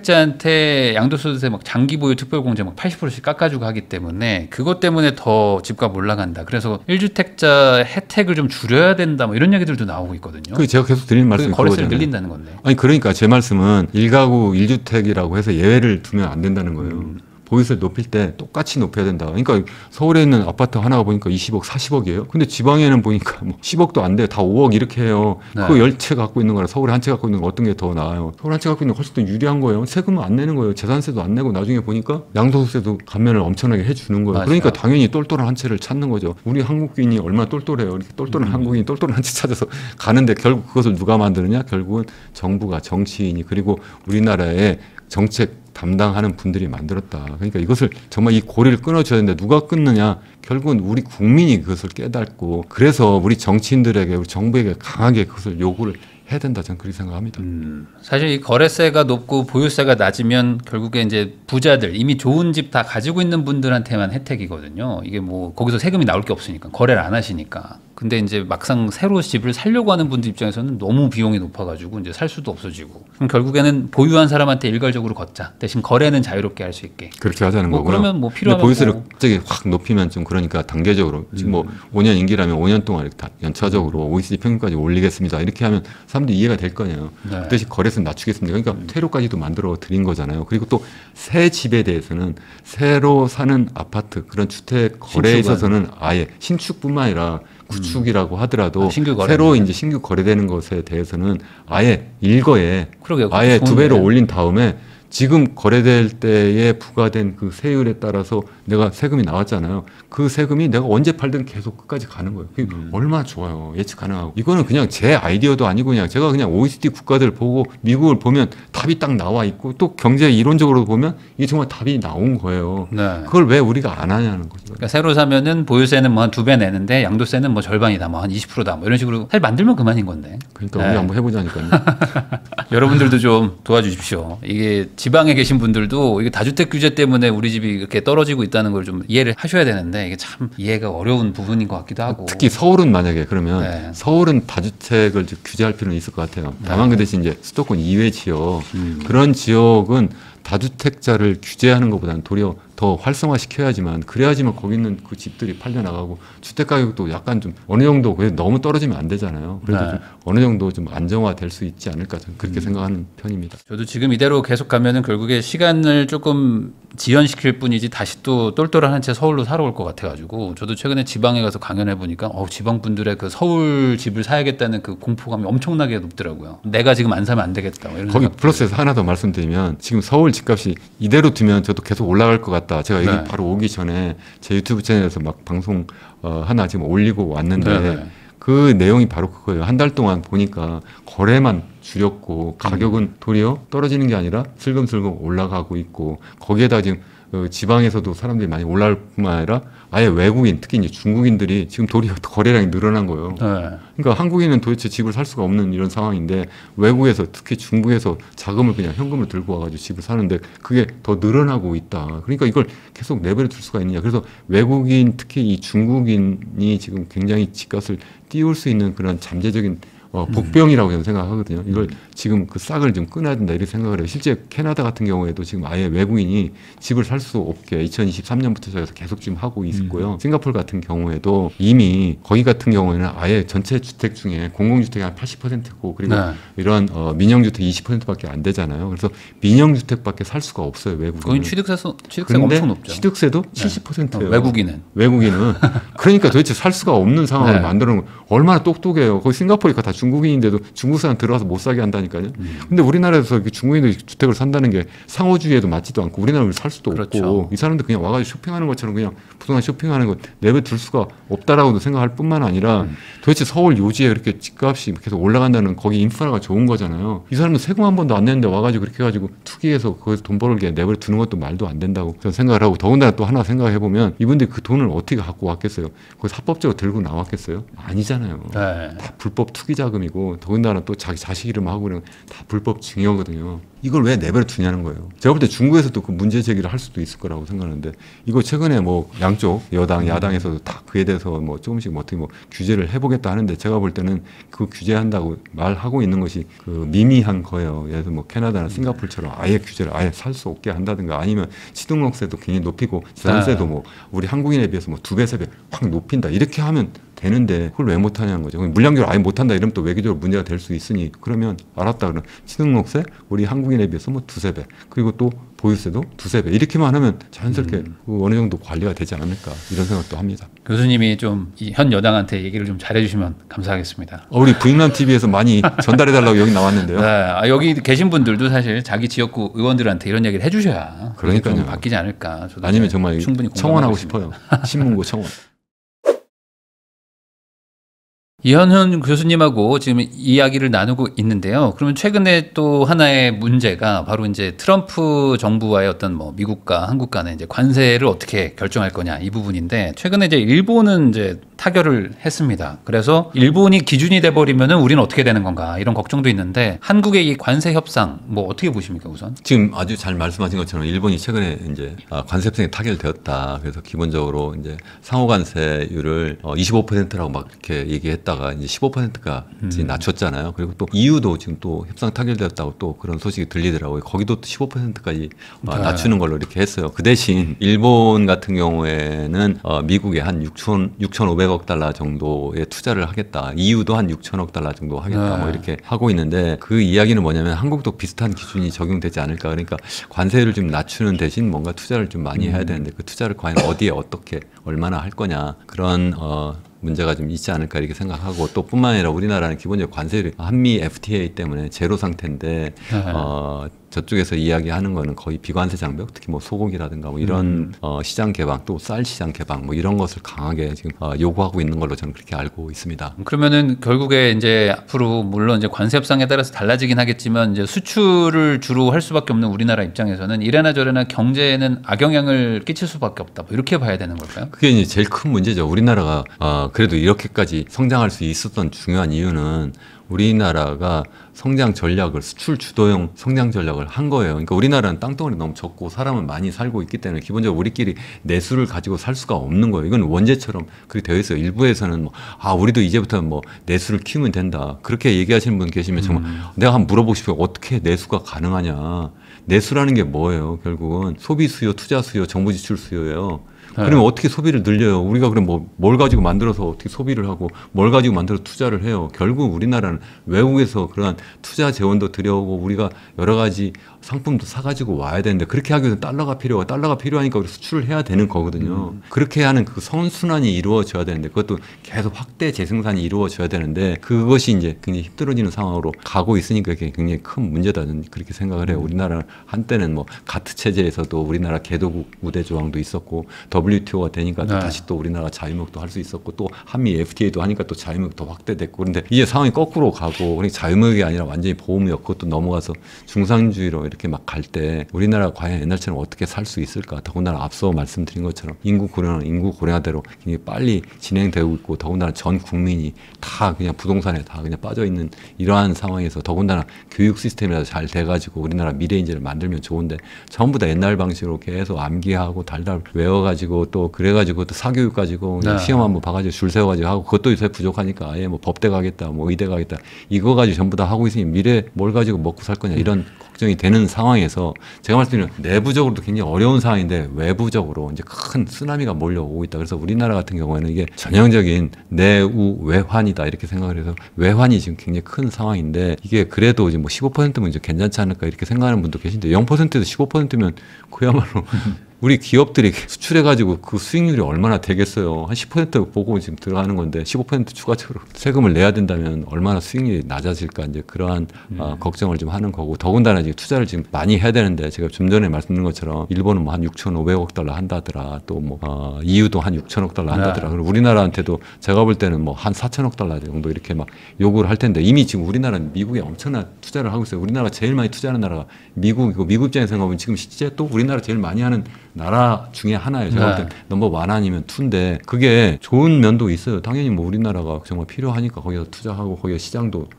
[SPEAKER 2] 1주택자한테 양도소득세 막 장기 보유 특별공제 막 80%씩 깎아주고 하기 때문에 그것 때문에 더 집값 올라간다. 그래서 1주택자 혜택을 좀 줄여야 된다. 뭐 이런 얘기들도 나오고 있거든요.
[SPEAKER 1] 그 제가 계속 드리는 말씀이
[SPEAKER 2] 거래세를
[SPEAKER 1] 그거잖아요.
[SPEAKER 2] 늘린다는 건데.
[SPEAKER 1] 아니 그러니까 제 말씀은 일가구 1주택이라고 해서 예외를 두면 안 된다는 거예요. 보유세 높일 때 똑같이 높여야 된다. 그러니까 서울에 있는 아파트 하나가 보니까 20억, 40억이에요. 근데 지방에는 보니까 뭐 10억도 안 돼. 다 5억 이렇게 해요.
[SPEAKER 2] 네.
[SPEAKER 1] 그거 10채 갖고 있는 거랑 서울에 한 채 갖고 있는 거 어떤 게 더 나아요? 서울 한 채 갖고 있는 거 훨씬 더 유리한 거예요. 세금은 안 내는 거예요. 재산세도 안 내고 나중에 보니까 양도세도 감면을 엄청나게 해주는 거예요.
[SPEAKER 2] 맞아요.
[SPEAKER 1] 그러니까 당연히 똘똘한 한 채를 찾는 거죠. 우리 한국인이 얼마나 똘똘해요. 이렇게 똘똘한 한국인이 똘똘한 한 채 찾아서 가는데 결국 그것을 누가 만드느냐? 결국은 정부가 정치인이 그리고 우리나라의 정책 담당하는 분들이 만들었다. 그러니까 이것을 정말 이 고리를 끊어줘야 되는데 누가 끊느냐? 결국은 우리 국민이 그것을 깨닫고 그래서 우리 정치인들에게 우리 정부에게 강하게 그것을 요구를 해야 된다. 저는 그렇게 생각합니다.
[SPEAKER 2] 사실 이 거래세가 높고 보유세가 낮으면 결국에 이제 부자들 이미 좋은 집 다 가지고 있는 분들한테만 혜택이거든요. 이게 뭐 거기서 세금이 나올 게 없으니까 거래를 안 하시니까. 근데 이제 막상 새로 집을 살려고 하는 분들 입장에서는 너무 비용이 높아가지고 이제 살 수도 없어지고. 그럼 결국에는 보유한 사람한테 일괄적으로 걷자. 대신 거래는 자유롭게 할 수 있게.
[SPEAKER 1] 그렇게 하자는
[SPEAKER 2] 뭐
[SPEAKER 1] 거고요.
[SPEAKER 2] 그러면 뭐
[SPEAKER 1] 근데
[SPEAKER 2] 필요하면
[SPEAKER 1] 보유세를
[SPEAKER 2] 뭐.
[SPEAKER 1] 갑자기 확 높이면 좀 그러니까 단계적으로 지금 뭐 5년 임기라면 5년 동안 이렇게 다 연차적으로 OECD 평균까지 올리겠습니다. 이렇게 하면 사람들이 이해가 될 거냐요.
[SPEAKER 2] 네.
[SPEAKER 1] 그 대신 거래세는 낮추겠습니다. 그러니까 퇴로까지도 만들어 드린 거잖아요. 그리고 또 새 집에 대해서는 새로 사는 아파트 그런 주택 거래에
[SPEAKER 2] 신축은.
[SPEAKER 1] 있어서는 아예 신축뿐만 아니라 구축이라고 하더라도
[SPEAKER 2] 신규 거래는.
[SPEAKER 1] 새로 이제 신규 거래되는 것에 대해서는 아예 일거에
[SPEAKER 2] 그러게요.
[SPEAKER 1] 아예
[SPEAKER 2] 그것도
[SPEAKER 1] 2배로
[SPEAKER 2] 좋은데.
[SPEAKER 1] 올린 다음에 지금 거래될 때에 부과된 그 세율에 따라서 내가 세금이 나왔잖아요. 그 세금이 내가 언제 팔든 계속 끝까지 가는 거예요. 그게 얼마나 좋아요. 예측 가능하고. 이거는 그냥 제 아이디어도 아니고 그냥 제가 그냥 OECD 국가들 보고 미국을 보면 답이 딱 나와 있고 또 경제 이론적으로 보면 이게 정말 답이 나온 거예요.
[SPEAKER 2] 네.
[SPEAKER 1] 그걸 왜 우리가 안 하냐는 거죠.
[SPEAKER 2] 그러니까 새로 사면은 보유세는 뭐 한 2배 내는데 양도세는 뭐 절반이다, 뭐 한 20%다, 뭐 이런 식으로 사실 만들면 그만인 건데.
[SPEAKER 1] 그러니까
[SPEAKER 2] 네.
[SPEAKER 1] 우리 한번 해보자니까요.
[SPEAKER 2] 여러분들도 좀 도와주십시오. 이게 지방에 계신 분들도 이게 다주택 규제 때문에 우리 집이 이렇게 떨어지고 있다는 걸 좀 이해를 하셔야 되는데 이게 참 이해가 어려운 부분인 것 같기도 하고.
[SPEAKER 1] 특히 서울은 만약에 그러면
[SPEAKER 2] 네.
[SPEAKER 1] 서울은 다주택을 좀 규제할 필요는 있을 것 같아요. 다만 그 대신 이제 수도권 이외 지역 그런 지역은 다주택자를 규제하는 것보다는 도리어 더 더 활성화시켜야지만 그래야지만 거기 있는 그 집들이 팔려나가고 주택 가격도 약간 좀 어느 정도 너무 떨어지면 안 되잖아요. 그래도 좀 어느 정도 좀 안정화될 수 있지 않을까 저는 그렇게 생각하는 편입니다.
[SPEAKER 2] 저도 지금 이대로 계속 가면은 결국에 시간을 조금 지연시킬 뿐이지 다시 또 똘똘한 채 서울로 살아올 것 같아가지고 저도 최근에 지방에 가서 강연해 보니까 지방 분들의 그 서울 집을 사야겠다는 그 공포감이 엄청나게 높더라고요. 내가 지금 안 사면 안 되겠다. 이런
[SPEAKER 1] 거기 플러스해서 하나 더 말씀드리면 지금 서울 집값이 이대로 두면 저도 계속 올라갈 것 같다. 제가 여기 바로 오기 전에 제 유튜브 채널에서 막 방송 하나 지금 올리고 왔는데 그 내용이 바로 그거예요. 한 달 동안 보니까 거래만 줄였고 가격은 도리어 떨어지는 게 아니라 슬금슬금 올라가고 있고 거기에다 지금 지방에서도 사람들이 많이 올라올 뿐만 아니라 아예 외국인 특히 이제 중국인들이 지금 도리어 거래량이 늘어난 거예요. 그러니까 한국인은 도대체 집을 살 수가 없는 이런 상황인데 외국에서 특히 중국에서 자금을 그냥 현금을 들고 와가지고 집을 사는데 그게 더 늘어나고 있다. 그러니까 이걸 계속 내버려 둘 수가 있느냐. 그래서 외국인 특히 이 중국인이 지금 굉장히 집값을 띄울 수 있는 그런 잠재적인 복병이라고 저는 생각하거든요. 이걸 지금 그 싹을 좀 끊어야 된다 이렇게 생각을 해요. 실제 캐나다 같은 경우에도 지금 아예 외국인이 집을 살 수 없게 2023년부터 시작해서 계속 지금 하고 있고요. 싱가포르 같은 경우에도 이미 거기 같은 경우에는 아예 전체 주택 중에 공공주택이 한 80%고 그리고 이런 민영주택 20%밖에 안 되잖아요. 그래서 민영주택밖에 살 수가 없어요. 외국인은.
[SPEAKER 2] 거긴 취득세가 엄청 높죠.
[SPEAKER 1] 취득세도 70%예요.
[SPEAKER 2] 외국인은.
[SPEAKER 1] 그러니까 도대체 살 수가 없는 상황을 만드는 거 얼마나 똑똑해요. 거기 싱가포르가 다 중국인인데도 중국 사람 들어와서 못 사게 한다니까요. 근데 우리나라에서 중국인들이 주택을 산다는 게 상호주의에도 맞지도 않고 우리나라를 살 수도 없고 이 사람들 그냥 와가지고 쇼핑하는 것처럼 그냥 부동산 쇼핑하는 거 내버려둘 수가 없다라고도 생각할 뿐만 아니라 도대체 서울 요지에 그렇게 집값이 계속 올라간다는 거기 인프라가 좋은 거잖아요. 이 사람들 세금 한 번도 안 내는데 와가지고 그렇게 해가지고 투기해서 거기서 돈 벌게 내버려두는 것도 말도 안 된다고 저는 생각을 하고 더군다나 또 하나 생각해보면 이분들이 그 돈을 어떻게 갖고 왔겠어요. 거기서 합법적으로 들고 나왔겠어요. 아니잖아요. 다 불법 투기 자금이고 더군다나 또 자기 자식 이름 하고 그러면 다 불법 증여거든요. 이걸 왜 내버려 두냐는 거예요. 제가 볼 때 중국에서도 그 문제 제기를 할 수도 있을 거라고 생각하는데 이거 최근에 뭐 양쪽 여당 야당에서도 다 그에 대해서 뭐 조금씩 어떻게 뭐 규제를 해보겠다 하는데 제가 볼 때는 그 규제한다고 말하고 있는 것이 그 미미한 거예요. 예를 들어 뭐 캐나다나 싱가포르처럼 아예 규제를 아예 살 수 없게 한다든가 아니면 취등록세도 굉장히 높이고 재산세도 뭐 우리 한국인에 비해서 뭐 2배, 3배 확 높인다 이렇게 하면 되는데 그걸 왜 못하냐는 거죠. 물량교를 아예 못한다 이러면 또 외교적으로 문제가 될 수 있으니 그러면 알았다 그러면 취등록세 우리 한국인에 비해서 뭐 2~3배 그리고 또 보유세도 2~3배 이렇게만 하면 자연스럽게 어느 정도 관리가 되지 않을까 이런 생각도 합니다.
[SPEAKER 2] 교수님이 좀 현 여당한테 얘기를 좀 잘해주시면 감사하겠습니다.
[SPEAKER 1] 우리 부익남 TV에서 많이 전달해달라고 여기 나왔는데요.
[SPEAKER 2] 여기 계신 분들도 사실 자기 지역구 의원들한테 이런 얘기를 해주셔야
[SPEAKER 1] 그러니까요.
[SPEAKER 2] 좀 바뀌지 않을까.
[SPEAKER 1] 아니면 정말 충분히 청원하고 싶어요. 신문고 청원.
[SPEAKER 2] 이현훈 교수님하고 지금 이야기를 나누고 있는데요. 그러면 최근에 또 하나의 문제가 바로 이제 트럼프 정부와의 어떤 뭐 미국과 한국 간의 이제 관세를 어떻게 결정할 거냐 이 부분인데 최근에 이제 일본은 이제 타결을 했습니다. 그래서 일본이 기준이 돼 버리면은 우리는 어떻게 되는 건가 이런 걱정도 있는데 한국의 이 관세 협상 뭐 어떻게 보십니까 우선?
[SPEAKER 1] 지금 아주 잘 말씀하신 것처럼 일본이 최근에 이제 관세 협상이 타결되었다. 그래서 기본적으로 이제 상호 관세율을 25%라고 막 이렇게 얘기했다가 이제 15%가 낮췄잖아요. 그리고 또 EU도 지금 또 협상 타결되었다고 또 그런 소식이 들리더라고요. 거기도 또 15%까지 낮추는 걸로 이렇게 했어요. 그 대신 일본 같은 경우에는 미국에 한 6,500억 달러 정도의 투자를 하겠다. EU도 한 6천억 달러 정도 하겠다. 뭐 이렇게 하고 있는데 그 이야기는 뭐냐면 한국도 비슷한 기준이 적용되지 않을까. 그러니까 관세를 좀 낮추는 대신 뭔가 투자를 좀 많이 해야 되는데 그 투자를 과연 어디에 어떻게 얼마나 할 거냐. 그런 문제가 좀 있지 않을까 이렇게 생각하고 또 뿐만 아니라 우리나라는 기본적으로 관세율이 한미 FTA 때문에 제로 상태인데 저쪽에서 이야기하는 거는 거의 비관세 장벽, 특히 뭐 소고기라든가 뭐 이런 시장 개방, 또 쌀 시장 개방 뭐 이런 것을 강하게 지금 요구하고 있는 걸로 저는 그렇게 알고 있습니다.
[SPEAKER 2] 그러면은 결국에 이제 앞으로 물론 이제 관세 협상에 따라서 달라지긴 하겠지만 이제 수출을 주로 할 수밖에 없는 우리나라 입장에서는 이래나 저래나 경제에는 악영향을 끼칠 수밖에 없다. 뭐 이렇게 봐야 되는 걸까요?
[SPEAKER 1] 그게 이제 제일 큰 문제죠. 우리나라가 그래도 이렇게까지 성장할 수 있었던 중요한 이유는 우리나라가 성장 전략을 수출 주도형 성장 전략을 한 거예요. 그러니까 우리나라는 땅덩어리 너무 적고 사람은 많이 살고 있기 때문에 기본적으로 우리끼리 내수를 가지고 살 수가 없는 거예요. 이건 원제처럼 그렇게 되어 있어요. 일부에서는 뭐 우리도 이제부터 뭐 내수를 키우면 된다. 그렇게 얘기하시는 분 계시면 정말 내가 한번 물어보고 싶어요. 어떻게 내수가 가능하냐. 내수라는 게 뭐예요? 결국은 소비 수요, 투자 수요, 정부 지출 수요예요. 그러면 어떻게 소비를 늘려요? 우리가 그럼 뭘 가지고 만들어서 어떻게 소비를 하고 뭘 가지고 만들어 투자를 해요? 결국 우리나라는 외국에서 그러한 투자 재원도 들여오고 우리가 여러 가지 상품도 사가지고 와야 되는데 그렇게 하기 위해서 달러가 필요하니까 우리 수출을 해야 되는 거거든요. 그렇게 하는 그 선순환이 이루어져야 되는데 그것도 계속 확대 재생산이 이루어져야 되는데 그것이 이제 굉장히 힘들어지는 상황으로 가고 있으니까 그게 굉장히 큰 문제다. 저는 그렇게 생각을 해요. 우리나라 한때는 뭐 가트 체제에서도 우리나라 개도국 우대 조항도 있었고 WTO가 되니까 또 다시 또 우리나라 자유무역도 할 수 있었고 또 한미 FTA도 하니까 또 자유무역 더 확대됐고 그런데 이게 상황이 거꾸로 가고 그러니까 자유무역이 아니라 완전히 보호무역 그것도 넘어가서 중상주의로 이렇게 막 갈 때 우리나라 과연 옛날처럼 어떻게 살 수 있을까? 더군다나 앞서 말씀드린 것처럼 인구 고령화대로 굉장히 빨리 진행되고 있고 더군다나 전 국민이 다 그냥 부동산에 다 그냥 빠져 있는 이러한 상황에서 더군다나 교육 시스템이라도 잘 돼가지고 우리나라 미래 인재를 만들면 좋은데 전부 다 옛날 방식으로 계속 암기하고 달달 외워가지고 또 그래가지고 또 사교육 가지고 시험 한번 봐가지고 줄 세워가지고 하고 그것도 요새 부족하니까 아예 뭐 법대 가겠다 뭐 의대 가겠다 이거 가지고 전부 다 하고 있으니 미래 뭘 가지고 먹고 살 거냐 이런 걱정이 되는 상황에서 제가 말씀드린 내부적으로도 굉장히 어려운 상황인데 외부적으로 이제 큰 쓰나미가 몰려오고 있다. 그래서 우리나라 같은 경우에는 이게 전형적인 내우 외환이다 이렇게 생각을 해서 외환이 지금 굉장히 큰 상황인데 이게 그래도 이제 뭐 15%면 이제 괜찮지 않을까 이렇게 생각하는 분도 계신데 0%에서 15%면 그야말로 우리 기업들이 수출해가지고 그 수익률이 얼마나 되겠어요. 한 10% 보고 지금 들어가는 건데 15% 추가적으로 세금을 내야 된다면 얼마나 수익률이 낮아질까 이제 그러한 걱정을 좀 하는 거고 더군다나 지금 투자를 지금 많이 해야 되는데 제가 좀 전에 말씀드린 것처럼 일본은 뭐 한 6,500억 달러 한다더라 또 뭐 EU도 한 6천억 달러 한다더라. 그리고 우리나라한테도 제가 볼 때는 뭐 한 4천억 달러 정도 이렇게 막 요구를 할 텐데 이미 지금 우리나라는 미국에 엄청난 투자를 하고 있어요. 우리나라가 제일 많이 투자하는 나라가 미국이고 미국 입장에서 생각하면 지금 실제 또 우리나라 제일 많이 하는 나라 중에 하나예요. 제가 볼 때 넘버 1 아니면 2인데 그게 좋은 면도 있어요. 당연히 뭐 우리나라가 정말 필요하니까 거기서 투자하고 거기에 시장도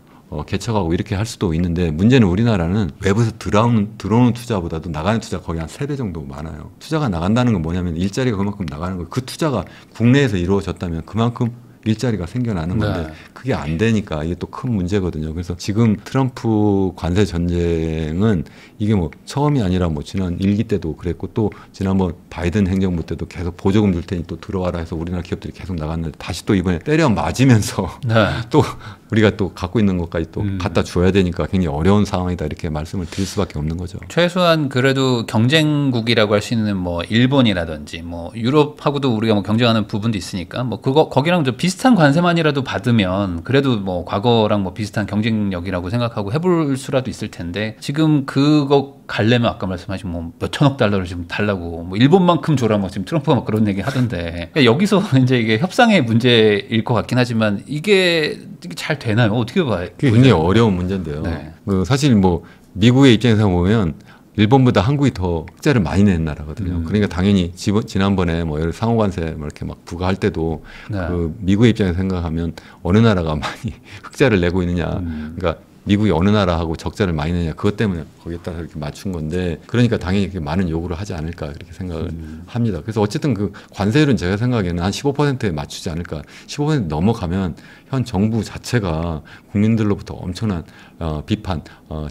[SPEAKER 1] 개척하고 이렇게 할 수도 있는데 문제는 우리나라는 외부에서 들어오는 투자보다도 나가는 투자가 거의 한 3배 정도 많아요. 투자가 나간다는 건 뭐냐면 일자리가 그만큼 나가는 거예요. 그 투자가 국내에서 이루어졌다면 그만큼 일자리가 생겨나는 건데 그게 안 되니까 이게 또 큰 문제거든요. 그래서 지금 트럼프 관세 전쟁은 이게 뭐 처음이 아니라 뭐 지난 1기 때도 그랬고 또 지난번 바이든 행정부 때도 계속 보조금 줄 테니 또 들어와라 해서 우리나라 기업들이 계속 나갔는데 다시 또 이번에 때려 맞으면서 또 우리가 또 갖고 있는 것까지 또 갖다 줘야 되니까 굉장히 어려운 상황이다 이렇게 말씀을 드릴 수밖에 없는 거죠.
[SPEAKER 2] 최소한 그래도 경쟁국이라고 할 수 있는 뭐 일본이라든지 뭐 유럽하고도 우리가 뭐 경쟁하는 부분도 있으니까 뭐 그거 거기랑 좀 비슷한 관세만이라도 받으면 그래도 뭐 과거랑 뭐 비슷한 경쟁력이라고 생각하고 해볼 수라도 있을 텐데 지금 그거 가려면 아까 말씀하신 뭐 몇천억 달러를 지금 달라고 뭐 일본만큼 줘라 뭐 지금 트럼프가 막 그런 얘기 하던데 그러니까 여기서 이제 이게 협상의 문제일 것 같긴 하지만 이게 잘 되나요? 어떻게 봐요?
[SPEAKER 1] 그게 굉장히 어려운 문제인데요. 그 사실 뭐 미국의 입장에서 보면 일본보다 한국이 더 흑자를 많이 내는 나라거든요. 그러니까 당연히 지난번에 뭐 여러 상호관세 뭐 이렇게 막 부과할 때도 그 미국의 입장에서 생각하면 어느 나라가 많이 흑자를 내고 있느냐. 그러니까 미국이 어느 나라하고 적자를 많이 내냐 그것 때문에 거기에 따라 이렇게 맞춘 건데 그러니까 당연히 이렇게 많은 요구를 하지 않을까 그렇게 생각을 합니다. 그래서 어쨌든 그 관세율은 제가 생각에는 한 15%에 맞추지 않을까. 15% 넘어가면 현 정부 자체가 국민들로부터 엄청난 비판,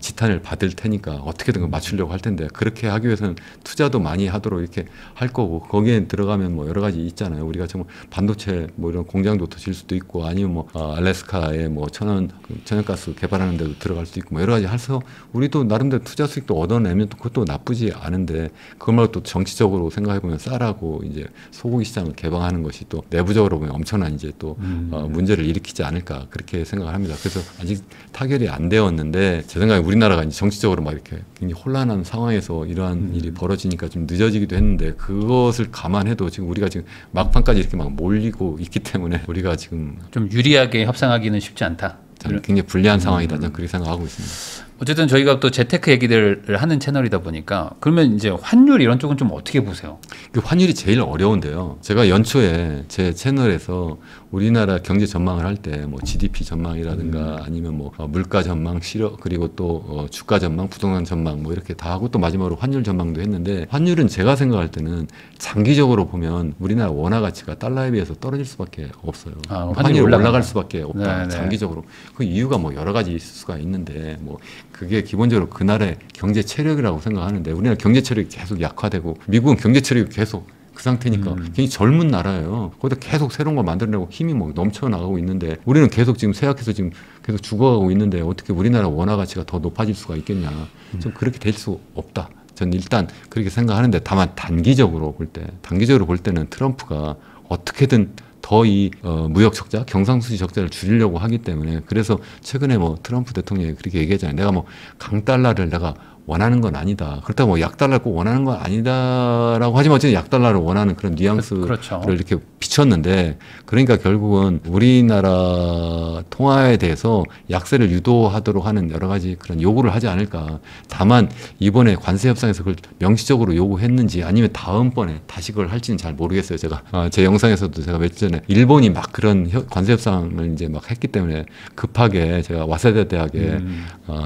[SPEAKER 1] 지탄을 받을 테니까 어떻게든 맞추려고 할 텐데 그렇게 하기 위해서는 투자도 많이 하도록 이렇게 할 거고 거기에 들어가면 뭐 여러 가지 있잖아요. 우리가 정말 반도체 뭐 이런 공장도 더 질 수도 있고 아니면 뭐 알래스카에 뭐 천연가스 개발하는 데도 들어갈 수도 있고 뭐 여러 가지 해서 우리도 나름대로 투자 수익도 얻어내면 또 그것도 나쁘지 않은데 그걸 말고 또 정치적으로 생각해 보면 쌀하고 이제 소고기 시장을 개방하는 것이 또 내부적으로 보면 엄청난 이제 또 문제를 일으키지 않을까 그렇게 생각을 합니다. 그래서 아직 타결이 안 되었는데 제 생각에 우리나라가 이제 정치적으로 막 이렇게 굉장히 혼란한 상황에서 이러한 일이 벌어지니까 좀 늦어지기도 했는데 그것을 감안해도 지금 우리가 지금 막판까지 이렇게 막 몰리고 있기 때문에 우리가 지금
[SPEAKER 2] 좀 유리하게 협상하기는 쉽지 않다.
[SPEAKER 1] 굉장히 불리한 상황이다. 저는 그렇게 생각하고 있습니다.
[SPEAKER 2] 어쨌든 저희가 또 재테크 얘기들을 하는 채널이다 보니까 그러면 이제 환율 이런 쪽은 좀 어떻게 보세요?
[SPEAKER 1] 환율이 제일 어려운데요. 제가 연초에 제 채널에서 우리나라 경제 전망을 할 때 뭐 GDP 전망이라든가 아니면 뭐 물가 전망, 실업 그리고 또 주가 전망, 부동산 전망 뭐 이렇게 다 하고 또 마지막으로 환율 전망도 했는데 환율은 제가 생각할 때는 장기적으로 보면 우리나라 원화 가치가 달러에 비해서 떨어질 수밖에 없어요. 환율이 올라갈 수밖에 없다.
[SPEAKER 2] 네네.
[SPEAKER 1] 장기적으로. 그 이유가 뭐 여러 가지 있을 수가 있는데 뭐 그게 기본적으로 그 나라의 경제 체력이라고 생각하는데 우리나라 경제 체력이 계속 약화되고 미국은 경제 체력이 계속 그 상태니까 굉장히 젊은 나라예요. 거기다 계속 새로운 걸 만들려고 힘이 뭐 넘쳐나가고 있는데 우리는 계속 지금 쇠약해서 지금 계속 죽어가고 있는데 어떻게 우리나라 원화 가치가 더 높아질 수가 있겠냐. 좀 그렇게 될 수 없다. 전 일단 그렇게 생각하는데 다만 단기적으로 볼 때는 트럼프가 어떻게든 더 이 무역 적자, 경상수지 적자를 줄이려고 하기 때문에 그래서 최근에 뭐 트럼프 대통령이 그렇게 얘기하잖아요. 내가 뭐 강달러를 내가 원하는 건 아니다. 그렇다고 뭐 약달러를 꼭 원하는 건 아니다라고 하지만 어쨌든 약달러를 원하는 그런 뉘앙스를
[SPEAKER 2] 그렇죠.
[SPEAKER 1] 이렇게 비쳤는데 그러니까 결국은 우리나라 통화에 대해서 약세를 유도하도록 하는 여러 가지 그런 요구를 하지 않을까. 다만 이번에 관세 협상에서 그걸 명시적으로 요구했는지 아니면 다음번에 다시 그걸 할지는 잘 모르겠어요. 제가 제 영상에서도 제가 며칠 전에 일본이 막 그런 관세 협상을 이제 막 했기 때문에 급하게 제가 와세다 대학에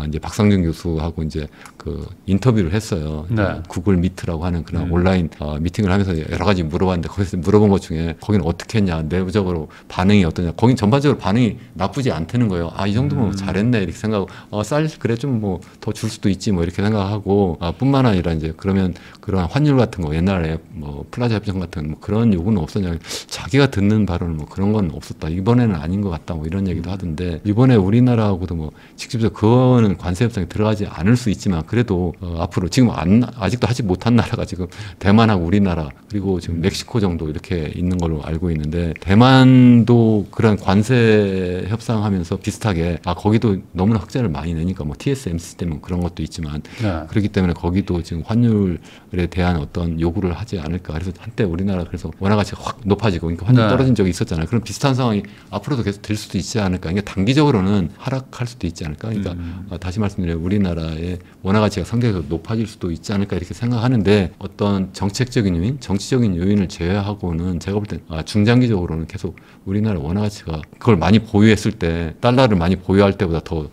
[SPEAKER 1] 이제 박상준 교수하고 이제 그 인터뷰를 했어요.
[SPEAKER 2] 네.
[SPEAKER 1] 구글 미트라고 하는 그런 온라인 미팅을 하면서 여러 가지 물어봤는데 거기서 물어본 것 중에 거기는 어떻게 했냐, 내부적으로 반응이 어떠냐. 거긴 전반적으로 반응이 나쁘지 않다는 거예요. 아, 이 정도면 잘했네 이렇게 생각하고 쌀 그래 좀 뭐 더 줄 수도 있지 뭐 이렇게 생각하고 뿐만 아니라 이제 그러면 그런 환율 같은 거 옛날에 뭐 플라자 협정 같은 뭐 그런 요구는 없었냐. 자기가 듣는 바로는 뭐 그런 건 없었다. 이번에는 아닌 것 같다. 뭐 이런 얘기도 하던데 이번에 우리나라하고도 뭐 직접적으로 그거는 관세 협상에 들어가지 않을 수 있지만 그래도 앞으로 지금 아직도 하지 못한 나라가 지금 대만하고 우리나라 그리고 지금 멕시코 정도 이렇게 있는 걸로 알고 있는데 대만도 그런 관세 협상하면서 비슷하게 거기도 너무나 흑자를 많이 내니까 뭐 TSMC 때문에 그런 것도 있지만 그렇기 때문에 거기도 지금 환율에 대한 어떤 요구를 하지 않을까. 그래서 한때 우리나라 그래서 원화 가치가 확 높아지고 그러니까 환율 떨어진 적이 있었잖아요. 그런 비슷한 상황이 앞으로도 계속 될 수도 있지 않을까. 그러니까 단기적으로는 하락할 수도 있지 않을까. 그러니까 다시 말씀드려요. 우리나라의 원화 가치가 상대적으로 높아질 수도 있지 않을까 이렇게 생각하는데 어떤 정책적인 요인, 정치적인 요인을 제외하고는 제가 볼 땐 중장기적으로는 계속 우리나라 원화 가치가 그걸 많이 보유했을 때 달러를 많이 보유할 때보다 더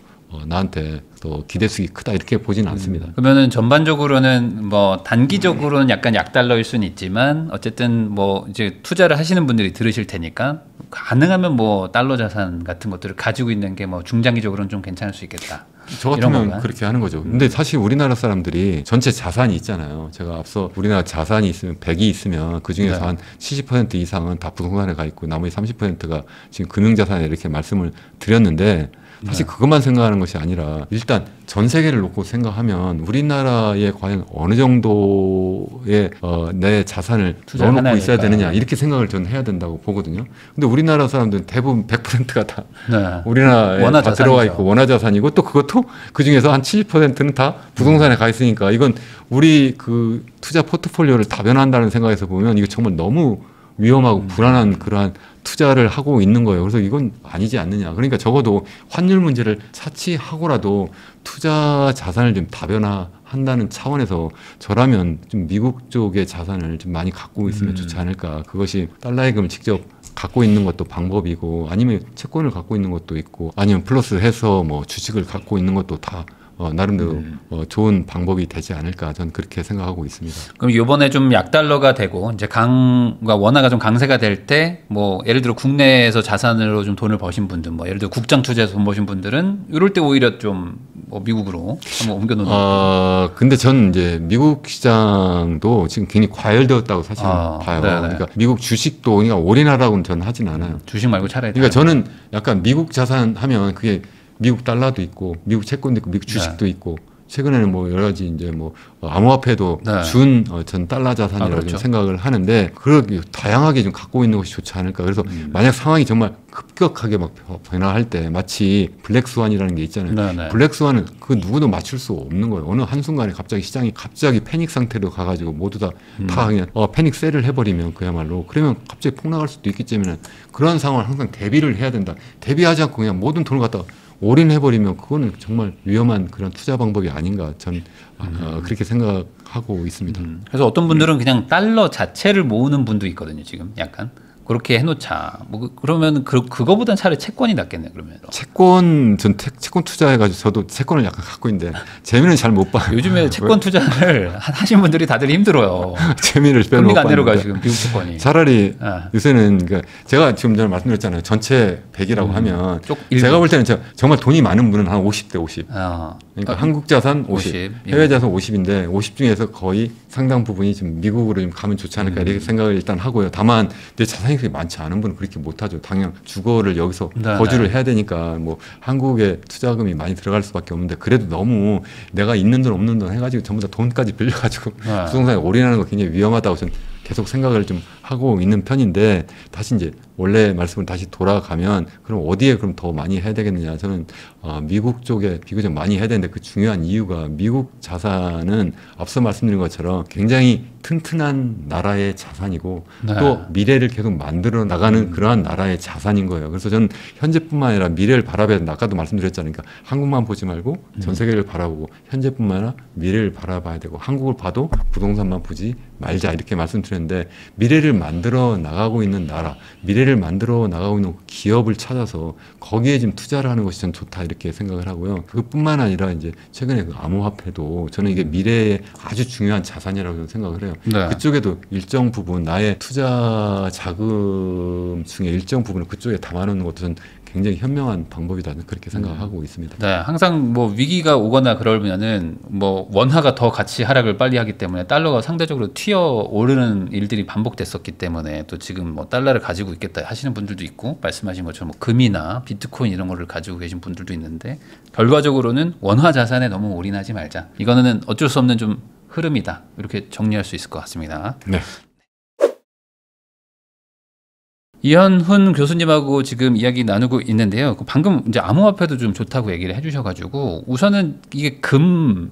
[SPEAKER 1] 나한테 더 기대수익이 크다 이렇게 보지는 않습니다.
[SPEAKER 2] 그러면은 전반적으로는 뭐 단기적으로는 약간 약달러일 수는 있지만 어쨌든 뭐 이제 투자를 하시는 분들이 들으실 테니까 가능하면 뭐 달러 자산 같은 것들을 가지고 있는 게 뭐 중장기적으로는 좀 괜찮을 수 있겠다.
[SPEAKER 1] 저 같으면 그렇게 하는 거죠. 근데 사실 우리나라 사람들이 전체 자산이 있잖아요. 제가 앞서 우리나라 자산이 있으면 100이 있으면 그중에서 한 70% 이상은 다 부동산에 가 있고 나머지 30%가 지금 금융자산에 이렇게 말씀을 드렸는데 사실 그것만 생각하는 것이 아니라 일단 전 세계를 놓고 생각하면 우리나라에 과연 어느 정도의 내 자산을 넣어놓고 있어야 되느냐 이렇게 생각을 저는 해야 된다고 보거든요. 근데 우리나라 사람들은 대부분 100%가 다 우리나라에 다 들어가 있고 원화 자산이고 또 그것도 그중에서 한 70%는 다 부동산에 가 있으니까 이건 우리 그 투자 포트폴리오를 다변한다는 생각에서 보면 이거 정말 너무 위험하고 불안한 그러한 투자를 하고 있는 거예요. 그래서 이건 아니지 않느냐. 그러니까 적어도 환율 문제를 차치하고라도 투자 자산을 좀 다변화한다는 차원에서 저라면 좀 미국 쪽의 자산을 좀 많이 갖고 있으면 좋지 않을까. 그것이 달러예금을 직접 갖고 있는 것도 방법이고 아니면 채권을 갖고 있는 것도 있고 아니면 플러스 해서 뭐 주식을 갖고 있는 것도 다 나름대로 좋은 방법이 되지 않을까 저는 그렇게 생각하고 있습니다.
[SPEAKER 2] 그럼 이번에 좀 약달러가 되고 이제 원화가 좀 강세가 될 때 뭐 예를 들어 국내에서 자산으로 좀 돈을 버신 분들 뭐 예를 들어 국장 투자에서 돈 버신 분들은 이럴 때 오히려 좀 뭐 미국으로 한번 옮겨놓는.
[SPEAKER 1] 근데 저는 이제 미국 시장도 지금 굉장히 과열되었다고 사실 봐요.
[SPEAKER 2] 네네.
[SPEAKER 1] 그러니까 미국 주식도 그러니까 올인하라고는 저는 하진 않아요.
[SPEAKER 2] 주식 말고 차라리.
[SPEAKER 1] 그러니까 저는 약간 미국 자산 하면 그게 미국 달러도 있고 미국 채권도 있고 미국 주식도 있고 최근에는 뭐 여러 가지 이제 뭐 암호화폐도 준 전 달러 자산이라고
[SPEAKER 2] 그렇죠.
[SPEAKER 1] 생각을 하는데 그렇게 다양하게 좀 갖고 있는 것이 좋지 않을까. 그래서 만약 상황이 정말 급격하게 막 변화할 때 마치 블랙스완이라는 게 있잖아요.
[SPEAKER 2] 네네.
[SPEAKER 1] 블랙스완은 그 누구도 맞출 수 없는 거예요. 어느 한순간에 갑자기 시장이 패닉 상태로 가가지고 모두 다 그냥 패닉 셀을 해버리면 그야말로 그러면 갑자기 폭락할 수도 있기 때문에 그런 상황을 항상 대비를 해야 된다. 대비하지 않고 그냥 모든 돈을 갖다가 올인해버리면 그거는 정말 위험한 그런 투자 방법이 아닌가 전 그렇게 생각하고 있습니다.
[SPEAKER 2] 그래서 어떤 분들은 그냥 달러 자체를 모으는 분도 있거든요. 지금 약간 그렇게 해놓자. 뭐 그러면 그거보단 차라리 채권이 낫겠네. 그러면
[SPEAKER 1] 채권 채권 투자해가지고 저도 채권을 약간 갖고 있는데 재미는 잘 못 봐요.
[SPEAKER 2] 요즘에 채권 투자를 하신 분들이 다들 힘들어요.
[SPEAKER 1] 재미를 별로
[SPEAKER 2] 금리가
[SPEAKER 1] 못
[SPEAKER 2] 안 내려가
[SPEAKER 1] 봤는데.
[SPEAKER 2] 지금 미국 채권이.
[SPEAKER 1] 차라리
[SPEAKER 2] 아.
[SPEAKER 1] 요새는 그러니까 제가 지금 전에 말씀드렸잖아요. 전체 100이라고 하면
[SPEAKER 2] 일부.
[SPEAKER 1] 제가 볼 때는 정말 돈이 많은 분은 한 50대 50. 그러니까 한국 자산 50, 해외 자산 50인데 50 중에서 거의 상당 부분이 지금 미국으로 좀 가면 좋지 않을까 이렇게 생각을 일단 하고요. 다만 내 자산이 그렇게 많지 않은 분은 그렇게 못하죠. 당연 주거를 여기서
[SPEAKER 2] 네,
[SPEAKER 1] 거주를 해야 되니까 뭐 한국에 투자금이 많이 들어갈 수밖에 없는데 그래도 너무 내가 있는 돈 없는 돈 해가지고 전부 다 돈까지 빌려가지고
[SPEAKER 2] 네.
[SPEAKER 1] 부동산에 올인하는 거 굉장히 위험하다고 저는 계속 생각을 좀 하고 있는 편인데 다시 이제 원래 말씀을 다시 돌아가면 그럼 어디에 그럼 더 많이 해야 되겠느냐 저는 미국 쪽에 비교적 많이 해야 되는데 그 중요한 이유가 미국 자산은 앞서 말씀드린 것처럼 굉장히 튼튼한 나라의 자산이고
[SPEAKER 2] 네.
[SPEAKER 1] 또 미래를 계속 만들어 나가는 그러한 나라의 자산인 거예요. 그래서 저는 현재뿐만 아니라 미래를 바라봐야 된다. 아까도 말씀드렸잖아요. 그러니까 한국만 보지 말고 전 세계를 바라보고 현재뿐만 아니라 미래를 바라봐야 되고 한국을 봐도 부동산만 보지 말자 이렇게 말씀드렸는데 미래를 만들어 나가고 있는 나라, 미래를 만들어 나가고 있는 기업을 찾아서 거기에 지금 투자를 하는 것이 전 좋다 이렇게 생각을 하고요. 그뿐만 아니라 이제 최근에 그 암호화폐도 저는 이게 미래의 아주 중요한 자산이라고 저는 생각을 해요.
[SPEAKER 2] 네.
[SPEAKER 1] 그쪽에도 일정 부분 나의 투자 자금 중에 일정 부분을 그쪽에 담아놓는 것도 전 굉장히 현명한 방법이다 그렇게 생각하고 있습니다.
[SPEAKER 2] 네, 항상 뭐 위기가 오거나 그러면은 뭐 원화가 더 가치 하락을 빨리 하기 때문에 달러가 상대적으로 튀어 오르는 일들이 반복됐었기 때문에 또 지금 뭐 달러를 가지고 있겠다 하시는 분들도 있고 말씀하신 것처럼 뭐 금이나 비트코인 이런 거를 가지고 계신 분들도 있는데 결과적으로는 원화 자산에 너무 올인하지 말자. 이거는 어쩔 수 없는 좀 흐름이다. 이렇게 정리할 수 있을 것 같습니다.
[SPEAKER 1] 네.
[SPEAKER 2] 이현훈 교수님하고 지금 이야기 나누고 있는데요. 방금 이제 암호화폐도 좀 좋다고 얘기를 해주셔가지고 우선은 이게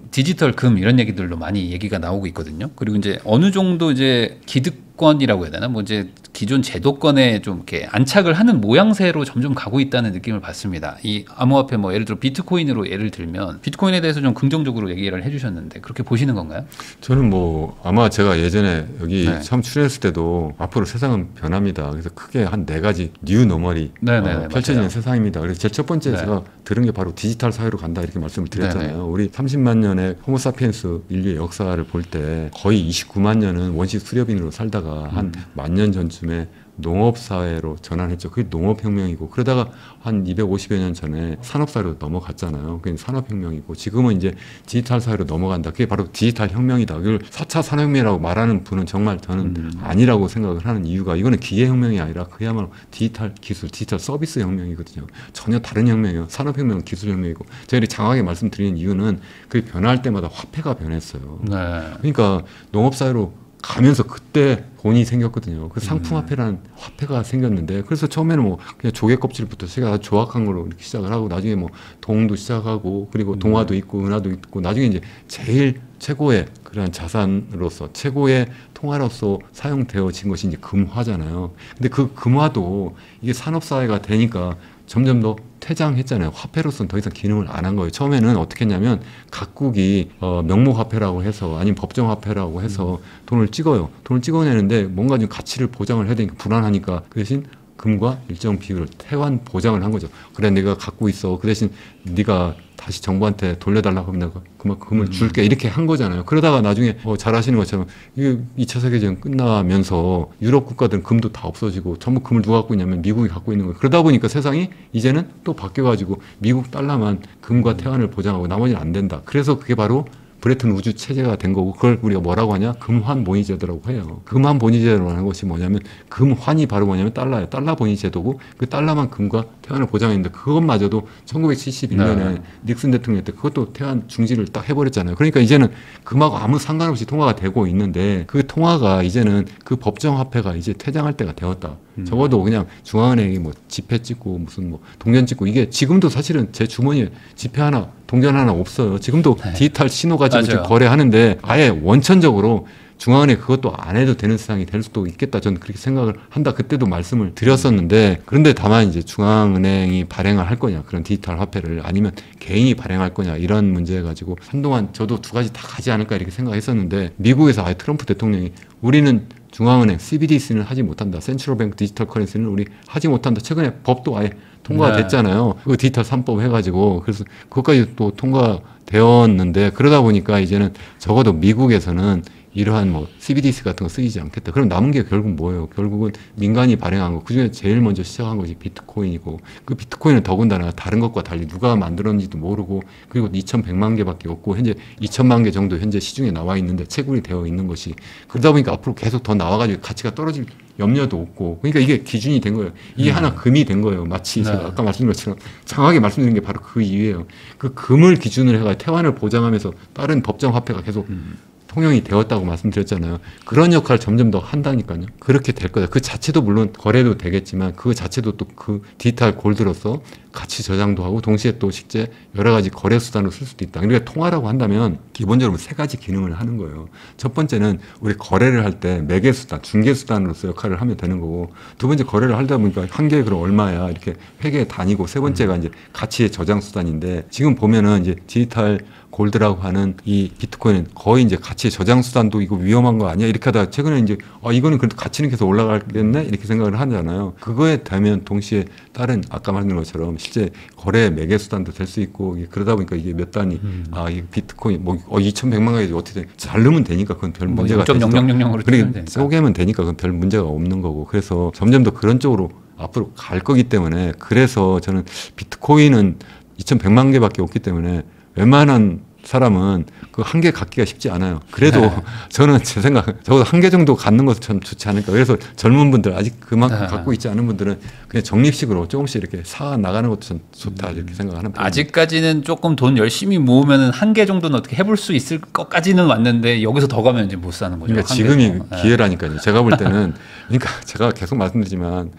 [SPEAKER 2] 디지털 금 이런 얘기들로 많이 얘기가 나오고 있거든요. 그리고 이제 어느 정도 이제 기득권이라고 해야 되나? 뭐 이제 기존 제도권에 좀 이렇게 안착을 하는 모양새로 점점 가고 있다는 느낌을 받습니다. 이 암호화폐 뭐 예를 들어 비트코인으로 예를 들면 비트코인에 대해서 좀 긍정적으로 얘기를 해주셨는데 그렇게 보시는 건가요?
[SPEAKER 1] 저는 뭐 아마 제가 예전에 여기
[SPEAKER 2] 네.
[SPEAKER 1] 처음 출연했을 때도 앞으로 세상은 변합니다. 그래서 크게 한 4가지 뉴 노멀이 펼쳐지는
[SPEAKER 2] 맞아요.
[SPEAKER 1] 세상입니다. 그래서 제일 첫 번째
[SPEAKER 2] 네.
[SPEAKER 1] 제가 들은 게 바로 디지털 사회로 간다 이렇게 말씀을 드렸잖아요.
[SPEAKER 2] 네네.
[SPEAKER 1] 우리 30만 년의 호모사피엔스 인류의 역사를 볼 때 거의 29만 년은 원시 수렵인으로 살다가 한 10,000년 전쯤에 농업사회로 전환했죠. 그게 농업혁명이고 그러다가 한 250여 년 전에 산업사회로 넘어갔잖아요. 그게 산업혁명이고 지금은 이제 디지털 사회로 넘어간다. 그게 바로 디지털 혁명이다. 그걸 4차 산업혁명이라고 말하는 분은 정말 저는 아니라고 생각을 하는 이유가 이거는 기계혁명이 아니라 그야말로 디지털 기술, 디지털 서비스 혁명이거든요. 전혀 다른 혁명이에요. 산업혁명은 기술혁명이고 제가 이렇게 장하게 말씀드리는 이유는 그게 변할 때마다 화폐가 변했어요.
[SPEAKER 2] 네.
[SPEAKER 1] 그러니까 농업사회로 가면서 그때 돈이 생겼거든요. 그 상품화폐라는 화폐가 생겼는데 그래서 처음에는 뭐 그냥 조개 껍질부터 시작해서 조악한 걸로 이렇게 시작을 하고 나중에 뭐 동도 시작하고 그리고 동화도 있고 은화도 있고 나중에 이제 제일 최고의 그런 자산으로서 최고의 통화로서 사용되어진 것이 이제 금화잖아요. 근데 그 금화도 이게 산업사회가 되니까 점점 더 퇴장했잖아요. 화폐로서는 더 이상 기능을 안 한 거예요. 처음에는 어떻게 했냐면 각국이 명목화폐라고 해서 아니면 법정화폐라고 해서 돈을 찍어요. 돈을 찍어내는데 뭔가 좀 가치를 보장을 해야 되니까 불안하니까 그 대신 금과 일정 비율을 태환 보장을 한 거죠. 그래 내가 갖고 있어. 그 대신 네가 다시 정부한테 돌려달라고 하면 내가 그만큼 금을 줄게 이렇게 한 거잖아요. 그러다가 나중에 잘 아시는 것처럼 이게 2차 세계대전 끝나면서 유럽 국가들은 금도 다 없어지고 전부 금을 누가 갖고 있냐면 미국이 갖고 있는 거예요. 그러다 보니까 세상이 이제는 또 바뀌어가지고 미국 달러만 금과 태환을 보장하고 나머지는 안 된다. 그래서 그게 바로 브레튼 우주 체제가 된 거고 그걸 우리가 뭐라고 하냐 금환 본위 제도라고 해요. 금환 본위 제도라는 것이 뭐냐면 금환이 바로 뭐냐면 달러예요. 달러 본위 제도고 그 달러만 금과 태환을 보장했는데 그것마저도 1971년에 닉슨 대통령 때 그것도 태환 중지를 딱 해버렸잖아요. 그러니까 이제는 금하고 아무 상관없이 통화가 되고 있는데 그 통화가 이제는 그 법정화폐가 이제 퇴장할 때가 되었다. 적어도 그냥 중앙은행이 뭐 지폐 찍고 무슨 뭐 동전 찍고 이게 지금도 사실은 제 주머니에 지폐 하나 동전 하나 없어요. 지금도 디지털 신호 가지고 지금 거래하는데 아예 원천적으로 중앙은행 그것도 안 해도 되는 세상이 될 수도 있겠다. 저는 그렇게 생각을 한다. 그때도 말씀을 드렸었는데 그런데 다만 이제 중앙은행이 발행을 할 거냐 그런 디지털 화폐를 아니면 개인이 발행할 거냐 이런 문제 가지고 한동안 저도 두 가지 다 가지 않을까 이렇게 생각했었는데 미국에서 아예 트럼프 대통령이 우리는 중앙은행 CBDC는 하지 못한다. 센트럴뱅크 디지털 커런시는 우리 하지 못한다. 최근에 법도 아예 통과가 됐잖아요. 그 디지털 3법 해가지고 그래서 그것까지 또 통과되었는데 그러다 보니까 이제는 적어도 미국에서는 이러한 뭐 CBDC 같은 거 쓰이지 않겠다. 그럼 남은 게 결국 뭐예요? 결국은 민간이 발행한 거. 그중에 제일 먼저 시작한 것이 비트코인이고 그 비트코인은 더군다나 다른 것과 달리 누가 만들었는지도 모르고 그리고 2,100만 개밖에 없고 현재 2천만 개 정도 현재 시중에 나와 있는데 채굴이 되어 있는 것이 그러다 보니까 앞으로 계속 더 나와가지고 가치가 떨어질 염려도 없고 그러니까 이게 기준이 된 거예요. 이게 하나 금이 된 거예요. 마치 제가 아까 말씀드린 것처럼 정확하게 말씀드린 게 바로 그 이유예요. 그 금을 기준으로 해가 태환을 보장하면서 다른 법정 화폐가 계속 통용이 되었다고 말씀드렸잖아요. 그런 역할을 점점 더 한다니까요. 그렇게 될 거다. 그 자체도 물론 거래도 되겠지만 그 자체도 또 그 디지털 골드로서 가치 저장도 하고 동시에 또 실제 여러 가지 거래 수단으로 쓸 수도 있다. 그러니까 통화라고 한다면 기본적으로 세 가지 기능을 하는 거예요. 첫 번째는 우리 거래를 할 때 매개 수단, 중개 수단으로서 역할을 하면 되는 거고 두 번째 거래를 하다 보니까 한 개에 그럼 얼마야 이렇게 회계 다니고 세 번째가 이제 가치의 저장 수단인데 지금 보면은 이제 디지털 골드라고 하는 이 비트코인은 거의 이제 가치의 저장 수단도 이거 위험한 거 아니야? 이렇게 하다가 최근에 이제 이거는 그래도 가치는 계속 올라가겠네? 이렇게 생각을 하잖아요. 그거에 되면 동시에 다른 아까 말한 것처럼 실제 거래 매개 수단도 될 수 있고 그러다 보니까 이게 몇 단위 이 비트코인 뭐 2,100만 가지 어떻게 잘 넣으면 되니까 그건 별 문제가 되죠.
[SPEAKER 2] 0.0000으로
[SPEAKER 1] 그러니까 쪼개면 되니까 그건 별 문제가 없는 거고 그래서 점점 더 그런 쪽으로 앞으로 갈 거기 때문에 그래서 저는 비트코인은 2,100만 개밖에 없기 때문에 웬만한 사람은 그 한 개 갖기가 쉽지 않아요. 그래도 저는 제 생각 적어도 한 개 정도 갖는 것은 참 좋지 않을까. 그래서 젊은 분들 아직 그만큼 갖고 있지 않은 분들은 그냥 적립식으로 조금씩 이렇게 사 나가는 것도 참 좋다 이렇게 생각하는 편입니다.
[SPEAKER 2] 아직까지는 조금 돈 열심히 모으면은 한 개 정도는 어떻게 해볼 수 있을 것까지는 왔는데 여기서 더 가면 이제 못 사는 거죠.
[SPEAKER 1] 그러니까 지금이 기회라니까요. 제가 볼 때는 그러니까 제가 계속 말씀드리지만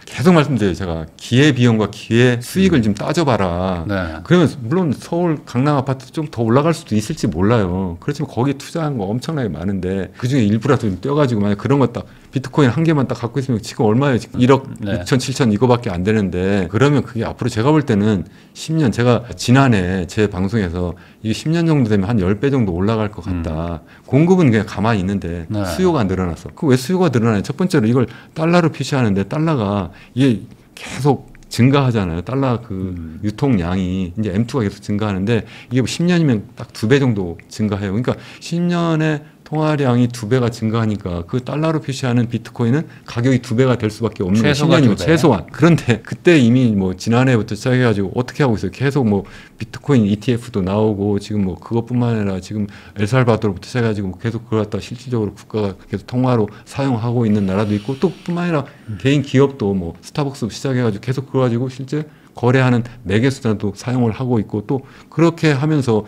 [SPEAKER 1] 제가 기회 비용과 기회 수익을 좀 따져봐라. 그러면 물론 서울 강남 아파트 좀 더 올라갈 수도 있을지 몰라요. 그렇지만 거기에 투자한 거 엄청나게 많은데 그중에 일부라도 좀 떼어가지고 만약 그런 거 딱 비트코인 한 개만 딱 갖고 있으면 지금 얼마예요? 지금 1억 6천 7천 이거밖에 안 되는데 그러면 그게 앞으로 제가 볼 때는 10년 제가 지난해 제 방송에서 이게 10년 정도 되면 한 10배 정도 올라갈 것 같다. 공급은 그냥 가만히 있는데 수요가 늘어났어. 그 왜 수요가 늘어나요? 첫 번째로 이걸 달러로 표시하는데 달러가 이게 계속 증가하잖아요. 달러 그 유통량이 이제 M2가 계속 증가하는데 이게 10년이면 딱 2배 정도 증가해요. 그러니까 10년에 통화량이 2배가 증가하니까 그 달러로 표시하는 비트코인은 가격이 2배가 될 수밖에 없는 거예요. 10년이면 최소한. 그런데 그때 이미 뭐 지난해부터 시작해가지고 어떻게 하고 있어요? 계속 뭐 비트코인 ETF도 나오고 지금 뭐 그것뿐만 아니라 지금 엘살바도르부터 시작해가지고 계속 그걸 갖다 실질적으로 국가가 계속 통화로 사용하고 있는 나라도 있고 또 뿐만 아니라 개인 기업도 뭐 스타벅스 시작해가지고 계속 그거 가지고 실제 거래하는 매개 수단도 사용을 하고 있고 또 그렇게 하면서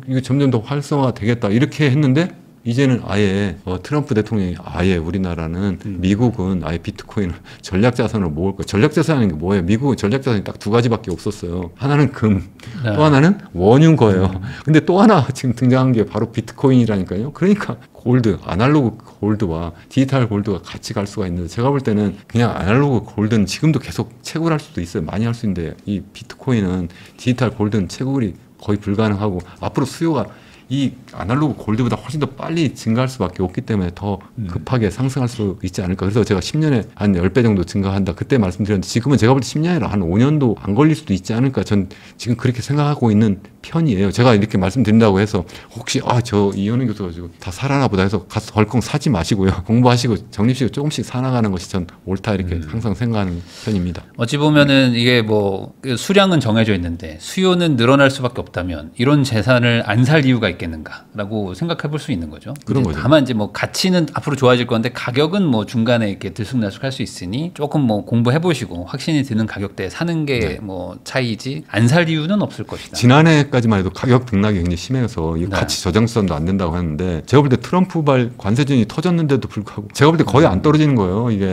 [SPEAKER 1] 이거 점점 더 활성화 되겠다 이렇게 했는데 이제는 아예 트럼프 대통령이 아예 우리나라는 미국은 아예 비트코인을 전략자산으로 모을 거야. 전략자산이 뭐예요? 미국은 전략자산이 딱 두 가지밖에 없었어요. 하나는 금, 또 하나는 원유인 거예요. 근데 또 하나 지금 등장한 게 바로 비트코인이라니까요. 그러니까 골드, 아날로그 골드와 디지털 골드가 같이 갈 수가 있는데 제가 볼 때는 그냥 아날로그 골드는 지금도 계속 채굴할 수도 있어요. 많이 할 수 있는데 이 비트코인은 디지털 골드는 채굴이 거의 불가능하고 앞으로 수요가 이 아날로그 골드보다 훨씬 더 빨리 증가할 수밖에 없기 때문에 더 급하게 상승할 수 있지 않을까. 그래서 제가 10년에 한 10배 정도 증가한다. 그때 말씀드렸는데 지금은 제가 볼 때 10년이 아니라 한 5년도 안 걸릴 수도 있지 않을까. 전 지금 그렇게 생각하고 있는 편이에요. 제가 이렇게 말씀드린다고 해서 혹시 저 이현우 교수가 지금 다 살아나 보다 해서 가서 덜컹 사지 마시고요. 공부하시고 적립식으로 조금씩 사나가는 것이 전 옳다 이렇게 항상 생각하는 편입니다.
[SPEAKER 2] 어찌 보면은 이게 뭐 수량은 정해져 있는데 수요는 늘어날 수밖에 없다면 이런 재산을 안 살 이유가 있겠는가라고 생각해 볼 수 있는 거죠.
[SPEAKER 1] 그런 거죠.
[SPEAKER 2] 다만 이제 뭐 가치는 앞으로 좋아질 건데 가격은 뭐 중간에 이렇게 들쑥날쑥할 수 있으니 조금 뭐 공부해 보시고 확신이 드는 가격대에 사는 게 뭐 차이지 안 살 이유는 없을 것이다.
[SPEAKER 1] 지난해 지난해까지만 해도 가격 등락이 굉장히 심해서 이 가치 저장수단도 안 된다고 하는데 제가 볼 때 트럼프발 관세전이 터졌는데도 불구하고 제가 볼 때 거의 안 떨어지는 거예요. 이게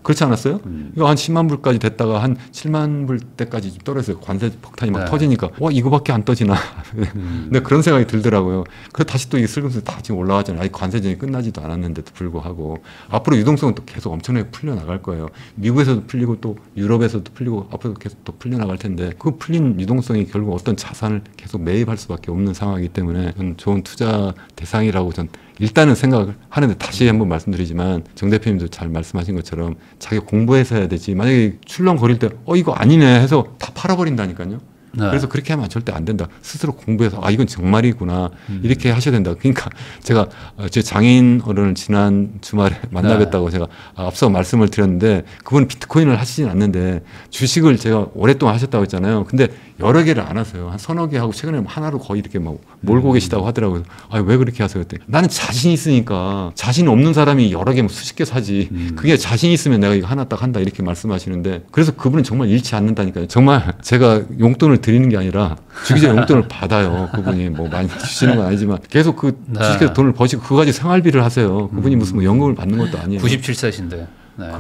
[SPEAKER 1] 그렇지 않았어요? 이거 한 10만 불까지 됐다가 한 7만 불 때까지 좀 떨어졌어요. 관세 폭탄이 막 터지니까 와 이거밖에 안 떠지나. 근데 그런 생각이 들더라고요. 그래서 다시 또 이게 슬금슬금 다 지금 올라가잖아요. 아직 관세전이 끝나지도 않았는데도 불구하고 앞으로 유동성은 또 계속 엄청나게 풀려 나갈 거예요. 미국에서도 풀리고 또 유럽에서도 풀리고 앞으로 계속 또 풀려 나갈 텐데 그 풀린 유동성이 결국 어떤 자산을 계속 매입할 수밖에 없는 상황이기 때문에 저는 좋은 투자 대상이라고 전 일단은 생각을 하는데 다시 한번 말씀드리지만 정 대표님도 잘 말씀하신 것처럼 자기 공부해서 해야 되지 만약에 출렁거릴 때 이거 아니네 해서 다 팔아버린다니까요. 그래서 그렇게 하면 절대 안 된다. 스스로 공부해서 이건 정말이구나 이렇게 하셔야 된다. 그러니까 제가 제 장애인 어른을 지난 주말에 만나 뵀다고 제가 앞서 말씀을 드렸는데 그분은 비트코인을 하시진 않는데 주식을 제가 오랫동안 하셨다고 했잖아요. 근데 여러 개를 안 하세요. 한 서너 개 하고 최근에 하나로 거의 이렇게 막 몰고 계시다고 하더라고요. 왜 그렇게 하세요? 그때 나는 자신 있으니까 자신 없는 사람이 여러 개 수십 개 사지. 그게 자신 있으면 내가 이거 하나 딱 한다 이렇게 말씀하시는데 그래서 그분은 정말 잃지 않는다니까요. 정말 제가 용돈을 드리는 게 아니라 주기적으로 용돈을 받아요. 그분이 뭐 많이 주시는 건 아니지만 계속 그 주식에서 돈을 버시고 그거 가지고 생활비를 하세요. 그분이 무슨 뭐 연금을 받는 것도 아니에요.
[SPEAKER 2] 97세신데.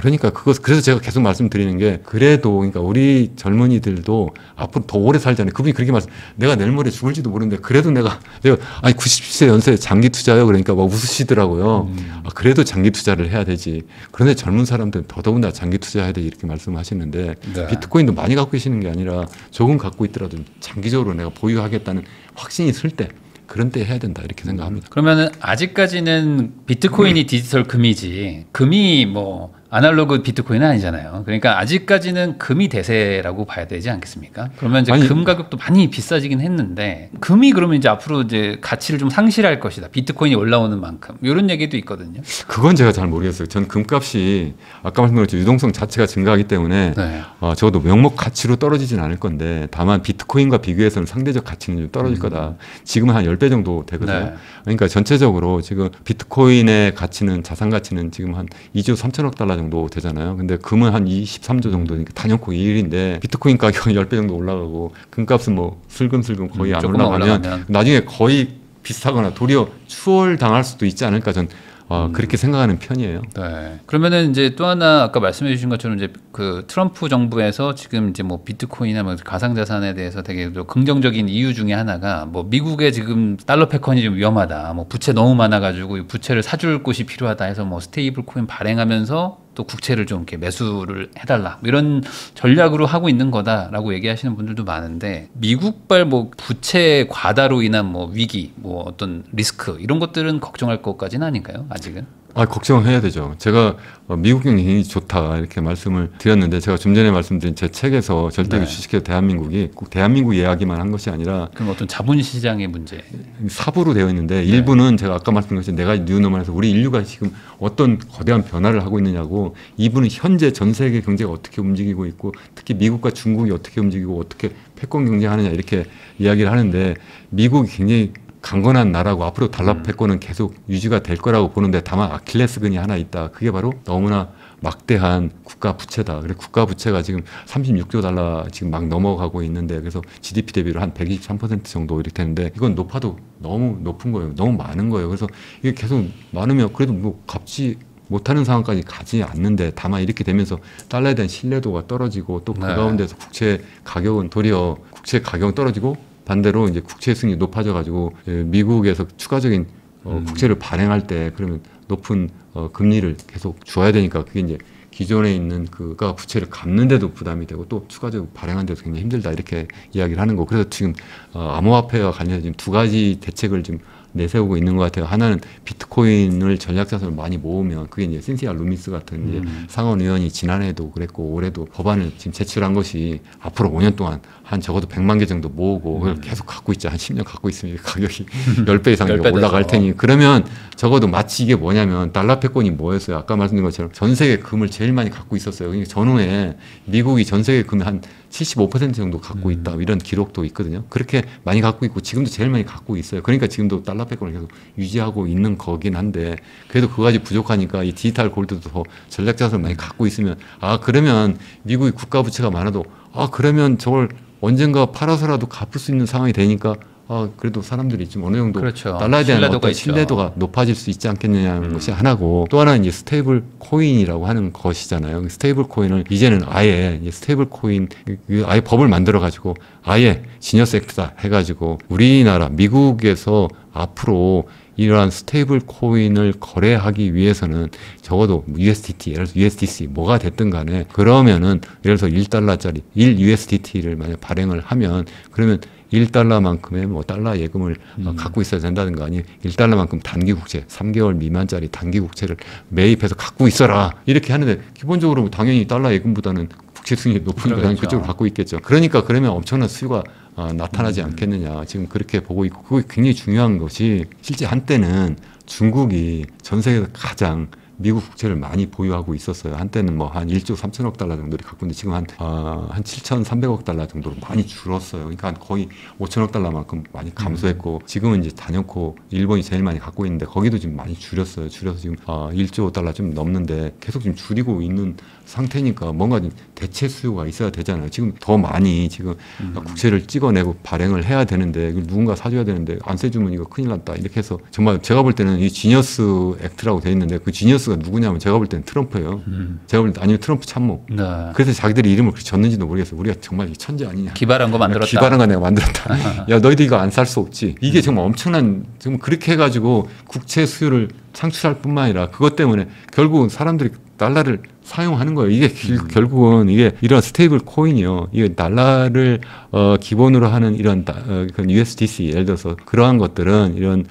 [SPEAKER 1] 그러니까 그래서 제가 계속 말씀드리는 게 그래도 그러니까 우리 젊은이들도 앞으로 더 오래 살잖아요. 그분이 그렇게 내가 내일 모레 죽을지도 모르는데 그래도 내가 97세 연세에 장기 투자요. 그러니까 막 웃으시더라고요. 그래도 장기 투자를 해야 되지. 그런데 젊은 사람들은 더더군다나 장기 투자해야 되지 이렇게 말씀하시는데 비트코인도 많이 갖고 계시는 게 아니라 조금 갖고 있더라도 장기적으로 내가 보유하겠다는 확신이 있을 때 그런 때 해야 된다 이렇게 생각합니다.
[SPEAKER 2] 그러면은 아직까지는 비트코인이 디지털 금이지 금이 뭐 아날로그 비트코인은 아니잖아요. 그러니까 아직까지는 금이 대세라고 봐야 되지 않겠습니까? 그러면 이제 금 가격도 많이 비싸지긴 했는데 금이 그러면 이제 앞으로 이제 가치를 좀 상실할 것이다. 비트코인이 올라오는 만큼 이런 얘기도 있거든요.
[SPEAKER 1] 그건 제가 잘 모르겠어요. 전 금값이 아까 말씀드렸죠 유동성 자체가 증가하기 때문에 적어도 명목 가치로 떨어지진 않을 건데 다만 비트코인과 비교해서는 상대적 가치는 좀 떨어질 거다. 지금은 한 10배 정도 되거든요. 그러니까 전체적으로 지금 비트코인의 가치는 자산 가치는 지금 한 2조 3천억 달러 정도 되잖아요. 근데 금은 한 23조 정도니까 단연코 2일인데 비트코인 가격은 10배 정도 올라가고 금값은 뭐 슬금슬금 거의 안 올라가면 나중에 거의 비슷하거나 도리어 추월당할 수도 있지 않을까 전 그렇게 생각하는 편이에요.
[SPEAKER 2] 네. 그러면은 이제 또 하나 아까 말씀해 주신 것처럼 이제 그 트럼프 정부에서 지금 이제 뭐 비트코인이나 뭐 가상자산에 대해서 되게 긍정적인 이유 중에 하나가 뭐 미국의 지금 달러 패권이 좀 위험하다. 뭐 부채 너무 많아가지고 부채를 사줄 곳이 필요하다 해서 뭐 스테이블 코인 발행하면서 또 국채를 좀 이렇게 매수를 해달라 이런 전략으로 하고 있는 거다라고 얘기하시는 분들도 많은데 미국발 뭐 부채 과다로 인한 뭐 위기, 뭐 어떤 리스크 이런 것들은 걱정할 것까지는 아닌가요? 아직은?
[SPEAKER 1] 걱정해야 되죠. 제가 미국 경기 굉장히 좋다 이렇게 말씀을 드렸는데 제가 좀 전에 말씀드린 제 책에서 절대 주식회사 대한민국이 꼭 대한민국 이야기만 한 것이 아니라
[SPEAKER 2] 그럼 어떤 자본시장의 문제
[SPEAKER 1] 4부로 되어 있는데 일부는 제가 아까 말씀드린 것처럼 내가 뉴노멀에서 우리 인류가 지금 어떤 거대한 변화를 하고 있느냐고 2부는 현재 전 세계 경제가 어떻게 움직이고 있고 특히 미국과 중국이 어떻게 움직이고 어떻게 패권 경쟁하느냐 이렇게 이야기를 하는데 미국이 굉장히 강건한 나라고 앞으로 달러 패권은 계속 유지가 될 거라고 보는데 다만 아킬레스건이 하나 있다. 그게 바로 너무나 막대한 국가 부채다. 그래서 국가 부채가 지금 36조 달러 지금 막 넘어가고 있는데 그래서 GDP 대비로 한 123% 정도 이렇게 되는데 이건 높아도 너무 높은 거예요. 너무 많은 거예요. 그래서 이게 계속 많으면 그래도 뭐 갚지 못하는 상황까지 가지 않는데 다만 이렇게 되면서 달러에 대한 신뢰도가 떨어지고 또 그 가운데서 국채 가격은 도리어 국채 가격은 떨어지고 반대로 이제 국채 수익이 높아져가지고 미국에서 추가적인 국채를 발행할 때 그러면 높은 금리를 계속 줘야 되니까 그게 이제 기존에 있는 그가 부채를 갚는데도 부담이 되고 또 추가적으로 발행하는 데도 굉장히 힘들다 이렇게 이야기를 하는 거. 그래서 지금 암호화폐와 관련해서 지금 두 가지 대책을 지금 내세우고 있는 것 같아요. 하나는 비트코인을 전략자산을 많이 모으면 그게 이제 신시아 루미스 같은 이제 상원 의원이 지난해도 그랬고 올해도 법안을 지금 제출한 것이 앞으로 5년 동안 한 적어도 100만 개 정도 모으고 그걸 계속 갖고 있자. 한 10년 갖고 있으면 가격이 10배 이상 올라갈 테니 그러면 적어도 마치 이게 뭐냐면 달러 패권이 뭐였어요. 아까 말씀드린 것처럼 전 세계 금을 제일 많이 갖고 있었어요. 그러니까 전후에 미국이 전 세계 금의 한 75% 정도 갖고 있다 이런 기록도 있거든요. 그렇게 많이 갖고 있고 지금도 제일 많이 갖고 있어요. 그러니까 지금도 달러 패권을 계속 유지하고 있는 거긴 한데 그래도 그거까지 부족하니까 이 디지털 골드도 더 전략자산을 많이 갖고 있으면 그러면 미국이 국가 부채가 많아도 그러면 저걸 언젠가 팔아서라도 갚을 수 있는 상황이 되니까 그래도 사람들이 좀 어느 정도
[SPEAKER 2] 그렇죠.
[SPEAKER 1] 달러에 대한
[SPEAKER 2] 신뢰도가
[SPEAKER 1] 어떤
[SPEAKER 2] 있죠.
[SPEAKER 1] 신뢰도가 높아질 수 있지 않겠느냐는 것이 하나고, 또 하나는 이제 스테이블 코인이라고 하는 것이잖아요. 스테이블 코인을 이제는 아예 스테이블 코인 아예 법을 만들어 가지고 아예 지니어스 액트다 해가지고 우리나라 미국에서 앞으로 이러한 스테이블 코인을 거래하기 위해서는 적어도 USDT, 예를 들어서 USDC 뭐가 됐든 간에 그러면은 예를 들어서 1달러짜리 1USDT를 만약 발행을 하면 그러면 1달러만큼의 뭐 달러 예금을 갖고 있어야 된다든가, 아니 1달러만큼 단기 국채 3개월 미만짜리 단기 국채를 매입해서 갖고 있어라 이렇게 하는데, 기본적으로 당연히 달러 예금보다는 국채 수익이 높으니까
[SPEAKER 2] 그렇죠.
[SPEAKER 1] 그쪽으로 갖고 있겠죠. 그러니까 그러면 엄청난 수요가 나타나지 않겠느냐 지금 그렇게 보고 있고, 그게 굉장히 중요한 것이 실제 한때는 중국이 전 세계에서 가장 미국 국채를 많이 보유하고 있었어요. 한때는 뭐 한 1조 3천억 달러 정도를 갖고 있는데 지금 한 7,300억 달러 정도로 많이 줄었어요. 그러니까 거의 5천억 달러만큼 많이 감소했고, 지금은 이제 단연코 일본이 제일 많이 갖고 있는데 거기도 지금 많이 줄였어요. 줄여서 지금 1조 달러 좀 넘는데 계속 지금 줄이고 있는 상태니까 뭔가 좀 대체 수요가 있어야 되잖아요. 지금 더 많이 지금 국채를 찍어내고 발행을 해야 되는데 이걸 누군가 사줘야 되는데 안 세주면 이거 큰일 났다 이렇게 해서, 정말 제가 볼 때는 이 지니어스 액트라고 돼 있는데 그 지니어스가 누구냐면 제가 볼 때는 트럼프예요. 제가 볼 때 아니면 트럼프 참모.
[SPEAKER 2] 네.
[SPEAKER 1] 그래서 자기들이 이름을 그렇게 졌는지도 모르겠어요. 우리가 정말 천재 아니냐.
[SPEAKER 2] 기발한 거 만들었다.
[SPEAKER 1] 기발한 거 내가 만들었다. 야 너희들 이거 안 살 수 없지. 이게 정말 엄청난, 지금 그렇게 해가지고 국채 수요를 창출할 뿐만 아니라 그것 때문에 결국은 사람들이 달러를 사용하는 거예요. 이게 결국은 이게 이런 스테이블 코인이요. 이게 달러를 기본으로 하는 이런 그런 USDC 예를 들어서 그러한 것들은 이런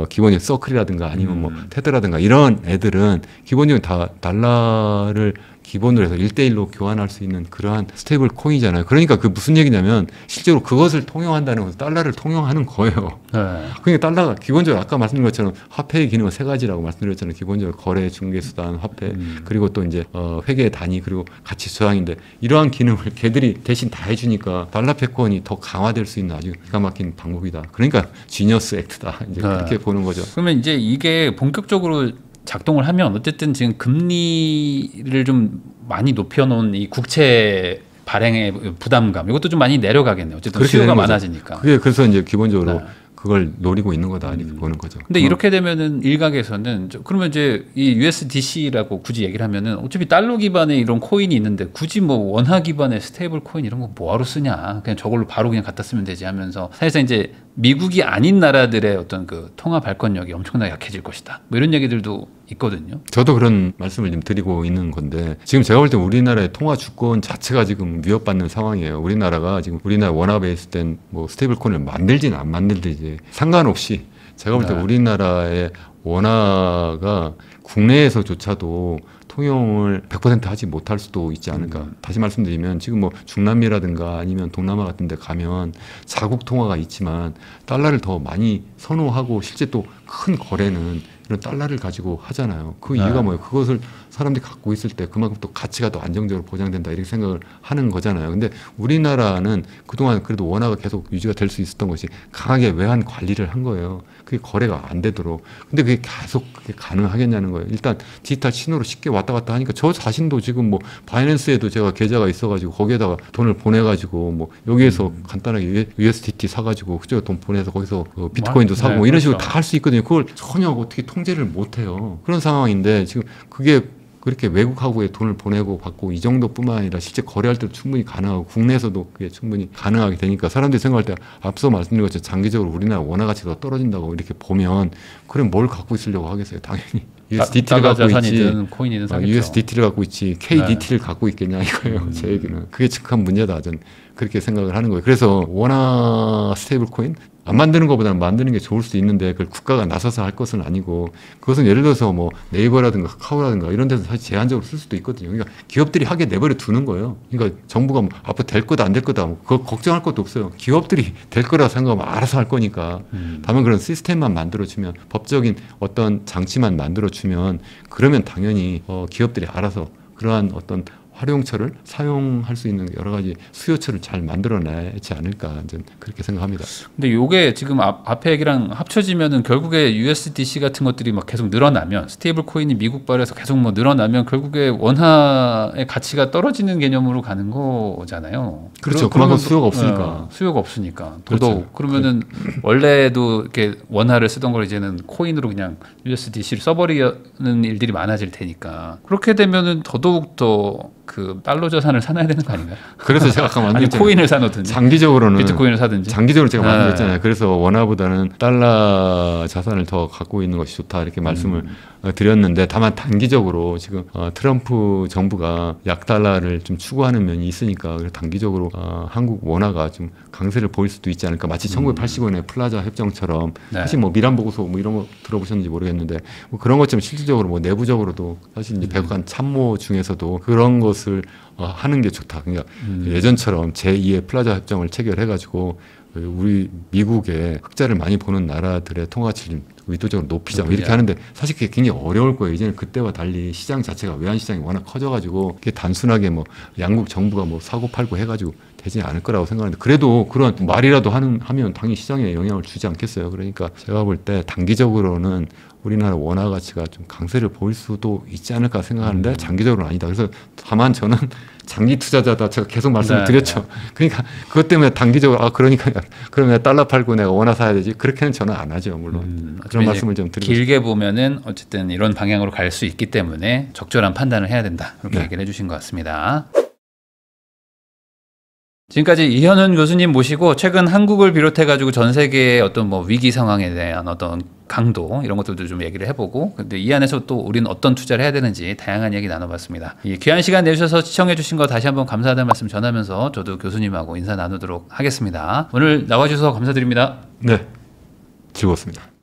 [SPEAKER 1] 기본적인 서클이라든가 아니면 뭐 테드라든가 이런 애들은 기본적으로 다 달러를 기본으로 해서 1대1로 교환할 수 있는 그러한 스테이블 코인이잖아요. 그러니까 그 무슨 얘기냐면 실제로 그것을 통용한다는 것은 달러를 통용하는 거예요.
[SPEAKER 2] 네.
[SPEAKER 1] 그러니까 달러가 기본적으로 아까 말씀드린 것처럼 화폐의 기능은 세 가지라고 말씀드렸잖아요. 기본적으로 거래, 중개, 수단, 화폐, 그리고 또 이제 회계 단위, 그리고 가치 수량인데 이러한 기능을 걔들이 대신 다 해주니까 달러 패권이 더 강화될 수 있는 아주 기가 막힌 방법이다. 그러니까 지니어스 액트다. 이제 그렇게 보는 거죠.
[SPEAKER 2] 그러면 이제 이게 본격적으로 작동을 하면 어쨌든 지금 금리를 좀 많이 높여놓은 이 국채 발행의 부담감 이것도 좀 많이 내려가겠네요. 어쨌든 수요가 많아지니까.
[SPEAKER 1] 그게 그래서 이제 기본적으로
[SPEAKER 2] 네.
[SPEAKER 1] 그걸 노리고 있는 거다 이렇게 보는 거죠.
[SPEAKER 2] 근데 이렇게 되면은 일각에서는 그러면 이제 이 USDC라고 굳이 얘기를 하면은 어차피 달러 기반의 이런 코인이 있는데 굳이 뭐 원화 기반의 스테이블 코인 이런 거 뭐하러 쓰냐, 그냥 저걸로 바로 그냥 갖다 쓰면 되지 하면서 사실상 이제 미국이 아닌 나라들의 어떤 그 통화 발권력이 엄청나게 약해질 것이다, 뭐 이런 얘기들도 있거든요.
[SPEAKER 1] 저도 그런 말씀을 지금 드리고 있는 건데, 지금 제가 볼 때 우리나라의 통화 주권 자체가 지금 위협받는 상황이에요. 우리나라가 지금 우리나라 원화 베이스 된 뭐 스테이블 코인을 만들지는 안 만들든지 상관없이 제가 볼 때 우리나라의 원화가 국내에서조차도 통용을 100% 하지 못할 수도 있지 않을까. 다시 말씀드리면 지금 뭐 중남미라든가 아니면 동남아 같은 데 가면 자국 통화가 있지만 달러를 더 많이 선호하고 실제 또 큰 거래는 이런 달러를 가지고 하잖아요. 그 이유가 뭐예요? 그것을 사람들이 갖고 있을 때 그만큼 또 가치가 더 안정적으로 보장된다 이렇게 생각을 하는 거잖아요. 근데 우리나라는 그동안 그래도 원화가 계속 유지가 될 수 있었던 것이 강하게 외환 관리를 한 거예요. 그게 거래가 안 되도록. 근데 그게 계속 그게 가능하겠냐는 거예요. 일단 디지털 신호로 쉽게 왔다 갔다 하니까 저 자신도 지금 뭐 바이낸스에도 제가 계좌가 있어가지고 거기에다가 돈을 보내가지고 뭐 여기에서 간단하게 USDT 사가지고 그쪽에 돈 보내서 거기서 비트코인도 사고 뭐 이런 식으로
[SPEAKER 2] 그렇죠.
[SPEAKER 1] 다 할 수 있거든요. 그걸 전혀 어떻게 통제를 못해요. 그런 상황인데 지금 그게 그렇게 외국하고의 돈을 보내고 받고 이 정도뿐만 아니라 실제 거래할 때도 충분히 가능하고 국내에서도 그게 충분히 가능하게 되니까 사람들이 생각할 때 앞서 말씀드린 것처럼 장기적으로 우리나라 원화 가치가 떨어진다고 이렇게 보면 그럼 뭘 갖고 있으려고 하겠어요. 당연히 USDT를 갖고 있지,
[SPEAKER 2] 코인이든 사겠죠.
[SPEAKER 1] USDT를 갖고 있지 KDT를 갖고 있겠냐 이거예요. 제 얘기는 그게 측한 문제다. 전 그렇게 생각을 하는 거예요. 그래서 원화 스테이블 코인 안 만드는 것보다는 만드는 게 좋을 수 있는데 그걸 국가가 나서서 할 것은 아니고, 그것은 예를 들어서 뭐 네이버라든가 카카오라든가 이런 데서 사실 제한적으로 쓸 수도 있거든요. 그러니까 기업들이 하게 내버려 두는 거예요. 그러니까 정부가 뭐 앞으로 될 거다 안 될 거다 뭐 그거 걱정할 것도 없어요. 기업들이 될 거라고 생각하면 알아서 할 거니까. 다만 그런 시스템만 만들어주면, 법적인 어떤 장치만 만들어주면 그러면 당연히 기업들이 알아서 그러한 어떤 활용처를 사용할 수 있는 여러 가지 수요처를 잘 만들어내지 않을까 저는 그렇게 생각합니다.
[SPEAKER 2] 근데 요게 지금 앞에 얘기랑 합쳐지면은 결국에 USDC 같은 것들이 막 계속 늘어나면 스테이블 코인이 미국발에서 계속 뭐 늘어나면 결국에 원화의 가치가 떨어지는 개념으로 가는 거잖아요.
[SPEAKER 1] 그렇죠. 그만큼 수요가 없으니까.
[SPEAKER 2] 수요가 없으니까.
[SPEAKER 1] 그렇죠.
[SPEAKER 2] 더더욱 그러면은 원래도 이렇게 원화를 쓰던 걸 이제는 코인으로 그냥 USDC를 써버리는 일들이 많아질 테니까 그렇게 되면은 더더욱 더 그 달러 자산을 사놔야 되는 거 아닌가요?
[SPEAKER 1] 그래서 제가 아까
[SPEAKER 2] 아니
[SPEAKER 1] 말씀드렸잖아요.
[SPEAKER 2] 코인을 사놓든지
[SPEAKER 1] 장기적으로는
[SPEAKER 2] 비트코인을 사든지.
[SPEAKER 1] 장기적으로 제가 말씀드렸잖아요. 그래서 원화보다는 달러 자산을 더 갖고 있는 것이 좋다 이렇게 말씀을 드렸는데 다만 단기적으로 지금 트럼프 정부가 약달러를 좀 추구하는 면이 있으니까 그래서 단기적으로 한국 원화가 좀 강세를 보일 수도 있지 않을까. 마치 1985년의 플라자 협정처럼
[SPEAKER 2] 네.
[SPEAKER 1] 사실 뭐 미란 보고서 뭐 이런 거 들어보셨는지 모르겠는데 뭐 그런 것처럼 실질적으로 뭐 내부적으로도 사실 이제 백악관 참모 중에서도 그런 것을 하는 게 좋다. 그러니까 예전처럼 제2의 플라자 협정을 체결해가지고 우리 미국의 흑자를 많이 보는 나라들의 통화가치를 좀 의도적으로 높이자 뭐 이렇게 하는데 사실 그게 굉장히 어려울 거예요. 이제는 그때와 달리 시장 자체가 외환 시장이 워낙 커져가지고 그게 단순하게 뭐 양국 정부가 뭐 사고 팔고 해가지고 되지 않을 거라고 생각하는데 그래도 그런 말이라도 하면 당연히 시장에 영향을 주지 않겠어요. 그러니까 제가 볼 때 단기적으로는 우리나라 원화 가치가 좀 강세를 보일 수도 있지 않을까 생각하는데 장기적으로는 아니다. 그래서 다만 저는 장기 투자자다 제가 계속 말씀을 드렸죠. 그러니까 그것 때문에 단기적으로 그러니까 그러면 달러 팔고 내가 원화 사야 되지 그렇게는 저는 안 하죠. 물론 그런 말씀을 좀 드리고
[SPEAKER 2] 길게 보면은 어쨌든 이런 방향으로 갈 수 있기 때문에 적절한 판단을 해야 된다. 이렇게 얘기를 해주신 것 같습니다. 지금까지 이현훈 교수님 모시고 최근 한국을 비롯해가지고 전 세계의 어떤 뭐 위기 상황에 대한 어떤 강도 이런 것들도 좀 얘기를 해보고 근데 이 안에서 또 우리는 어떤 투자를 해야 되는지 다양한 얘기 나눠봤습니다. 귀한 시간 내주셔서 시청해주신 거 다시 한번 감사하다는 말씀 전하면서 저도 교수님하고 인사 나누도록 하겠습니다. 오늘 나와주셔서 감사드립니다.
[SPEAKER 1] 네, 즐거웠습니다.